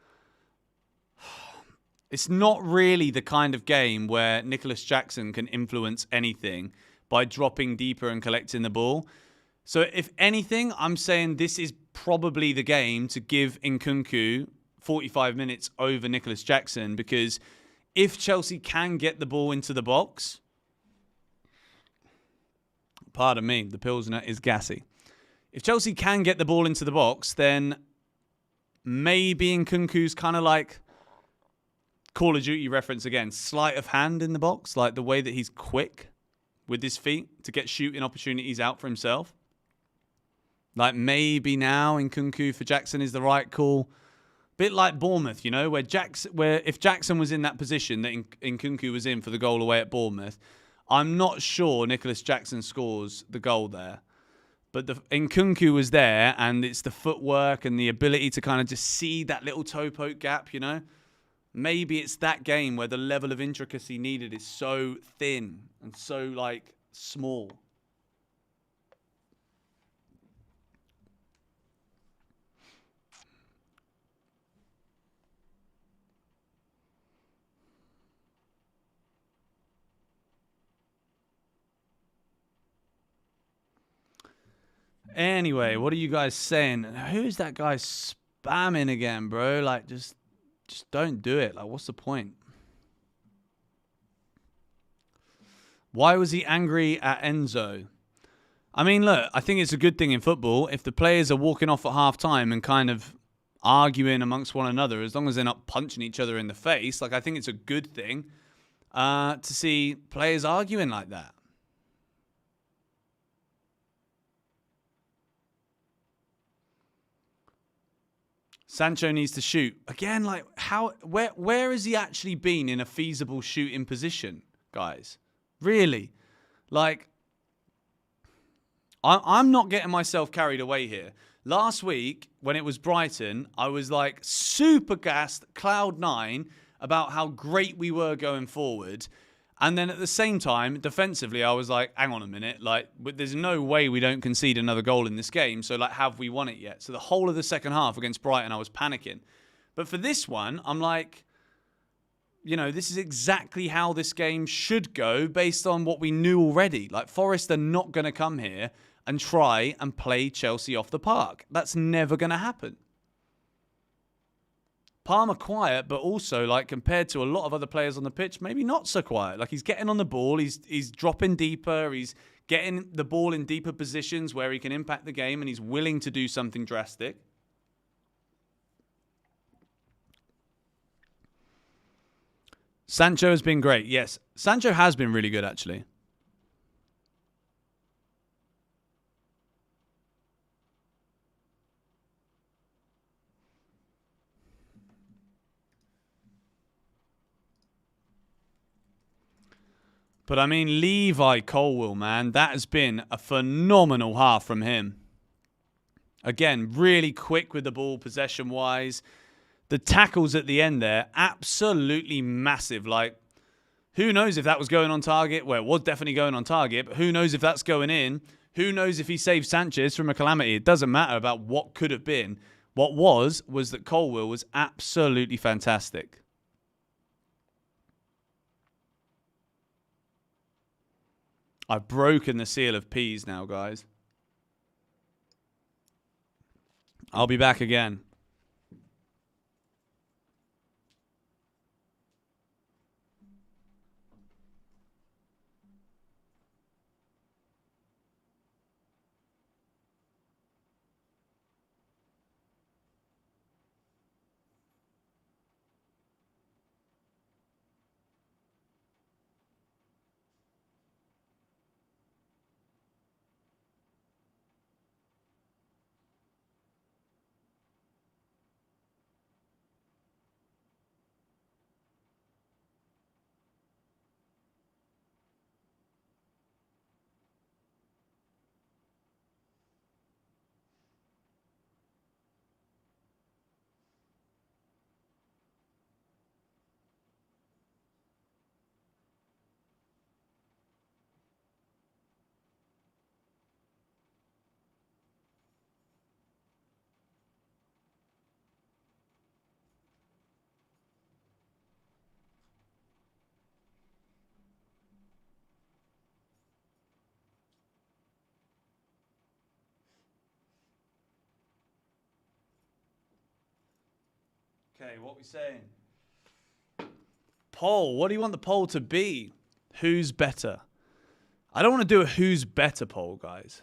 it's not really the kind of game where Nicholas Jackson can influence anything by dropping deeper and collecting the ball. So if anything, I'm saying this is probably the game to give Nkunku 45 minutes over Nicholas Jackson, because if Chelsea can get the ball into the box, pardon me, the Pilsner is gassy. If Chelsea can get the ball into the box, then maybe Nkunku's kind of like Call of Duty reference again, sleight of hand in the box, like the way that he's quick with his feet to get shooting opportunities out for himself. Like maybe now Nkunku for Jackson is the right call. Bit like Bournemouth, you know, where if Jackson was in that position that Nkunku was in for the goal away at Bournemouth, I'm not sure Nicholas Jackson scores the goal there. But Nkunku was there, and it's the footwork and the ability to kind of just see that little toe poke gap, you know. Maybe it's that game where the level of intricacy needed is so thin and so, like, small. Anyway, what are you guys saying? Who's that guy spamming again, bro? Like, just don't do it. Like, what's the point? Why was he angry at Enzo? I mean, look, I think it's a good thing in football if the players are walking off at half-time and kind of arguing amongst one another, as long as they're not punching each other in the face. Like, I think it's a good thing to see players arguing like that. Sancho needs to shoot. Again, like, where has he actually been in a feasible shooting position, guys? Really? Like, I'm not getting myself carried away here. Last week, when it was Brighton, I was, like, super gassed, cloud 9, about how great we were going forward. And then at the same time, defensively, I was like, hang on a minute. Like, there's no way we don't concede another goal in this game. So, like, have we won it yet? So the whole of the second half against Brighton, I was panicking. But for this one, I'm like, you know, this is exactly how this game should go based on what we knew already. Like, Forest are not going to come here and try and play Chelsea off the park. That's never going to happen. Palmer quiet, but also, like, compared to a lot of other players on the pitch, maybe not so quiet. Like, he's getting on the ball, he's dropping deeper, he's getting the ball in deeper positions where he can impact the game, and he's willing to do something drastic. Sancho has been great. Yes, Sancho has been really good, actually. But I mean, Levi Colwill, man, that has been a phenomenal half from him. Again, really quick with the ball possession-wise. The tackles at the end there, absolutely massive. Like, who knows if that was going on target? Well, it was definitely going on target, but who knows if that's going in? Who knows if he saved Sanchez from a calamity? It doesn't matter about what could have been. What was that Colwill was absolutely fantastic. I've broken the seal of peas now, guys. I'll be back again. Okay, what are we saying? Poll. What do you want the poll to be? Who's better? I don't want to do a who's better poll, guys.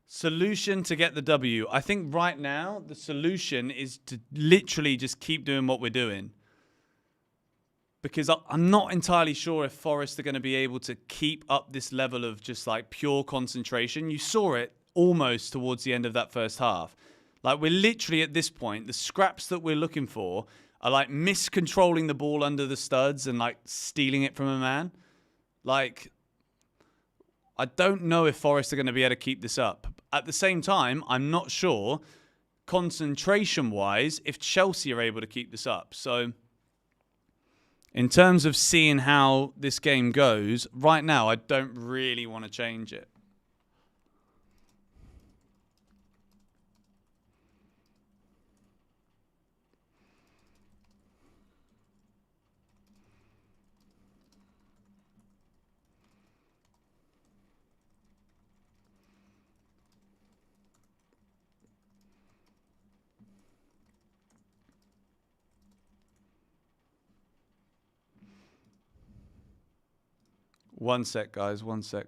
Solution to get the W. I think right now the solution is to literally just keep doing what we're doing. Because I'm not entirely sure if Forest are going to be able to keep up this level of just like pure concentration. You saw it almost towards the end of that first half. Like, we're literally at this point, the scraps that we're looking for are like miscontrolling the ball under the studs and like stealing it from a man. Like, I don't know if Forest are going to be able to keep this up. At the same time, I'm not sure concentration-wise if Chelsea are able to keep this up. So in terms of seeing how this game goes, right now I don't really want to change it. One sec, guys. One sec.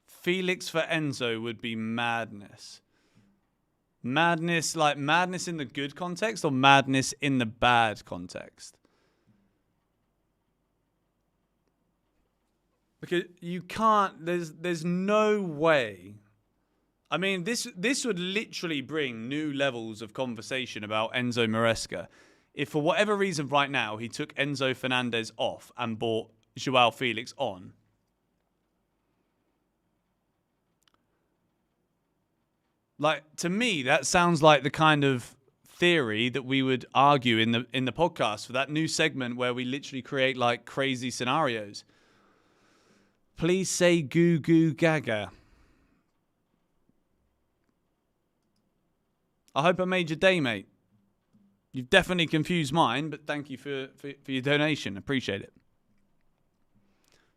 Felix for Enzo would be madness. Madness, like madness in the good context or madness in the bad context? Because you can't, there's no way. I mean, this would literally bring new levels of conversation about Enzo Maresca. If for whatever reason right now he took Enzo Fernandez off and brought Joao Felix on, like, to me, that sounds like the kind of theory that we would argue in the podcast for that new segment where we literally create like crazy scenarios. Please say goo goo gaga. I hope I made your day, mate. You've definitely confused mine, but thank you for your donation. Appreciate it.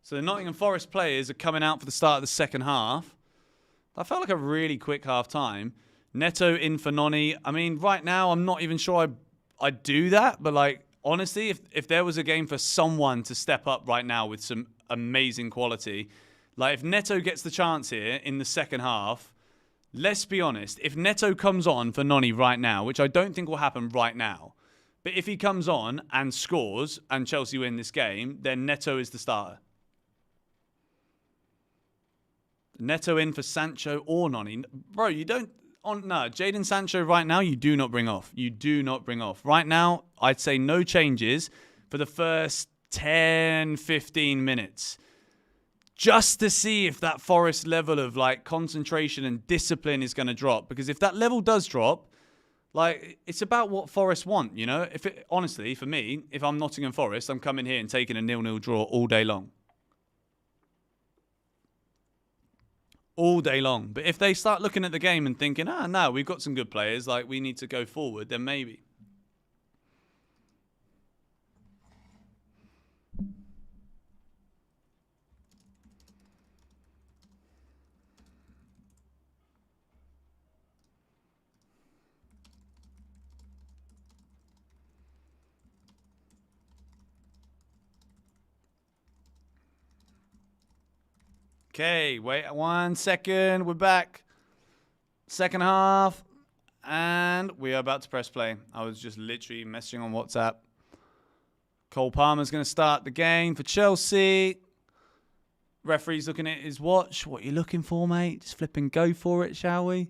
So the Nottingham Forest players are coming out for the start of the second half. That felt like a really quick half time. Neto in for Noni. I mean, right now, I'm not even sure I'd do that. But, like, honestly, if there was a game for someone to step up right now with some amazing quality, like, if Neto gets the chance here in the second half, let's be honest, if Neto comes on for Noni right now, which I don't think will happen right now, but if he comes on and scores and Chelsea win this game, then Neto is the starter. Neto in for Sancho or Noni. Bro, you don't... No, Jadon Sancho right now, you do not bring off. You do not bring off. Right now, I'd say no changes for the first 10, 15 minutes. Just to see if that Forest level of like concentration and discipline is going to drop. Because if that level does drop, like, it's about what Forest want, you know? Honestly, for me, if I'm Nottingham Forest, I'm coming here and taking a 0-0 draw all day long. All day long. But if they start looking at the game and thinking, no, we've got some good players, like, we need to go forward, then maybe. Okay, wait 1 second. We're back. Second half. And we are about to press play. I was just literally messaging on WhatsApp. Cole Palmer's going to start the game for Chelsea. Referee's looking at his watch. What are you looking for, mate? Just flip and go for it, shall we?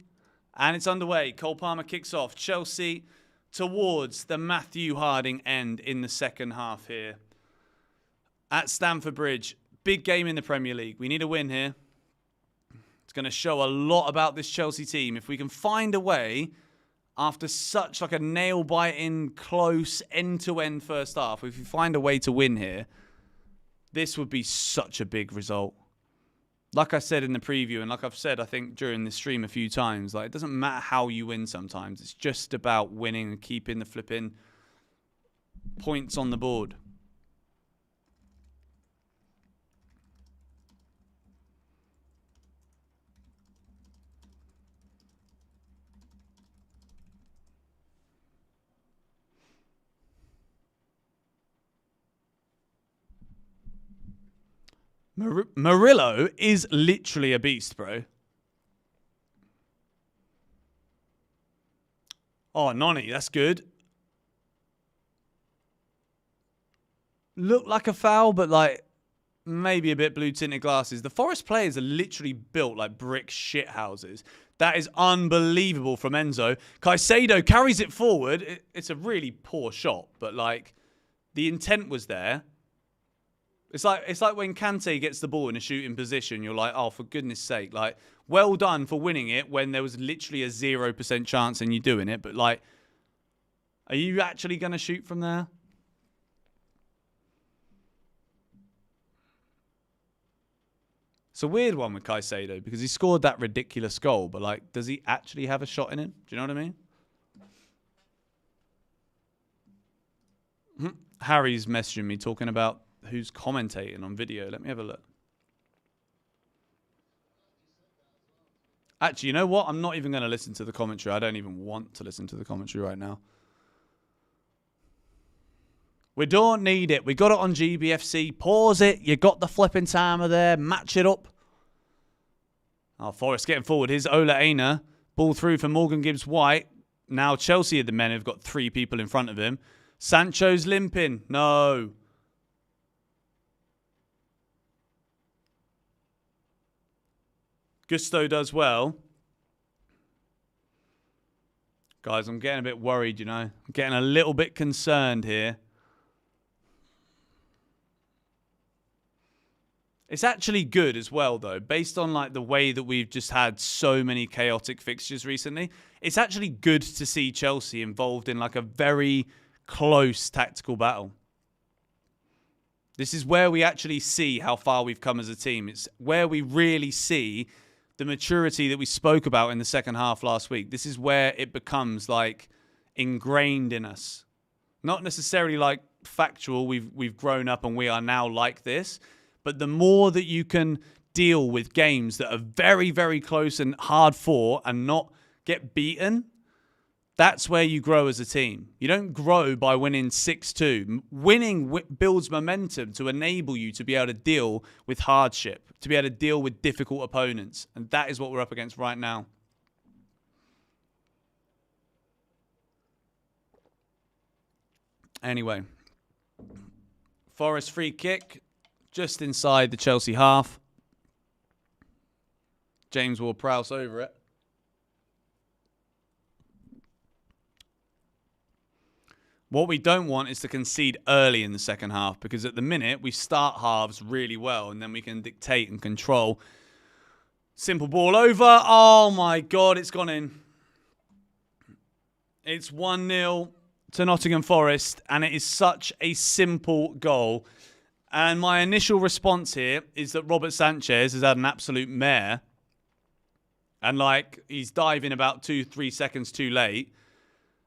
And it's underway. Cole Palmer kicks off. Chelsea towards the Matthew Harding end in the second half here. At Stamford Bridge. Big game in the Premier League. We need a win here. It's going to show a lot about this Chelsea team. If we can find a way, after such like a nail-biting, close, end-to-end first half, if we find a way to win here, this would be such a big result. Like I said in the preview, and like I've said, I think, during the stream a few times, like, it doesn't matter how you win sometimes. It's just about winning and keeping the flipping points on the board. Murillo is literally a beast, bro. Oh, Noni, that's good. Looked like a foul, but like maybe a bit blue tinted glasses. The Forest players are literally built like brick shit houses. That is unbelievable from Enzo. Caicedo carries it forward. It's a really poor shot, but like the intent was there. It's like when Kante gets the ball in a shooting position, you're like, oh, for goodness sake, like, well done for winning it when there was literally a 0% chance in you doing it. But like, are you actually going to shoot from there? It's a weird one with Caicedo because he scored that ridiculous goal, but like, does he actually have a shot in him? Do you know what I mean? Harry's messaging me talking about who's commentating on video. Let me have a look. Actually, you know what? I'm not even going to listen to the commentary. I don't even want to listen to the commentary right now. We don't need it. We got it on GBFC. Pause it. You got the flipping timer there. Match it up. Oh, Forrest getting forward. Here's Ola Aina. Ball through for Morgan Gibbs-White. Now Chelsea are the men who've got 3 people in front of him. Sancho's limping. No. Gusto does well. Guys, I'm getting a bit worried, you know. I'm getting a little bit concerned here. It's actually good as well, though, based on like the way that we've just had so many chaotic fixtures recently. It's actually good to see Chelsea involved in like a very close tactical battle. This is where we actually see how far we've come as a team. It's where we really see the maturity that we spoke about in the second half last week. This is where it becomes like ingrained in us. Not necessarily like factual, we've grown up and we are now like this. But the more that you can deal with games that are very, very close and hard fought and not get beaten, that's where you grow as a team. You don't grow by winning 6-2. Winning builds momentum to enable you to be able to deal with hardship, to be able to deal with difficult opponents. And that is what we're up against right now. Anyway, Forest free kick. Just inside the Chelsea half. James Ward-Prowse over it. What we don't want is to concede early in the second half, because at the minute we start halves really well and then we can dictate and control. Simple ball over. Oh my God, it's gone in. It's 1-0 to Nottingham Forest, and it is such a simple goal. And my initial response here is that Robert Sanchez has had an absolute mare. And like, he's diving about 2-3 seconds too late.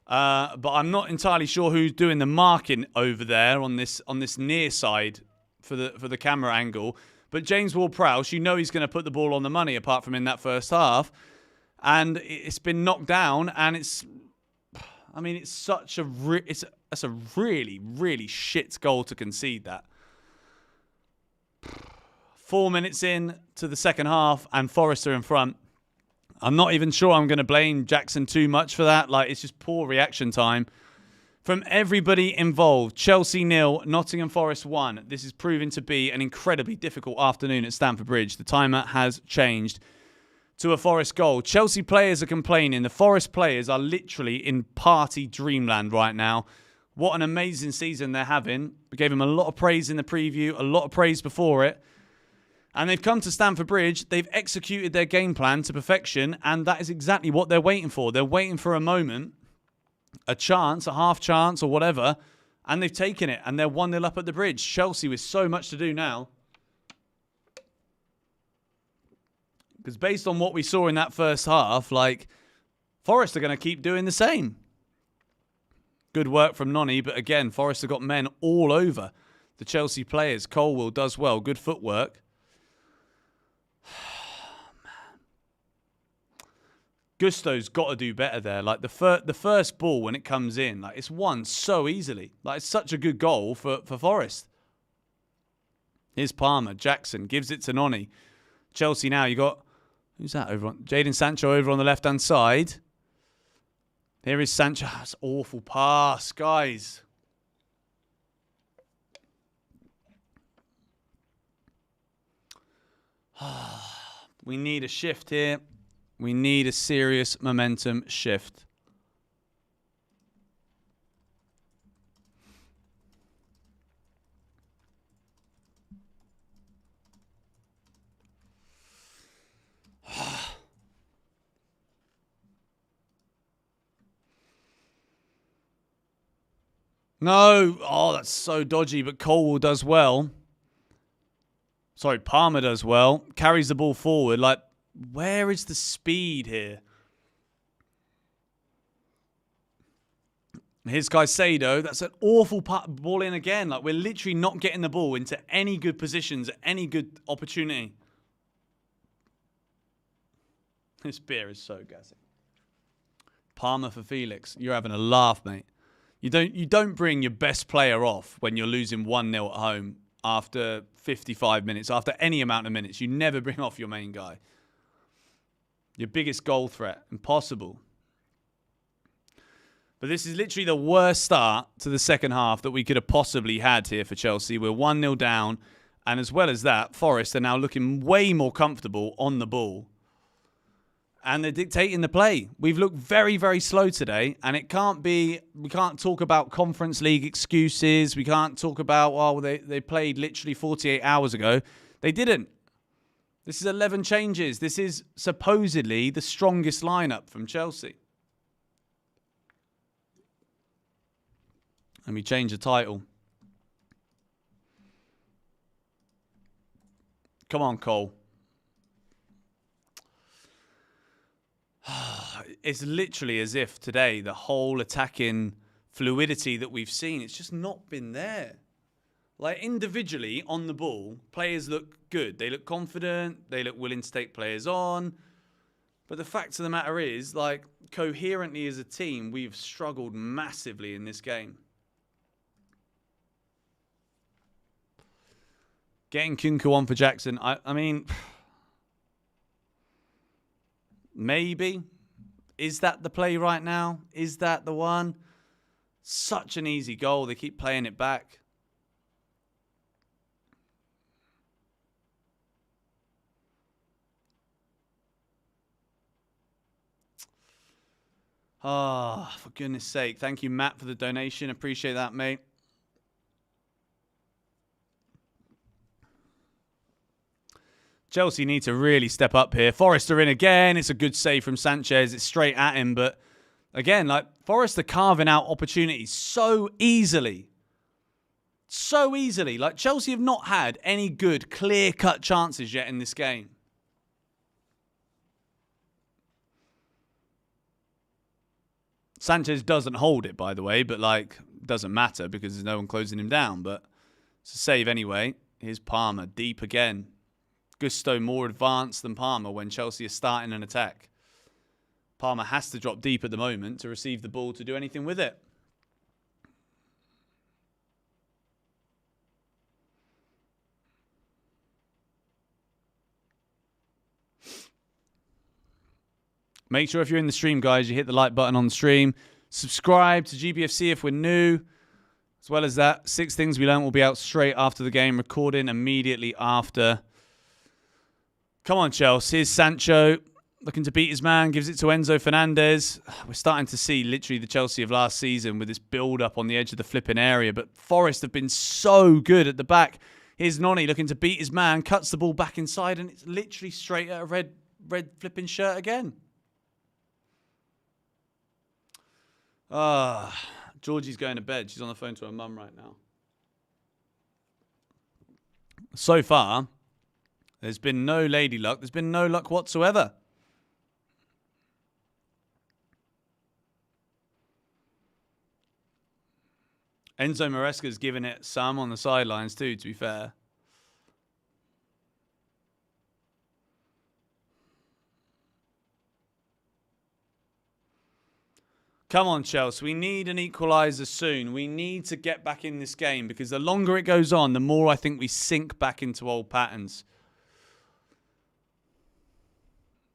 But I'm not entirely sure who's doing the marking over there on this near side for the camera angle. But James Ward-Prowse, you know he's going to put the ball on the money apart from in that first half. And it's been knocked down, and it's such a it's a really, really shit goal to concede that. 4 minutes in to the second half and Forest are in front. I'm not even sure I'm going to blame Jackson too much for that. Like, it's just poor reaction time from everybody involved. Chelsea 0, Nottingham Forest 1. This is proving to be an incredibly difficult afternoon at Stamford Bridge. The timer has changed to a Forest goal. Chelsea players are complaining. The Forest players are literally in party dreamland right now. What an amazing season they're having. We gave them a lot of praise in the preview, a lot of praise before it. And they've come to Stamford Bridge. They've executed their game plan to perfection. And that is exactly what they're waiting for. They're waiting for a moment, a chance, a half chance or whatever. And they've taken it. And they're 1-0 up at the Bridge. Chelsea with so much to do now. Because based on what we saw in that first half, like, Forest are going to keep doing the same. Good work from Nonny, but again, Forest have got men all over the Chelsea players. Colwill does well. Good footwork. Gusto's got to do better there. Like, the first ball when it comes in, like, it's won so easily. Like, it's such a good goal for Forest. Here's Palmer. Jackson gives it to Nonny. Chelsea now, you got... Who's that over on? Jadon Sancho over on the left-hand side. Here is Sancho. That's awful pass, guys. We need a shift here. We need a serious momentum shift. No. Oh, that's so dodgy, but Colwill does well. Sorry, Palmer does well. Carries the ball forward. Like, where is the speed here? Here's Caicedo. That's an awful ball in again. Like, we're literally not getting the ball into any good positions, any good opportunity. This beer is so gassy. Palmer for Felix. You're having a laugh, mate. You don't bring your best player off when you're losing 1-0 at home after 55 minutes, after any amount of minutes. You never bring off your main guy. Your biggest goal threat. Impossible. But this is literally the worst start to the second half that we could have possibly had here for Chelsea. We're 1-0 down. And as well as that, Forest are now looking way more comfortable on the ball. And they're dictating the play. We've looked very, very slow today, and it can't be. We can't talk about Conference League excuses. We can't talk about, well, they played literally 48 hours ago. They didn't. This is 11 changes. This is supposedly the strongest lineup from Chelsea. And we change the title. Come on, Cole. It's literally as if today the whole attacking fluidity that we've seen, it's just not been there. Like individually on the ball, players look good. They look confident. They look willing to take players on. But the fact of the matter is, like, coherently as a team, we've struggled massively in this game. Getting Kunku on for Jackson, I mean, maybe. Is that the play right now? Is that the one? Such an easy goal. They keep playing it back. Oh, for goodness sake. Thank you, Matt, for the donation. Appreciate that, mate. Chelsea need to really step up here. Forrest are in again. It's a good save from Sanchez. It's straight at him. But again, like Forrest are carving out opportunities so easily. So easily. Like Chelsea have not had any good, clear-cut chances yet in this game. Sanchez doesn't hold it, by the way, but like doesn't matter because there's no one closing him down. But it's a save anyway. Here's Palmer deep again. Gusto more advanced than Palmer when Chelsea is starting an attack. Palmer has to drop deep at the moment to receive the ball to do anything with it. Make sure if you're in the stream, guys, you hit the like button on the stream. Subscribe to GBFC if we're new. As well as that, 6 Things We Learned will be out straight after the game, recording immediately after. Come on, Chelsea. Here's Sancho looking to beat his man. Gives it to Enzo Fernandez. We're starting to see literally the Chelsea of last season with this build-up on the edge of the flipping area. But Forest have been so good at the back. Here's Noni looking to beat his man. Cuts the ball back inside. And it's literally straight at a red flipping shirt again. Georgie's going to bed. She's on the phone to her mum right now. So far, there's been no lady luck. There's been no luck whatsoever. Enzo Maresca's given it some on the sidelines too, to be fair. Come on, Chelsea. We need an equaliser soon. We need to get back in this game because the longer it goes on, the more I think we sink back into old patterns.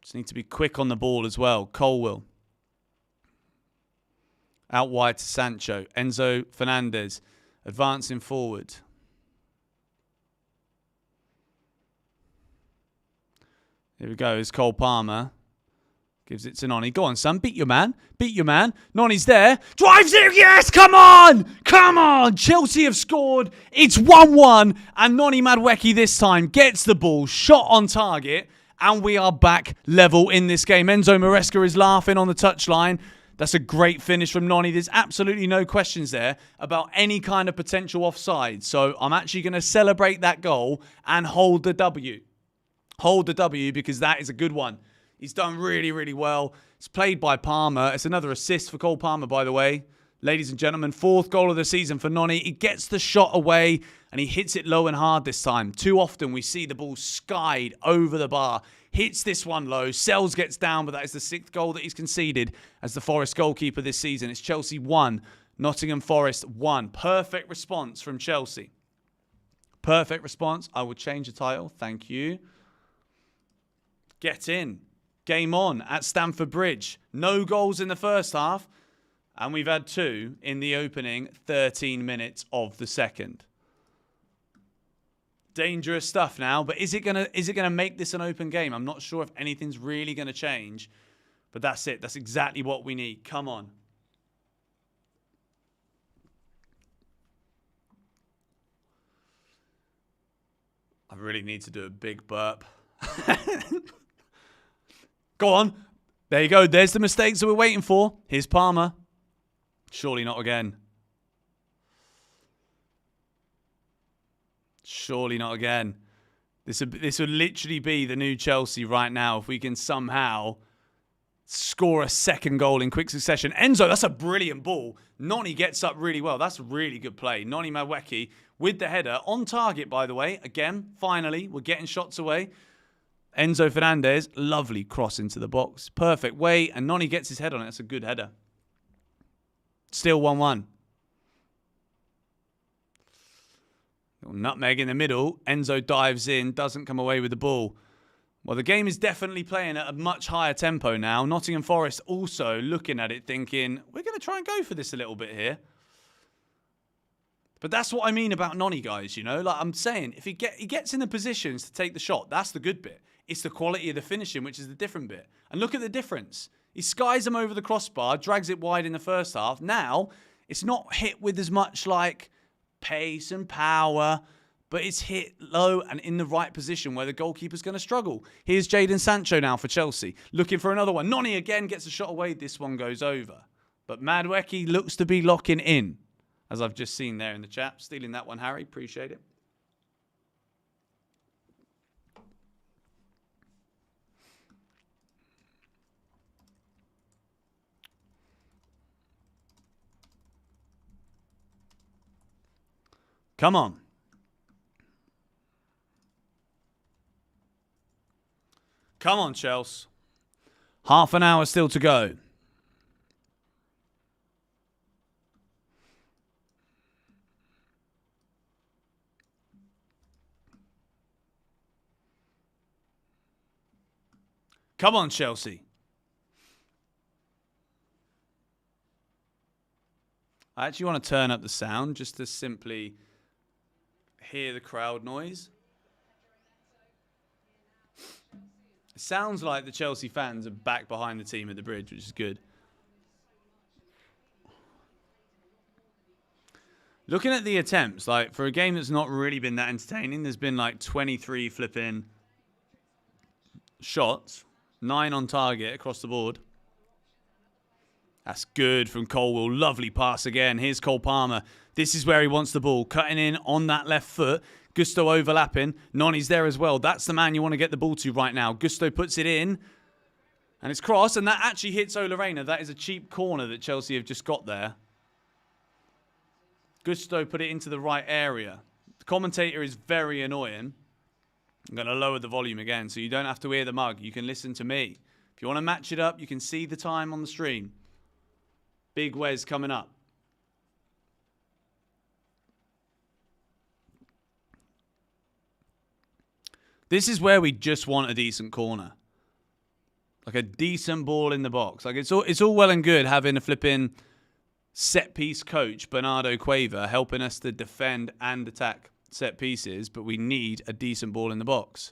Just need to be quick on the ball as well. Colwill. Out wide to Sancho. Enzo Fernandez advancing forward. Here we go. It's Cole Palmer. Gives it to Noni. Go on, son. Beat your man. Beat your man. Noni's there. Drives it. Yes, come on. Come on. Chelsea have scored. It's 1-1. And Noni Madueke this time gets the ball. Shot on target. And we are back level in this game. Enzo Maresca is laughing on the touchline. That's a great finish from Noni. There's absolutely no questions there about any kind of potential offside. So I'm actually going to celebrate that goal and hold the W. Hold the W because that is a good one. He's done really, really well. It's played by Palmer. It's another assist for Cole Palmer, by the way. Ladies and gentlemen, 4th goal of the season for Noni. He gets the shot away and he hits it low and hard this time. Too often we see the ball skied over the bar. Hits this one low. Sells gets down, but that is the 6th goal that he's conceded as the Forest goalkeeper this season. It's Chelsea 1, Nottingham Forest 1. Perfect response from Chelsea. Perfect response. I will change the title. Thank you. Get in. Game on at Stamford Bridge. No goals in the first half. And we've had 2 in the opening 13 minutes of the second. Dangerous stuff now, but is it gonna make this an open game? I'm not sure if anything's really gonna change, but that's it. That's exactly what we need. Come on. I really need to do a big burp. Go on. There you go. There's the mistakes that we're waiting for. Here's Palmer. Surely not again. Surely not again. This would literally be the new Chelsea right now if we can somehow score a second goal in quick succession. Enzo, that's a brilliant ball. Noni gets up really well. That's a really good play. Noni Madueke with the header. On target, by the way. Again, finally, we're getting shots away. Enzo Fernandez, lovely cross into the box. Perfect way, and Noni gets his head on it. That's a good header. Still 1-1. Little nutmeg in the middle. Enzo dives in, doesn't come away with the ball. Well, the game is definitely playing at a much higher tempo now. Nottingham Forest also looking at it thinking, we're going to try and go for this a little bit here. But that's what I mean about Noni, guys, you know? Like I'm saying, if he gets in the positions to take the shot, that's the good bit. It's the quality of the finishing, which is the different bit. And look at the difference. He skies him over the crossbar, drags it wide in the first half. Now, it's not hit with as much like pace and power, but it's hit low and in the right position where the goalkeeper's going to struggle. Here's Jadon Sancho now for Chelsea, looking for another one. Noni again gets a shot away. This one goes over. But Madueke looks to be locking in, as I've just seen there in the chat. Stealing that one, Harry. Appreciate it. Come on. Come on, Chelsea. Half an hour still to go. Come on, Chelsea. I actually want to turn up the sound just to simply hear the crowd noise. It sounds like the Chelsea fans are back behind the team at the bridge, which is good. Looking at the attempts, like for a game that's not really been that entertaining, there's been like 23 flipping shots, 9 on target across the board. That's good from Colwell. Lovely pass again. Here's Cole Palmer. This is where he wants the ball. Cutting in on that left foot. Gusto overlapping. Noni's there as well. That's the man you want to get the ball to right now. Gusto puts it in. And it's crossed. And that actually hits Ola Reina. That is a cheap corner that Chelsea have just got there. Gusto put it into the right area. The commentator is very annoying. I'm going to lower the volume again so you don't have to hear the mug. You can listen to me. If you want to match it up, you can see the time on the stream. Big Wes coming up. This is where we just want a decent corner. Like a decent ball in the box. Like it's all well and good having a flipping set-piece coach, Bernardo Cueva, helping us to defend and attack set pieces, but we need a decent ball in the box.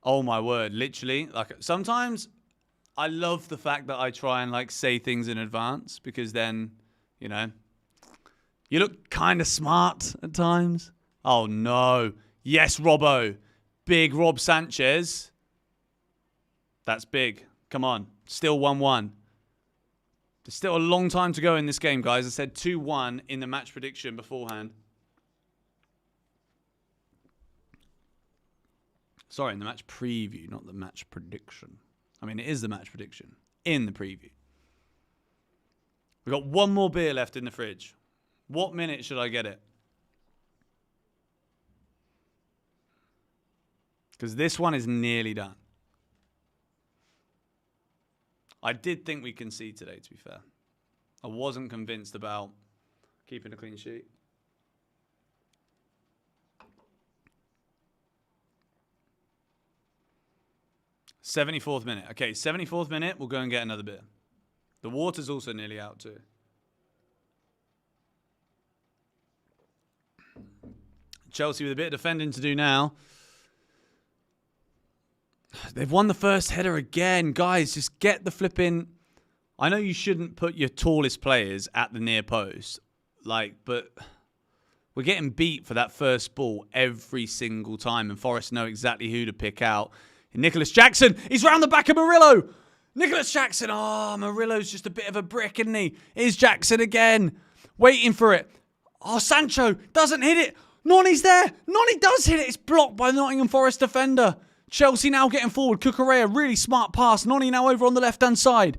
Oh my word, literally. Like sometimes I love the fact that I try and like say things in advance because then, you know, you look kind of smart at times. Oh no. Yes, Robbo. Big Rob Sanchez. That's big. Come on. Still 1-1. There's still a long time to go in this game, guys. I said 2-1 in the match prediction beforehand. Sorry, in the match preview, not the match prediction. I mean, it is the match prediction in the preview. We've got one more beer left in the fridge. What minute should I get it? Because this one is nearly done. I did think we'd concede today, to be fair. I wasn't convinced about keeping a clean sheet. '74th minute. Okay, 74th minute, we'll go and get another beer. The water's also nearly out too. Chelsea with a bit of defending to do now. They've won the first header again. Guys, just get the flipping... I know you shouldn't put your tallest players at the near post. But we're getting beat for that first ball every single time. And Forest know exactly who to pick out. Nicholas Jackson, he's round the back of Murillo. Nicholas Jackson, Murillo's just a bit of a brick, isn't he? Here's Jackson again, waiting for it. Sancho doesn't hit it. Nonny's there. Nonny does hit it. It's blocked by the Nottingham Forest defender. Chelsea now getting forward. Cucurella, really smart pass. Nonny now over on the left-hand side.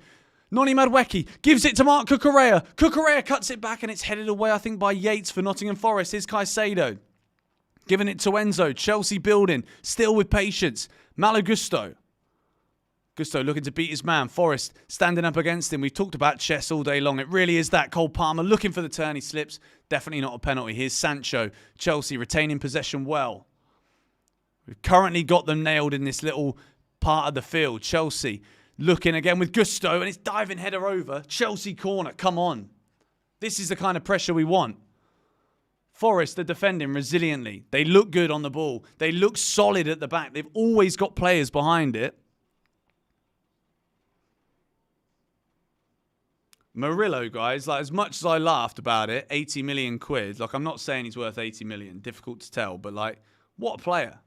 Nonny Madueke gives it to Mark Cucurella. Cucurella cuts it back and it's headed away, I think, by Yates for Nottingham Forest. Here's Caicedo. Giving it to Enzo. Chelsea building. Still with patience. Malo Gusto. Gusto looking to beat his man. Forest standing up against him. We've talked about chess all day long. It really is that. Cole Palmer looking for the turn. He slips. Definitely not a penalty. Here's Sancho. Chelsea retaining possession well. We've currently got them nailed in this little part of the field. Chelsea looking again with Gusto. And it's diving header over. Chelsea corner. Come on. This is the kind of pressure we want. Forest are defending resiliently. They look good on the ball. They look solid at the back. They've always got players behind it. Murillo, guys, as much as I laughed about it, 80 million quid. I'm not saying he's worth 80 million. Difficult to tell, but what a player.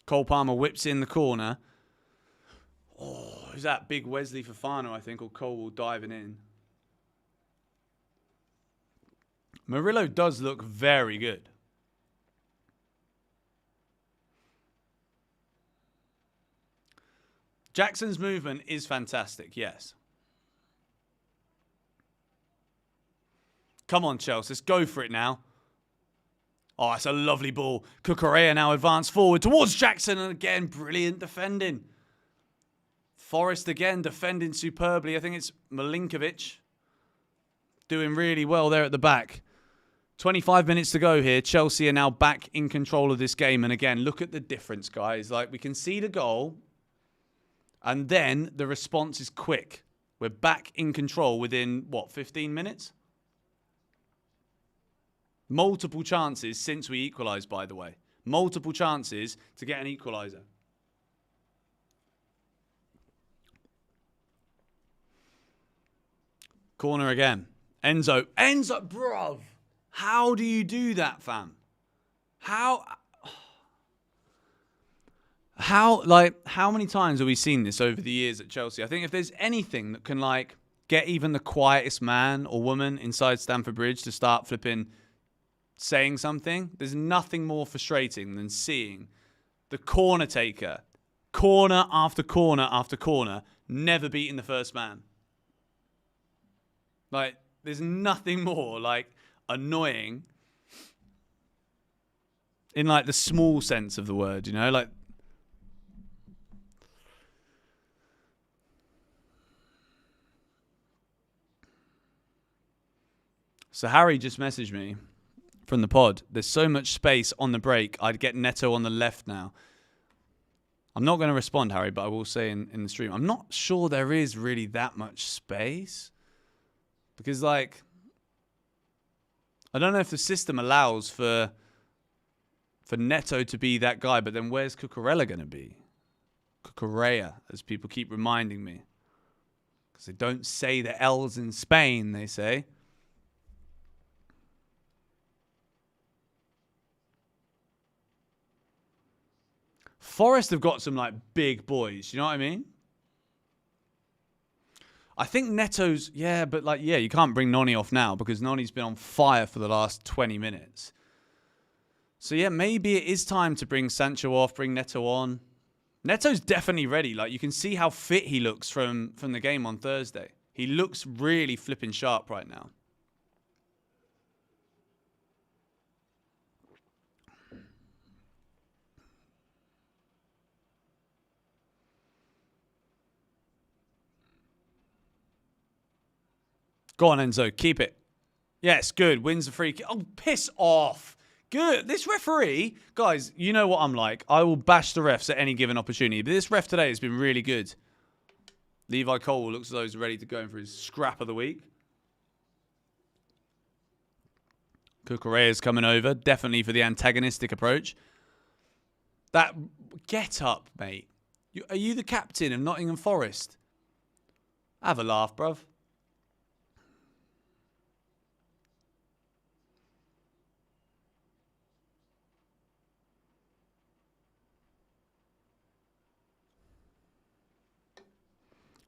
Cole Palmer whips in the corner. Oh, is that big Wesley Fofana, I think, or Cole diving in? Murillo does look very good. Jackson's movement is fantastic, yes. Come on, Chelsea. Let's go for it now. Oh, it's a lovely ball. Cucurella now advanced forward towards Jackson. And again, brilliant defending. Forest again defending superbly. I think it's Milinkovic doing really well there at the back. 25 minutes to go here. Chelsea are now back in control of this game. And again, look at the difference, guys. We can see the goal. And then the response is quick. We're back in control within, 15 minutes? Multiple chances since we equalised, by the way. Multiple chances to get an equaliser. Corner again. Enzo, bruv. How do you do that, fam? How many times have we seen this over the years at Chelsea? I think if there's anything that can, get even the quietest man or woman inside Stamford Bridge to start flipping saying something, there's nothing more frustrating than seeing the corner taker, corner after corner after corner, never beating the first man. There's nothing more, annoying in, the small sense of the word, you know? So Harry just messaged me from the pod. There's so much space on the break. I'd get Neto on the left now. I'm not going to respond, Harry, but I will say in the stream, I'm not sure there is really that much space. Because, I don't know if the system allows for Neto to be that guy, but then where's Cucurella going to be? Cucurella, as people keep reminding me. Because they don't say the L's in Spain, they say. Forest have got some, big boys. You know what I mean? I think Neto's... Yeah, but, you can't bring Nonny off now because Nonny's been on fire for the last 20 minutes. So, yeah, maybe it is time to bring Sancho off, bring Neto on. Neto's definitely ready. You can see how fit he looks from the game on Thursday. He looks really flipping sharp right now. Go on, Enzo. Keep it. Yes, good. Wins the free kick. Oh, piss off. Good. This referee, guys, you know what I'm like. I will bash the refs at any given opportunity. But this ref today has been really good. Levi Cole looks as though he's ready to go in for his scrap of the week. Cucurella's coming over, definitely for the antagonistic approach. That get up, mate. Are you the captain of Nottingham Forest? Have a laugh, bruv.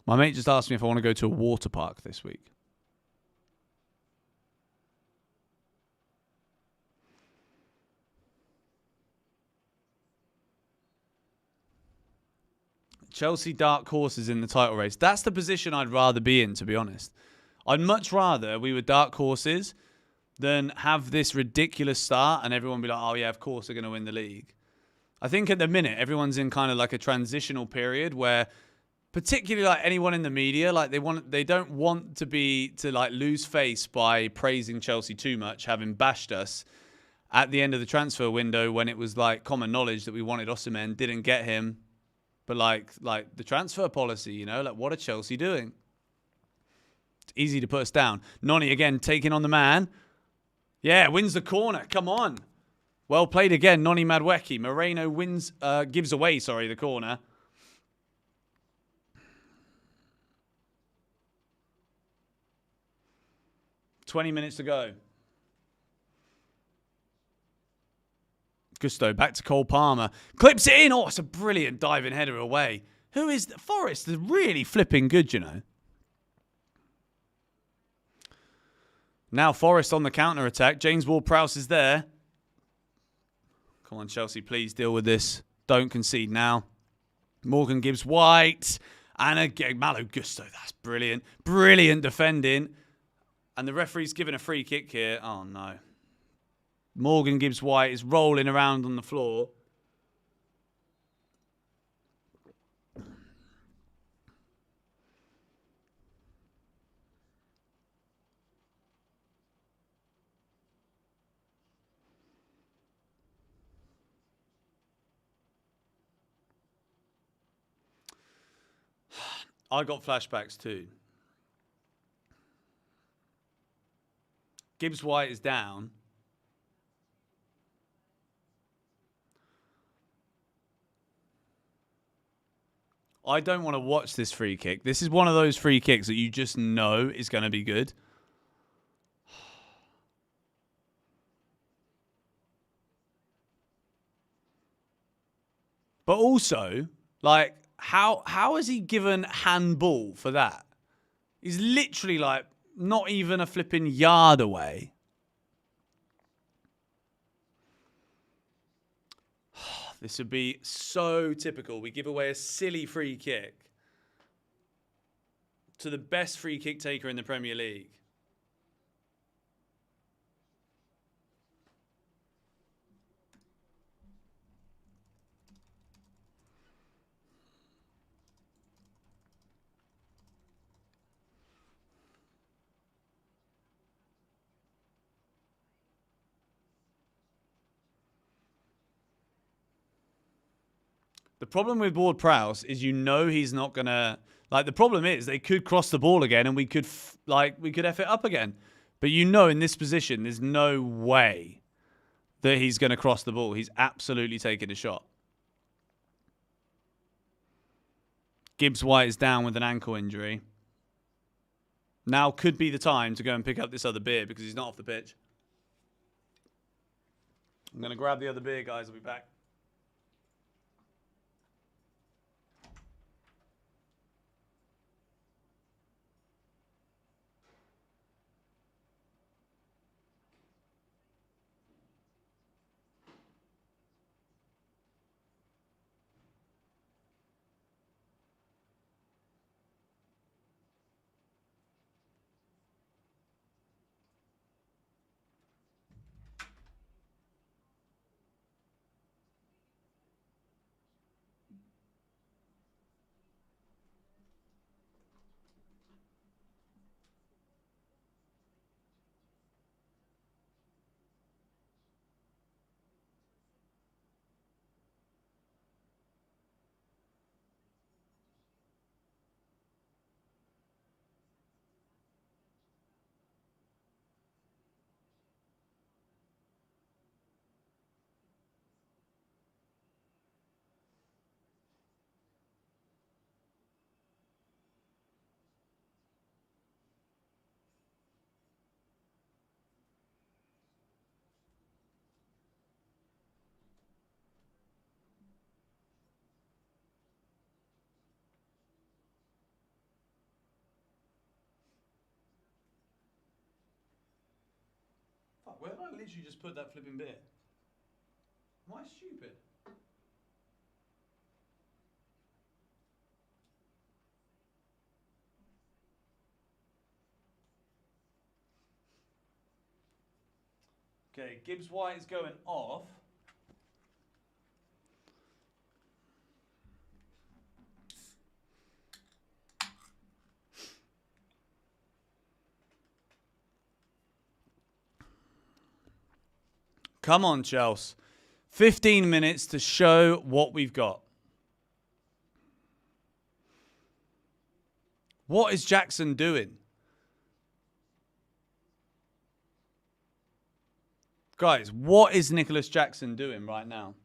My mate just asked me if I want to go to a water park this week. Chelsea dark horses in the title race. That's the position I'd rather be in, to be honest. I'd much rather we were dark horses than have this ridiculous start and everyone be like, oh yeah, of course they're going to win the league. I think at the minute, everyone's in kind of like a transitional period where particularly like anyone in the media, like they don't want to like lose face by praising Chelsea too much, having bashed us at the end of the transfer window when it was like common knowledge that we wanted Osimhen, didn't get him. But like the transfer policy, you know, like what are Chelsea doing? It's easy to put us down. Noni again taking on the man. Yeah, wins the corner. Come on. Well played again, Noni Madueke. Moreno gives away the corner. 20 minutes to go. Gusto back to Cole Palmer. Clips it in. Oh, it's a brilliant diving header away. Who is Forest? Is really flipping good, you know. Now Forest on the counter-attack. James Ward-Prowse is there. Come on, Chelsea, please deal with this. Don't concede now. Morgan Gibbs-White. And again, Malo Gusto. That's brilliant. Brilliant defending. And the referee's given a free kick here. Oh, no. Morgan Gibbs-White is rolling around on the floor. I got flashbacks too. Gibbs-White is down. I don't want to watch this free kick. This is one of those free kicks that you just know is going to be good. But also, like, how is he given handball for that? He's literally, like, not even a flipping yard away. This would be so typical. We give away a silly free kick to the best free kick taker in the Premier League. The problem with Ward-Prowse is you know he's not going to... Like, the problem is they could cross the ball again and we could F it up again. But you know in this position, there's no way that he's going to cross the ball. He's absolutely taking a shot. Gibbs-White is down with an ankle injury. Now could be the time to go and pick up this other beer because he's not off the pitch. I'm going to grab the other beer, guys. I'll be back. Fuck, where did I literally just put that flipping bit? Am I stupid? Okay, Gibbs White is going off. Come on, Chelsea. 15 minutes to show what we've got. What is Jackson doing? Guys, what is Nicholas Jackson doing right now?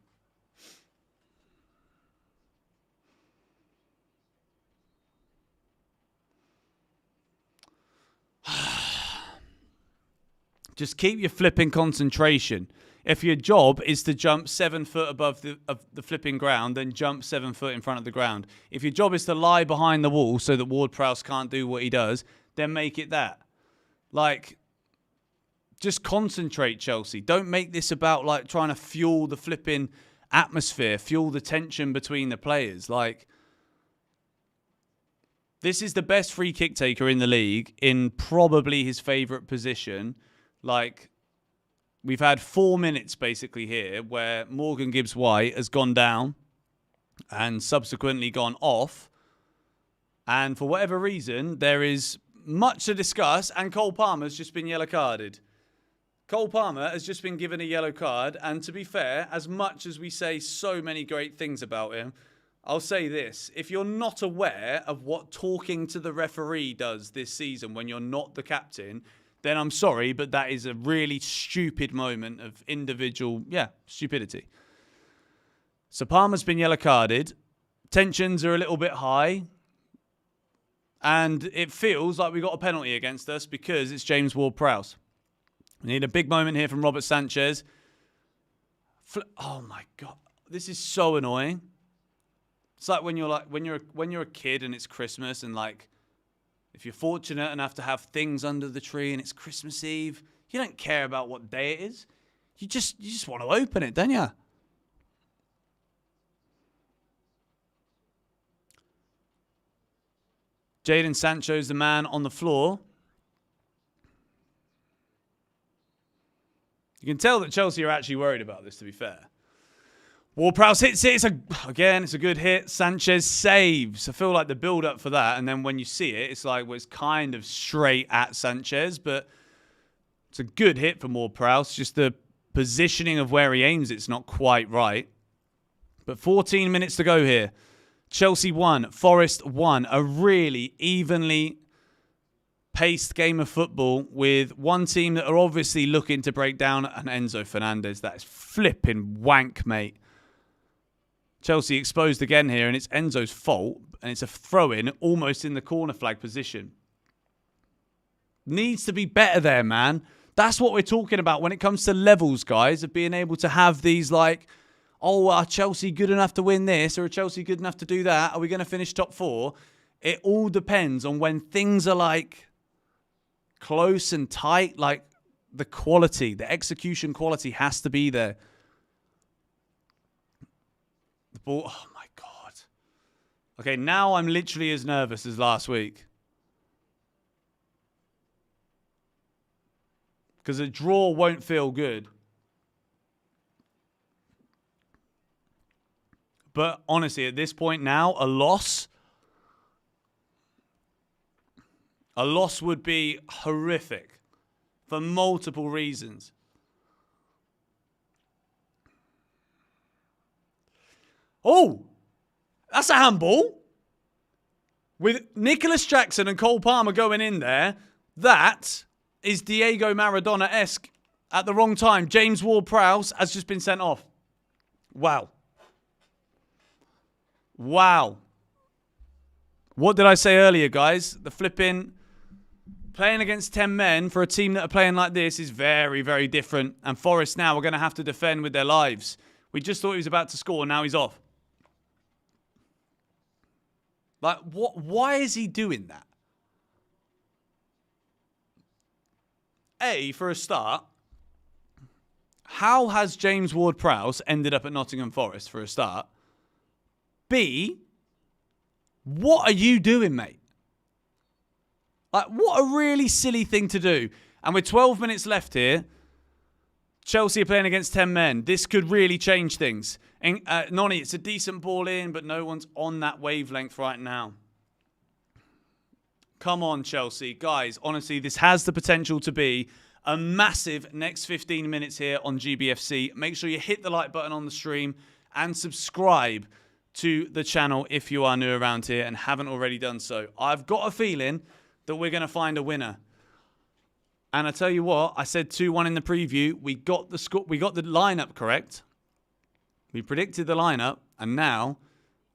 Just keep your flipping concentration. If your job is to jump 7 foot above the flipping ground, then jump 7 foot in front of the ground. If your job is to lie behind the wall so that Ward-Prowse can't do what he does, then make it that. Like, just concentrate, Chelsea. Don't make this about like trying to fuel the flipping atmosphere, fuel the tension between the players. Like, this is the best free kick taker in the league in probably his favourite position. Like, we've had 4 minutes basically here where Morgan Gibbs-White has gone down and subsequently gone off. And for whatever reason, there is much to discuss. And Cole Palmer's just been yellow carded. Cole Palmer has just been given a yellow card. And to be fair, as much as we say so many great things about him, I'll say this. If you're not aware of what talking to the referee does this season when you're not the captain, then I'm sorry, but that is a really stupid moment of individual, stupidity. So Palmer's been yellow carded. Tensions are a little bit high. And it feels like we got a penalty against us because it's James Ward-Prowse. We need a big moment here from Robert Sanchez. Oh my God. This is so annoying. It's like when you're a kid and it's Christmas and like, if you're fortunate enough to have things under the tree and it's Christmas Eve, you don't care about what day it is. You just want to open it, don't you? Jadon Sancho's the man on the floor. You can tell that Chelsea are actually worried about this, to be fair. Ward-Prowse hits it. It's a good hit. Sanchez saves. I feel like the build-up for that, and then when you see it, it's like, well, it's kind of straight at Sanchez, but it's a good hit from Ward-Prowse. Just the positioning of where he aims it's not quite right. But 14 minutes to go here. Chelsea 1, Forest 1. A really evenly paced game of football with one team that are obviously looking to break down an Enzo Fernandez. That is flipping wank, mate. Chelsea exposed again here, and it's Enzo's fault, and it's a throw-in almost in the corner flag position. Needs to be better there, man. That's what we're talking about when it comes to levels, guys, of being able to have these like, oh, are Chelsea good enough to win this, or are Chelsea good enough to do that? Are we going to finish top 4? It all depends on when things are like close and tight, like the quality, the execution quality has to be there. The ball, oh my God. Okay, now I'm literally as nervous as last week. Because a draw won't feel good. But honestly, at this point now, a loss would be horrific for multiple reasons. Oh, that's a handball. With Nicholas Jackson and Cole Palmer going in there, that is Diego Maradona-esque at the wrong time. James Ward-Prowse has just been sent off. Wow. Wow. What did I say earlier, guys? The flipping playing against 10 men for a team that are playing like this is very, very different. And Forest now are going to have to defend with their lives. We just thought he was about to score, now he's off. Like, what? Why is he doing that? A, for a start, how has James Ward-Prowse ended up at Nottingham Forest for a start? B, what are you doing, mate? Like, what a really silly thing to do. And with 12 minutes left here, Chelsea are playing against 10 men. This could really change things. And Nonny, it's a decent ball in, but no one's on that wavelength right now. Come on, Chelsea. Guys, honestly, this has the potential to be a massive next 15 minutes here on GBFC. Make sure you hit the like button on the stream and subscribe to the channel if you are new around here and haven't already done so. I've got a feeling that we're going to find a winner. And I tell you what, I said 2-1 in the preview. We got the lineup correct. We predicted the lineup, and now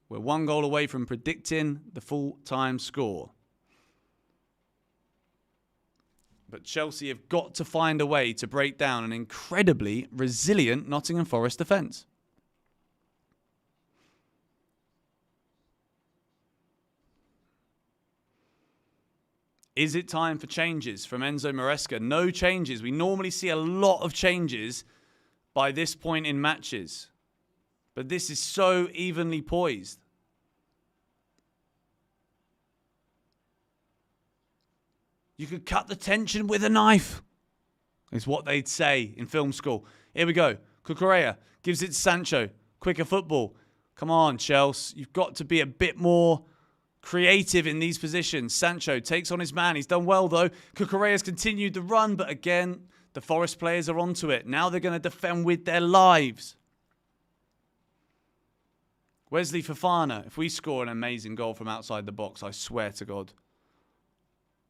we're 1 goal away from predicting the full-time score. But Chelsea have got to find a way to break down an incredibly resilient Nottingham Forest defence. Is it time for changes from Enzo Maresca? No changes. We normally see a lot of changes by this point in matches. But this is so evenly poised. You could cut the tension with a knife, is what they'd say in film school. Here we go. Cucurella gives it to Sancho. Quicker football. Come on, Chelsea. You've got to be a bit more creative in these positions. Sancho takes on his man. He's done well, though. Cucurella's continued the run, but again, the Forest players are onto it. Now they're going to defend with their lives. Wesley Fofana, if we score an amazing goal from outside the box, I swear to God.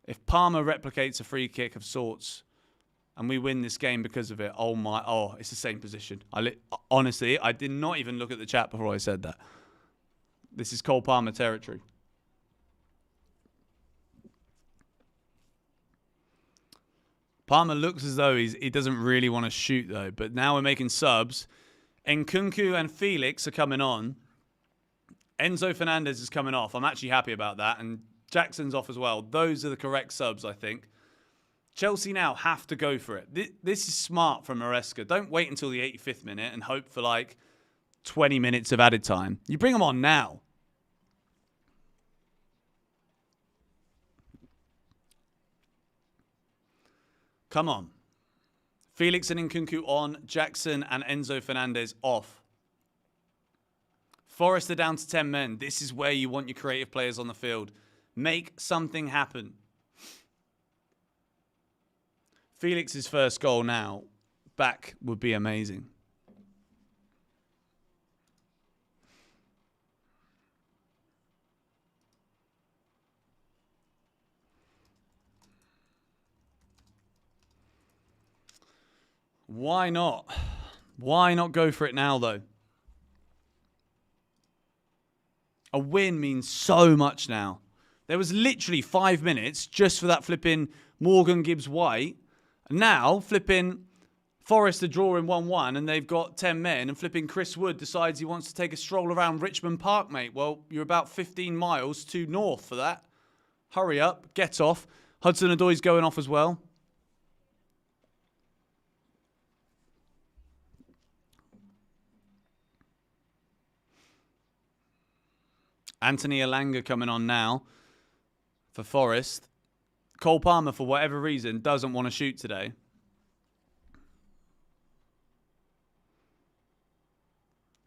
If Palmer replicates a free kick of sorts and we win this game because of it, it's the same position. Honestly, I did not even look at the chat before I said that. This is Cole Palmer territory. Palmer looks as though he doesn't really want to shoot, though. But now we're making subs. Nkunku and Felix are coming on. Enzo Fernandez is coming off. I'm actually happy about that. And Jackson's off as well. Those are the correct subs, I think. Chelsea now have to go for it. This is smart from Maresca. Don't wait until the 85th minute and hope for like 20 minutes of added time. You bring them on now. Come on. Felix and Nkunku on. Jackson and Enzo Fernandez off. Forest are down to 10 men. This is where you want your creative players on the field. Make something happen. Felix's first goal now back would be amazing. Why not? Why not go for it now, though? A win means so much now. There was literally 5 minutes just for that flipping Morgan Gibbs-White. Now, flipping Forest are drawing 1-1 and they've got 10 men, and flipping Chris Wood decides he wants to take a stroll around Richmond Park, mate. Well, you're about 15 miles too north for that. Hurry up, get off. Hudson-Odoi's going off as well. Anthony Elanga coming on now for Forest. Cole Palmer, for whatever reason, doesn't want to shoot today.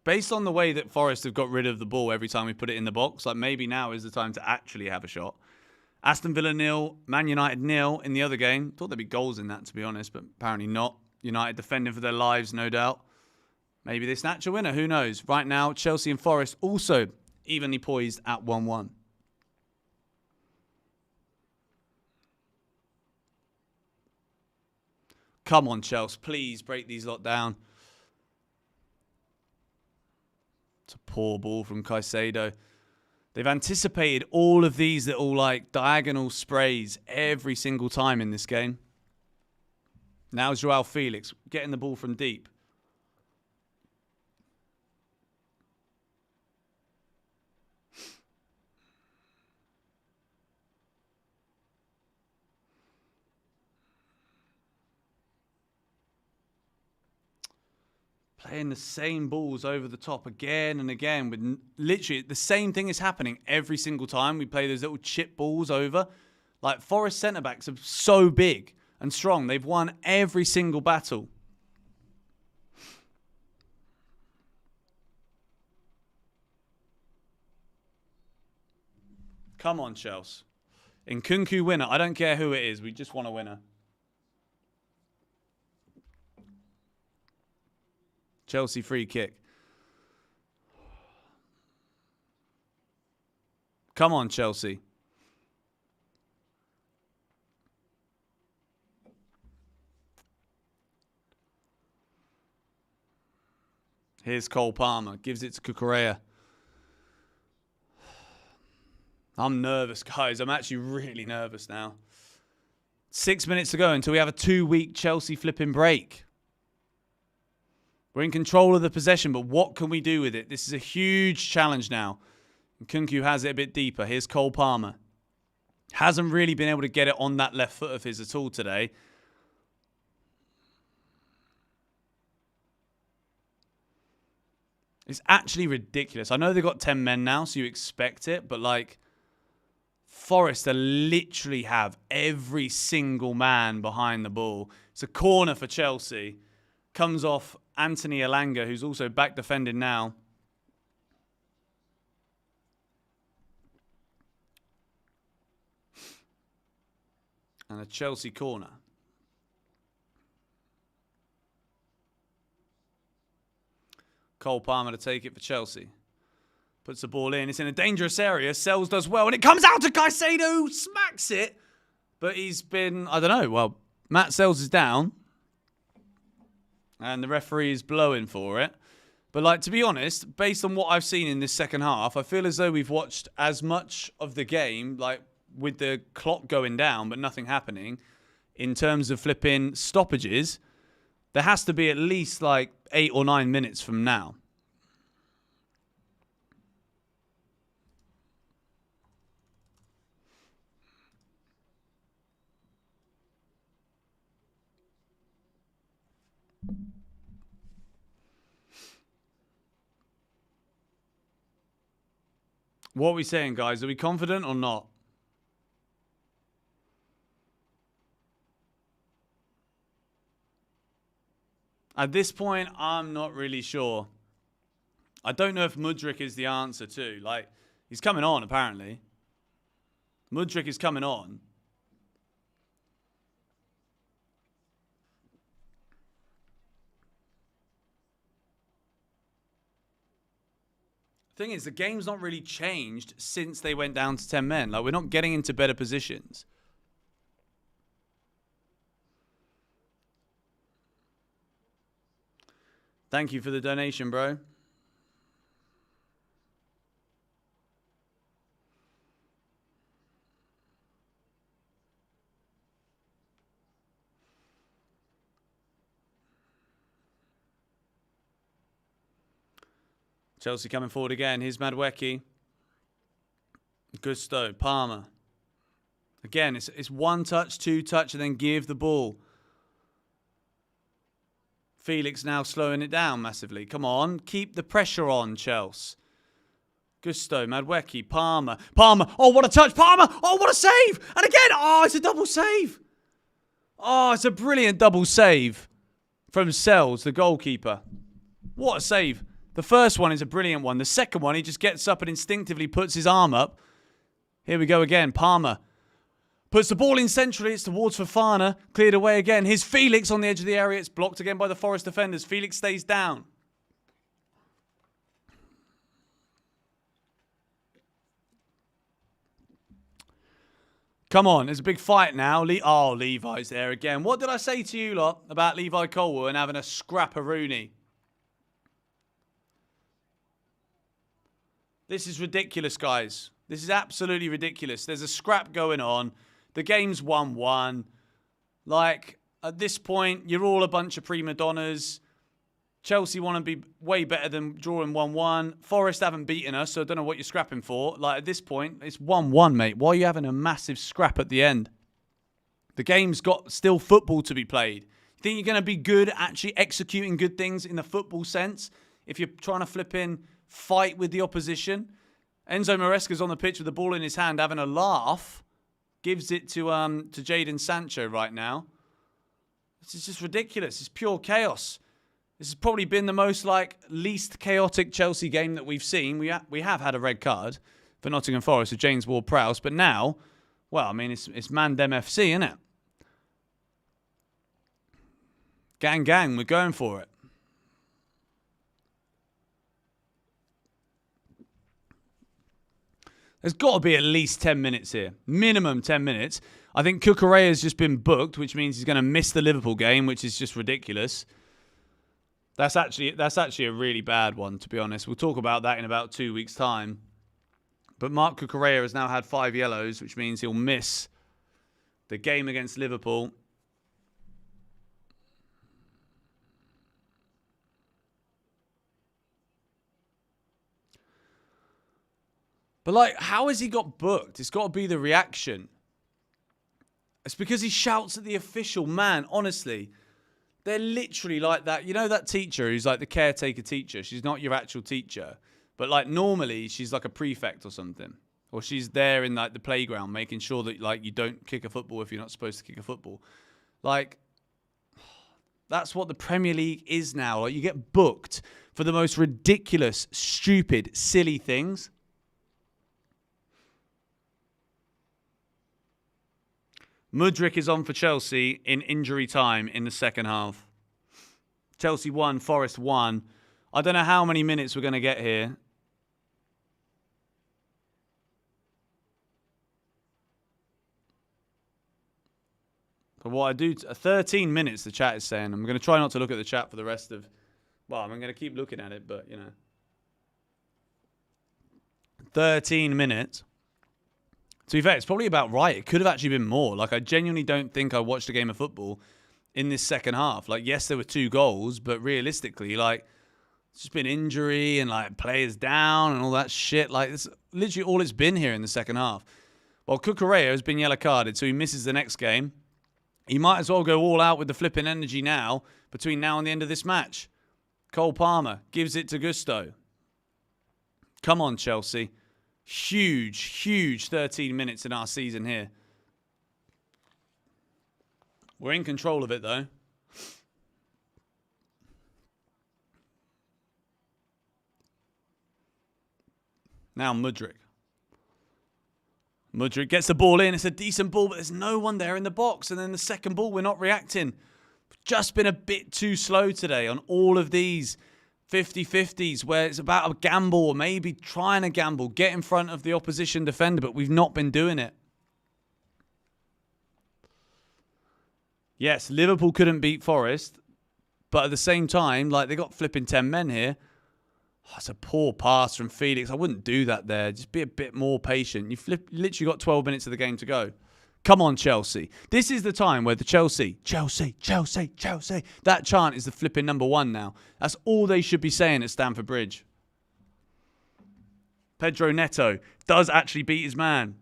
Based on the way that Forest have got rid of the ball every time we put it in the box, like maybe now is the time to actually have a shot. Aston Villa 0, Man United 0 in the other game. Thought there'd be goals in that, to be honest, but apparently not. United defending for their lives, no doubt. Maybe they snatch a winner, who knows? Right now, Chelsea and Forest also evenly poised at 1-1. Come on, Chelsea. Please break these lot down. It's a poor ball from Caicedo. They've anticipated all of these little like diagonal sprays every single time in this game. Now Joao Felix getting the ball from deep. Playing the same balls over the top again and again. With literally the same thing is happening every single time we play those little chip balls over. Like, Forest centre-backs are so big and strong. They've won every single battle. Come on, Chelsea. Nkunku winner. I don't care who it is. We just want a winner. Chelsea free kick. Come on, Chelsea. Here's Cole Palmer. Gives it to Cucurella. I'm nervous, guys. I'm actually really nervous now. 6 minutes to go until we have a 2-week Chelsea flipping break. We're in control of the possession, but what can we do with it? This is a huge challenge now. Nkunku has it a bit deeper. Here's Cole Palmer. Hasn't really been able to get it on that left foot of his at all today. It's actually ridiculous. I know they've got 10 men now, so you expect it, but like, Forest literally have every single man behind the ball. It's a corner for Chelsea. Comes off Anthony Elanga, who's also back defending now. And a Chelsea corner. Cole Palmer to take it for Chelsea. Puts the ball in. It's in a dangerous area. Sells does well. And it comes out to Caicedo. Smacks it. But he's been, I don't know. Well, Matt Sells is down. And the referee is blowing for it. But, like, to be honest, based on what I've seen in this second half, I feel as though we've watched as much of the game, like, with the clock going down, but nothing happening. In terms of flipping stoppages, there has to be at least, like, 8 or 9 minutes from now. What are we saying, guys? Are we confident or not? At this point, I'm not really sure. I don't know if Mudryk is the answer too. Like, he's coming on, apparently. Mudryk is coming on. Thing is, the game's not really changed since they went down to 10 men. Like, we're not getting into better positions. Thank you for the donation, bro. Chelsea coming forward again. Here's Madueke. Gusto. Palmer. Again, it's one touch, two touch, and then give the ball. Felix now slowing it down massively. Come on. Keep the pressure on, Chelsea. Gusto. Madueke. Palmer. Palmer. Oh, what a touch. Palmer. Oh, what a save. And again. Oh, it's a double save. Oh, it's a brilliant double save from Sells, the goalkeeper. What a save. The first one is a brilliant one. The second one, he just gets up and instinctively puts his arm up. Here we go again. Palmer puts the ball in centrally. It's towards Fofana. Cleared away again. Here's Felix on the edge of the area. It's blocked again by the Forest defenders. Felix stays down. Come on. There's a big fight now. Oh, Levi's there again. What did I say to you lot about Levi Colwell and having a scrap-a-rooney? This is ridiculous, guys. This is absolutely ridiculous. There's a scrap going on. The game's 1-1. Like, at this point, you're all a bunch of prima donnas. Chelsea want to be way better than drawing 1-1. Forest haven't beaten us, so I don't know what you're scrapping for. Like, at this point, it's 1-1, mate. Why are you having a massive scrap at the end? The game's got still football to be played. You Think you're going to be good at actually executing good things in the football sense if you're trying to flip in, fight with the opposition? Enzo Maresca's on the pitch with the ball in his hand having a laugh. Gives it to Jadon Sancho right now. This is just ridiculous. It's pure chaos. This has probably been the most least chaotic Chelsea game that we've seen. We have had a red card for Nottingham Forest with James Ward-Prowse, but now, well, I mean, it's Mandem FC, isn't it? Gang, gang, we're going for it. There's got to be at least 10 minutes here. Minimum 10 minutes. I think Cucurella's just been booked, which means he's going to miss the Liverpool game, which is just ridiculous. That's actually a really bad one, to be honest. We'll talk about that in about 2 weeks' time. But Marc Cucurella has now had 5 yellows, which means he'll miss the game against Liverpool. But, how has he got booked? It's got to be the reaction. It's because he shouts at the official. Man, honestly, they're literally like that. You know that teacher who's like the caretaker teacher? She's not your actual teacher. But, normally she's like a prefect or something. Or she's there in, the playground making sure that, you don't kick a football if you're not supposed to kick a football. That's what the Premier League is now. You get booked for the most ridiculous, stupid, silly things. Mudryk is on for Chelsea in injury time in the second half. Chelsea 1, Forest 1. I don't know how many minutes we're going to get here. But what I do, 13 minutes the chat is saying. I'm going to try not to look at the chat for the rest of, I'm going to keep looking at it, but 13 minutes. To be fair, it's probably about right. It could have actually been more. I genuinely don't think I watched a game of football in this second half. Yes, there were 2 goals, but realistically, it's just been injury and, players down and all that shit. It's literally all it's been here in the second half. Well, Cucurella has been yellow carded, so he misses the next game. He might as well go all out with the flipping energy now, between now and the end of this match. Cole Palmer gives it to Gusto. Come on, Chelsea. Huge 13 minutes in our season here. We're in control of it, though. Now Mudryk. Mudryk gets the ball in. It's a decent ball, but there's no one there in the box. And then the second ball, we're not reacting. Just been a bit too slow today on all of these 50-50s where it's about a gamble or maybe trying to gamble, get in front of the opposition defender, but we've not been doing it. Yes, Liverpool couldn't beat Forest, but at the same time, they got flipping 10 men here. Oh, it's a poor pass from Felix. I wouldn't do that there. Just be a bit more patient. You've literally got 12 minutes of the game to go. Come on, Chelsea. This is the time where the Chelsea, that chant is the flipping number 1 now. That's all they should be saying at Stamford Bridge. Pedro Neto does actually beat his man.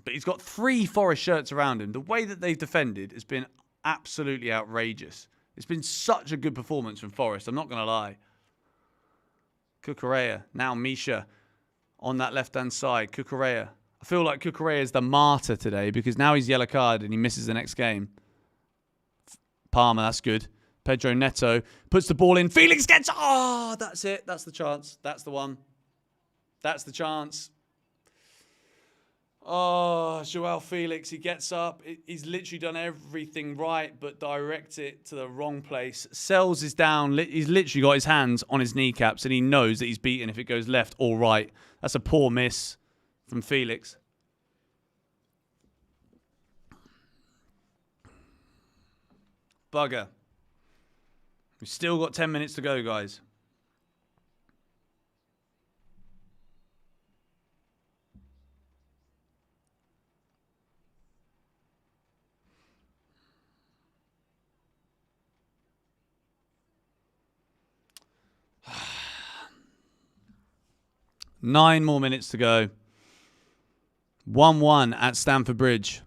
But he's got 3 Forest shirts around him. The way that they've defended has been absolutely outrageous. It's been such a good performance from Forest, I'm not going to lie. Cucurella, now Misha on that left-hand side. Cucurella. I feel like Cucurella is the martyr today because now he's yellow card and he misses the next game. Palmer, that's good. Pedro Neto puts the ball in. Felix gets... Oh, that's it. That's the chance. That's the one. That's the chance. Oh, Joao Felix, he gets up. He's literally done everything right but direct it to the wrong place. Sells is down. He's literally got his hands on his kneecaps and he knows that he's beaten if it goes left or right. That's a poor miss from Felix. Bugger. We've still got 10 minutes to go, guys. Nine more minutes to go. 1-1 at Stamford Bridge.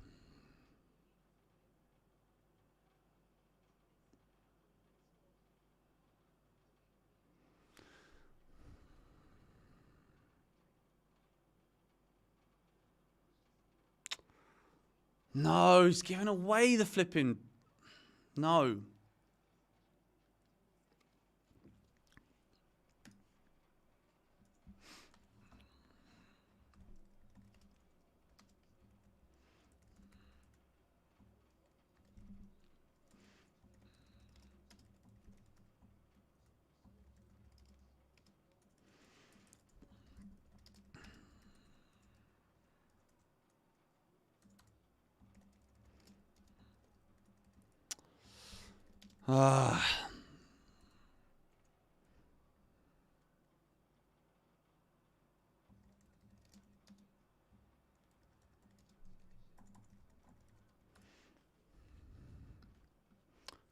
No, he's giving away the flipping... No.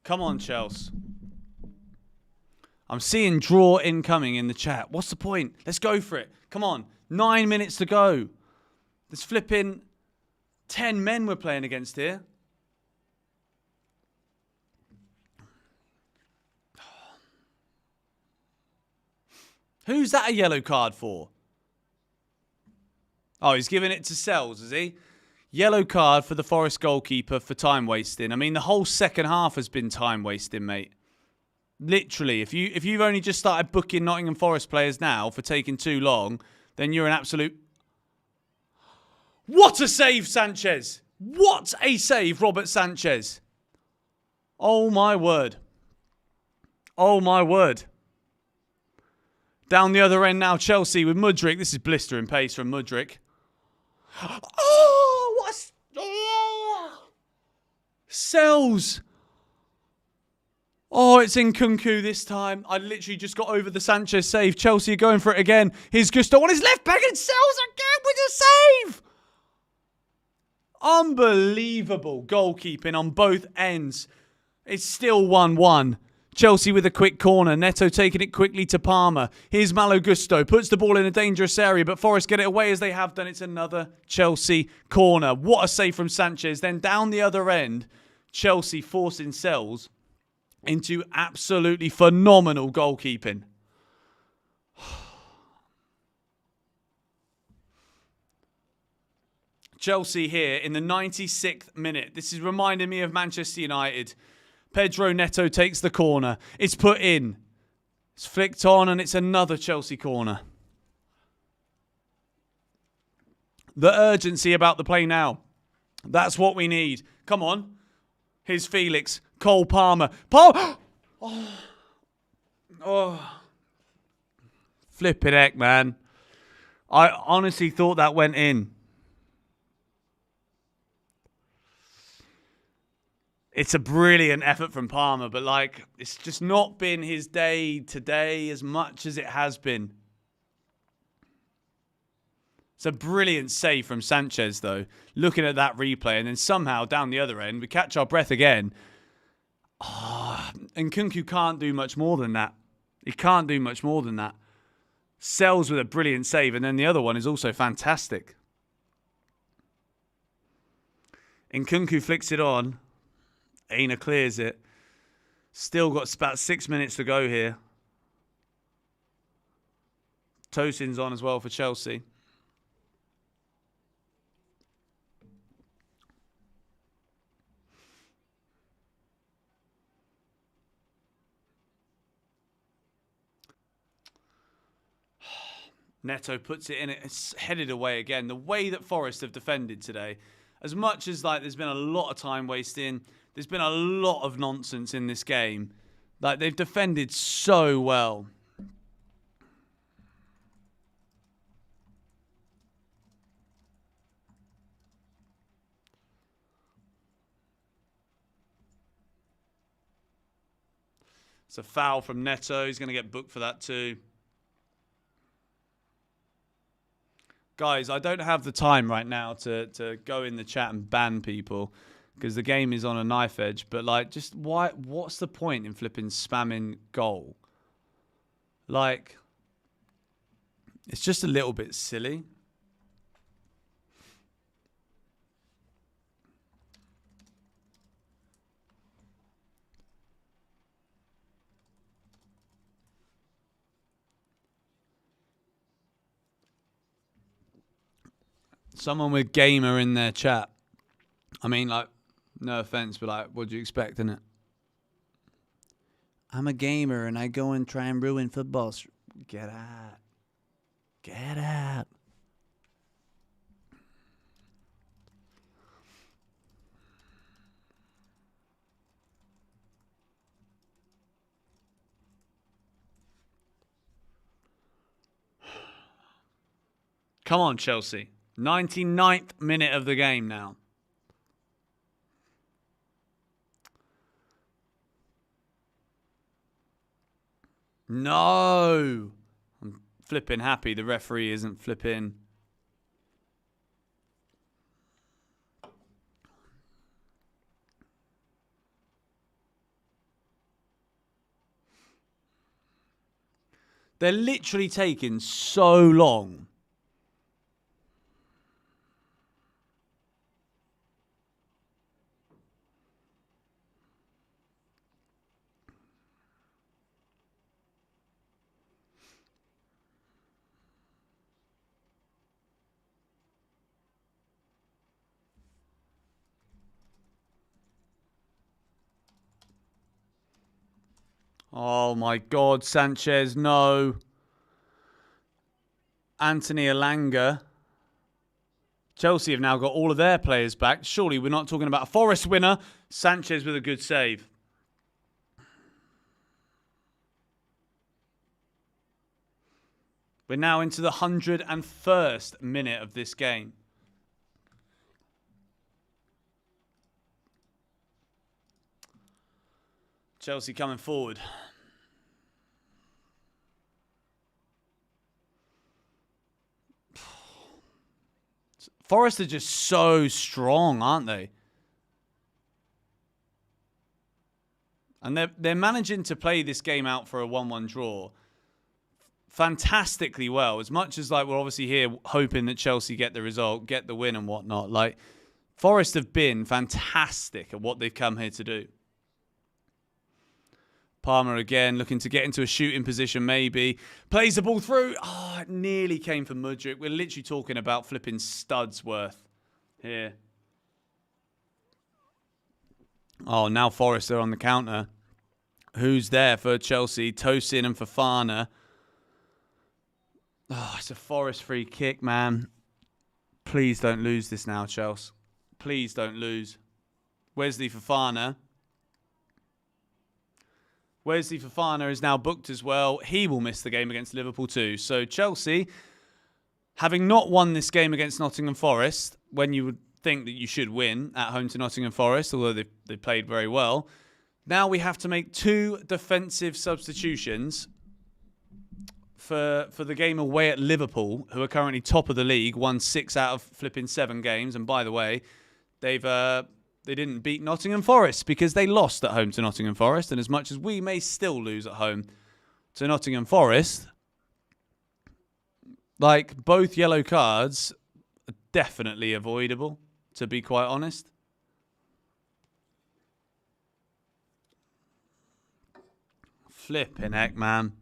Come on, Chelsea. I'm seeing draw incoming in the chat. What's the point? Let's go for it. Come on. 9 minutes to go. There's flipping 10 men we're playing against here. Who's that a yellow card for? Oh, he's giving it to Sells, is he? Yellow card for the Forest goalkeeper for time wasting. I mean, the whole second half has been time wasting, mate. Literally, if you've only just started booking Nottingham Forest players now for taking too long, then you're an absolute... What a save, Sanchez! What a save, Robert Sanchez! Oh, my word. Oh, my word. Down the other end now, Chelsea with Mudryk. This is blistering pace from Mudryk. Oh, what a... Oh. Sells. Oh, it's in Kunku this time. I literally just got over the Sanchez save. Chelsea are going for it again. Here's Gusto on his left back and Sells again with a save. Unbelievable goalkeeping on both ends. It's still 1-1. Chelsea with a quick corner. Neto taking it quickly to Palmer. Here's Malo Gusto. Puts the ball in a dangerous area, but Forest get it away as they have done. It's another Chelsea corner. What a save from Sanchez. Then down the other end, Chelsea forcing Sells into absolutely phenomenal goalkeeping. Chelsea here in the 96th minute. This is reminding me of Manchester United. Pedro Neto takes the corner. It's put in. It's flicked on and it's another Chelsea corner. The urgency about the play now. That's what we need. Come on. Here's Felix. Cole Palmer. Oh. Flipping heck, man. I honestly thought that went in. It's a brilliant effort from Palmer, but like it's just not been his day today as much as it has been. It's a brilliant save from Sanchez, though. Looking at that replay, and then somehow down the other end, we catch our breath again. Oh, and Kunku can't do much more than that. He can't do much more than that. Sells with a brilliant save, and then the other one is also fantastic. And Kunku flicks it on. Aina clears it. Still got about 6 minutes to go here. Tosin's on as well for Chelsea. Neto puts it in. It's headed away again. The way that Forest have defended today, as much as like there's been a lot of time wasting, there's been a lot of nonsense in this game. Like they've defended so well. It's a foul from Neto. He's going to get booked for that too. Guys, I don't have the time right now to go in the chat and ban people because the game is on a knife edge. But, like, just what's the point in flipping spamming goal? Like, it's just a little bit silly. Someone with gamer in their chat. I mean, like, no offense, but like, what do you expect, innit? I'm a gamer and I go and try and ruin football. Get out. Get out. Come on, Chelsea. 99th minute of the game now. No. I'm flipping happy the referee isn't flipping. They're literally taking so long. Oh my God, Sanchez, no. Anthony Elanga. Chelsea have now got all of their players back. Surely we're not talking about a Forest winner. Sanchez with a good save. We're now into the 101st minute of this game. Chelsea coming forward. Forest are just so strong, aren't they? And they're managing to play this game out for a 1-1 draw fantastically well. As much as like we're obviously here hoping that Chelsea get the result, get the win and whatnot. Like Forest have been fantastic at what they've come here to do. Palmer again looking to get into a shooting position maybe. Plays the ball through. Oh, it nearly came from Mudryk. We're literally talking about flipping studs worth here. Oh, now Forest are on the counter. Who's there for Chelsea? Tosin and Fofana. Oh, it's a Forest free kick, man. Please don't lose this now, Chelsea. Please don't lose. Wesley Fofana. Wesley Fofana is now booked as well. He will miss the game against Liverpool too. So Chelsea, having not won this game against Nottingham Forest, when you would think that you should win at home to Nottingham Forest, although they played very well, now we have to make 2 defensive substitutions for the game away at Liverpool, who are currently top of the league, won 6 out of flipping 7 games. And by the way, they didn't beat Nottingham Forest because they lost at home to Nottingham Forest. And as much as we may still lose at home to Nottingham Forest, like both yellow cards are definitely avoidable, to be quite honest. Flipping heck, man.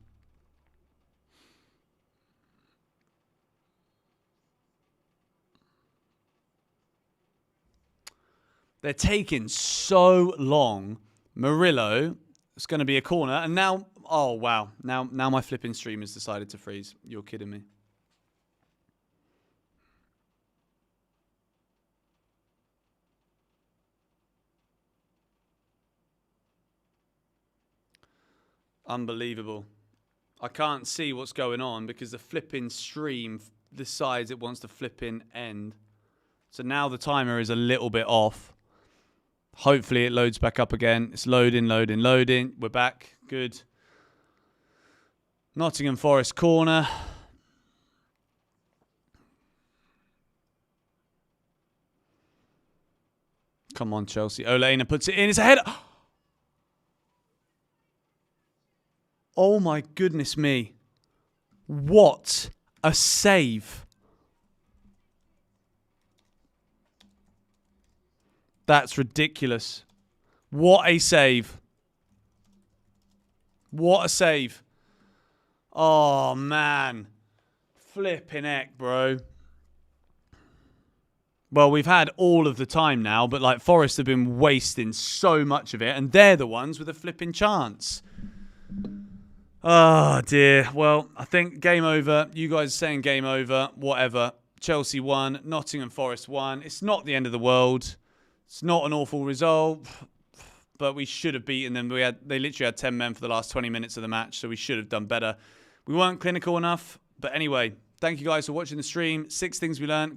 They're taking so long. Murillo, it's going to be a corner. And now, oh, wow. Now my flipping stream has decided to freeze. You're kidding me. Unbelievable. I can't see what's going on because the flipping stream decides it wants to flipping end. So now the timer is a little bit off. Hopefully it loads back up again. It's loading. We're back. Good. Nottingham Forest corner. Come on, Chelsea. Olena puts it in. It's a header. Oh my goodness me. What a save. That's ridiculous. What a save. What a save. Oh, man. Flipping heck, bro. Well, we've had all of the time now, but like Forest have been wasting so much of it, and they're the ones with a flipping chance. Oh, dear. Well, I think game over. You guys are saying game over. Whatever. Chelsea won. Nottingham Forest won. It's not the end of the world. It's not an awful result, but we should have beaten them. They literally had 10 men for the last 20 minutes of the match, so we should have done better. We weren't clinical enough. But anyway, thank you guys for watching the stream. 6 things we learned.